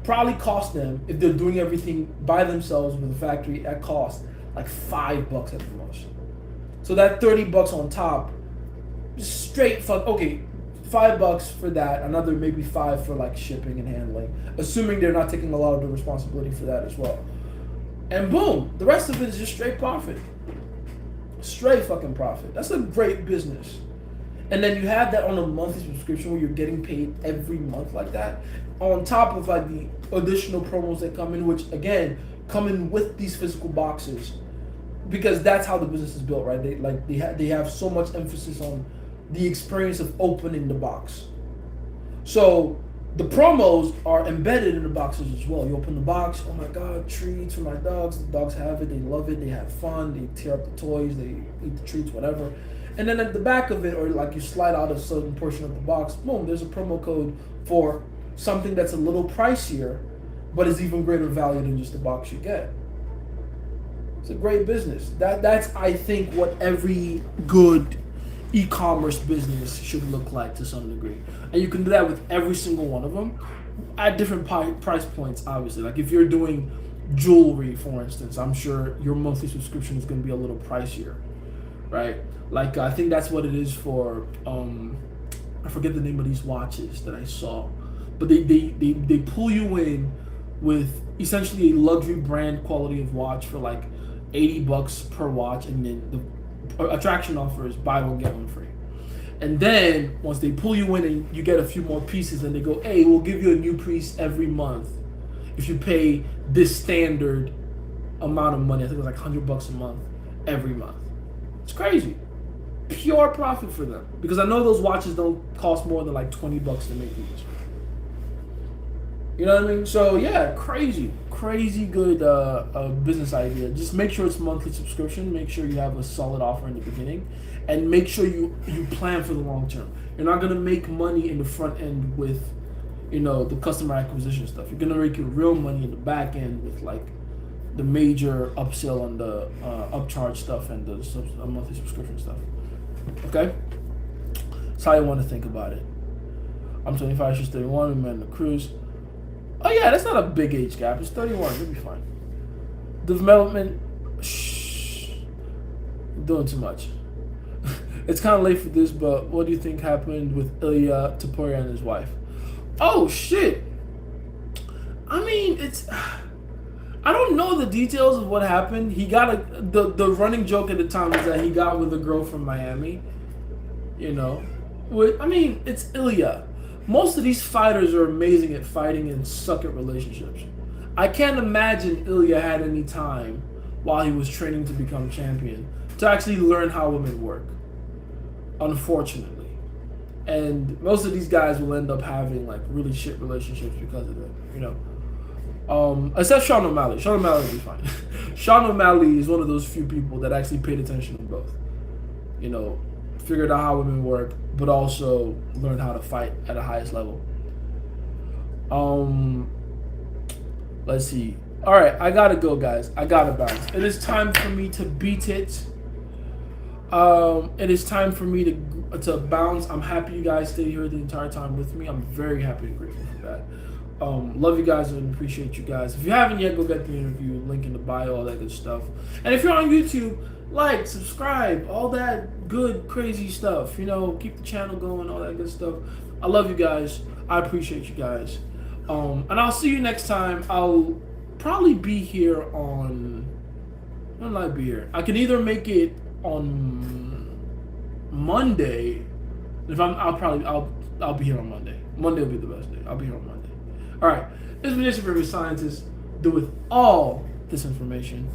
probably cost them, if they're doing everything by themselves with a factory at cost, like $5 at the most. So that $30 on top, straight fuck, okay, $5 for that, another maybe $5 for like shipping and handling, assuming they're not taking a lot of the responsibility for that as well. And boom, the rest of it is just straight profit. Straight fucking profit. That's a great business. And then you have that on a monthly subscription where you're getting paid every month like that, on top of like the additional promos that come in, which again come in with these physical boxes, because that's how the business is built, right? They have so much emphasis on the experience of opening the box. So the promos are embedded in the boxes as well. You open the box, oh my god, treats for my dogs. The dogs have it, they love it, they have fun, they tear up the toys, they eat the treats, whatever. And then at the back of it, or like you slide out a certain portion of the box, boom, there's a promo code for something that's a little pricier, but is even greater value than just the box you get. It's a great business. That's I think what every good e-commerce business should look like to some degree. And you can do that with every single one of them at different price points, obviously. Like if you're doing jewelry, for instance, I'm sure your monthly subscription is going to be a little pricier, right? Like I think that's what it is for, I forget the name of these watches that I saw, but they pull you in with essentially a luxury brand quality of watch for like $80 per watch, and then the attraction offer is buy one get one free. And then once they pull you in and you get a few more pieces, and they go, hey, we'll give you a new piece every month if you pay this standard amount of money. I think it was like $100 a month every month. It's crazy. Pure profit for them, because I know those watches don't cost more than like $20 to make these. You know what I mean? So yeah, crazy good business idea. Just make sure it's monthly subscription. Make sure you have a solid offer in the beginning, and make sure you plan for the long term. You're not gonna make money in the front end with, the customer acquisition stuff. You're gonna make your real money in the back end with like the major upsell and the upcharge stuff and the monthly subscription stuff. Okay, that's how you want to think about it. I'm 25, she's 31. We met on the cruise. Oh yeah, that's not a big age gap. It's 31. You'll be fine. Development. Shh. I'm doing too much. It's kind of late for this, but what do you think happened with Ilya Taporia and his wife? Oh shit. I mean, I don't know the details of what happened. He got the running joke at the time was that he got with a girl from Miami. It's Ilya. Most of these fighters are amazing at fighting and suck at relationships. I can't imagine Ilya had any time while he was training to become champion to actually learn how women work. Unfortunately. And most of these guys will end up having like really shit relationships because of it, you know. Except Sean O'Malley. Sean O'Malley will be fine. Sean O'Malley is one of those few people that actually paid attention to both. You know, figured out how women work, but also learned how to fight at the highest level. Let's see. All right, I gotta go, guys. I gotta bounce. It is time for me to beat it. It is time for me to bounce. I'm happy you guys stayed here the entire time with me. I'm very happy and grateful for that. Love you guys and appreciate you guys. If you haven't yet, go get the interview, link in the bio, all that good stuff. And if you're on YouTube, like, subscribe, all that good, crazy stuff. You know, keep the channel going, all that good stuff. I love you guys. I appreciate you guys. And I'll see you next time. I'll probably be here on... When will I be here? I can either make it on Monday. I'll be here on Monday. Monday will be the best day. I'll be here on Monday. All right, this is JaceTheScientist. Do with all this information.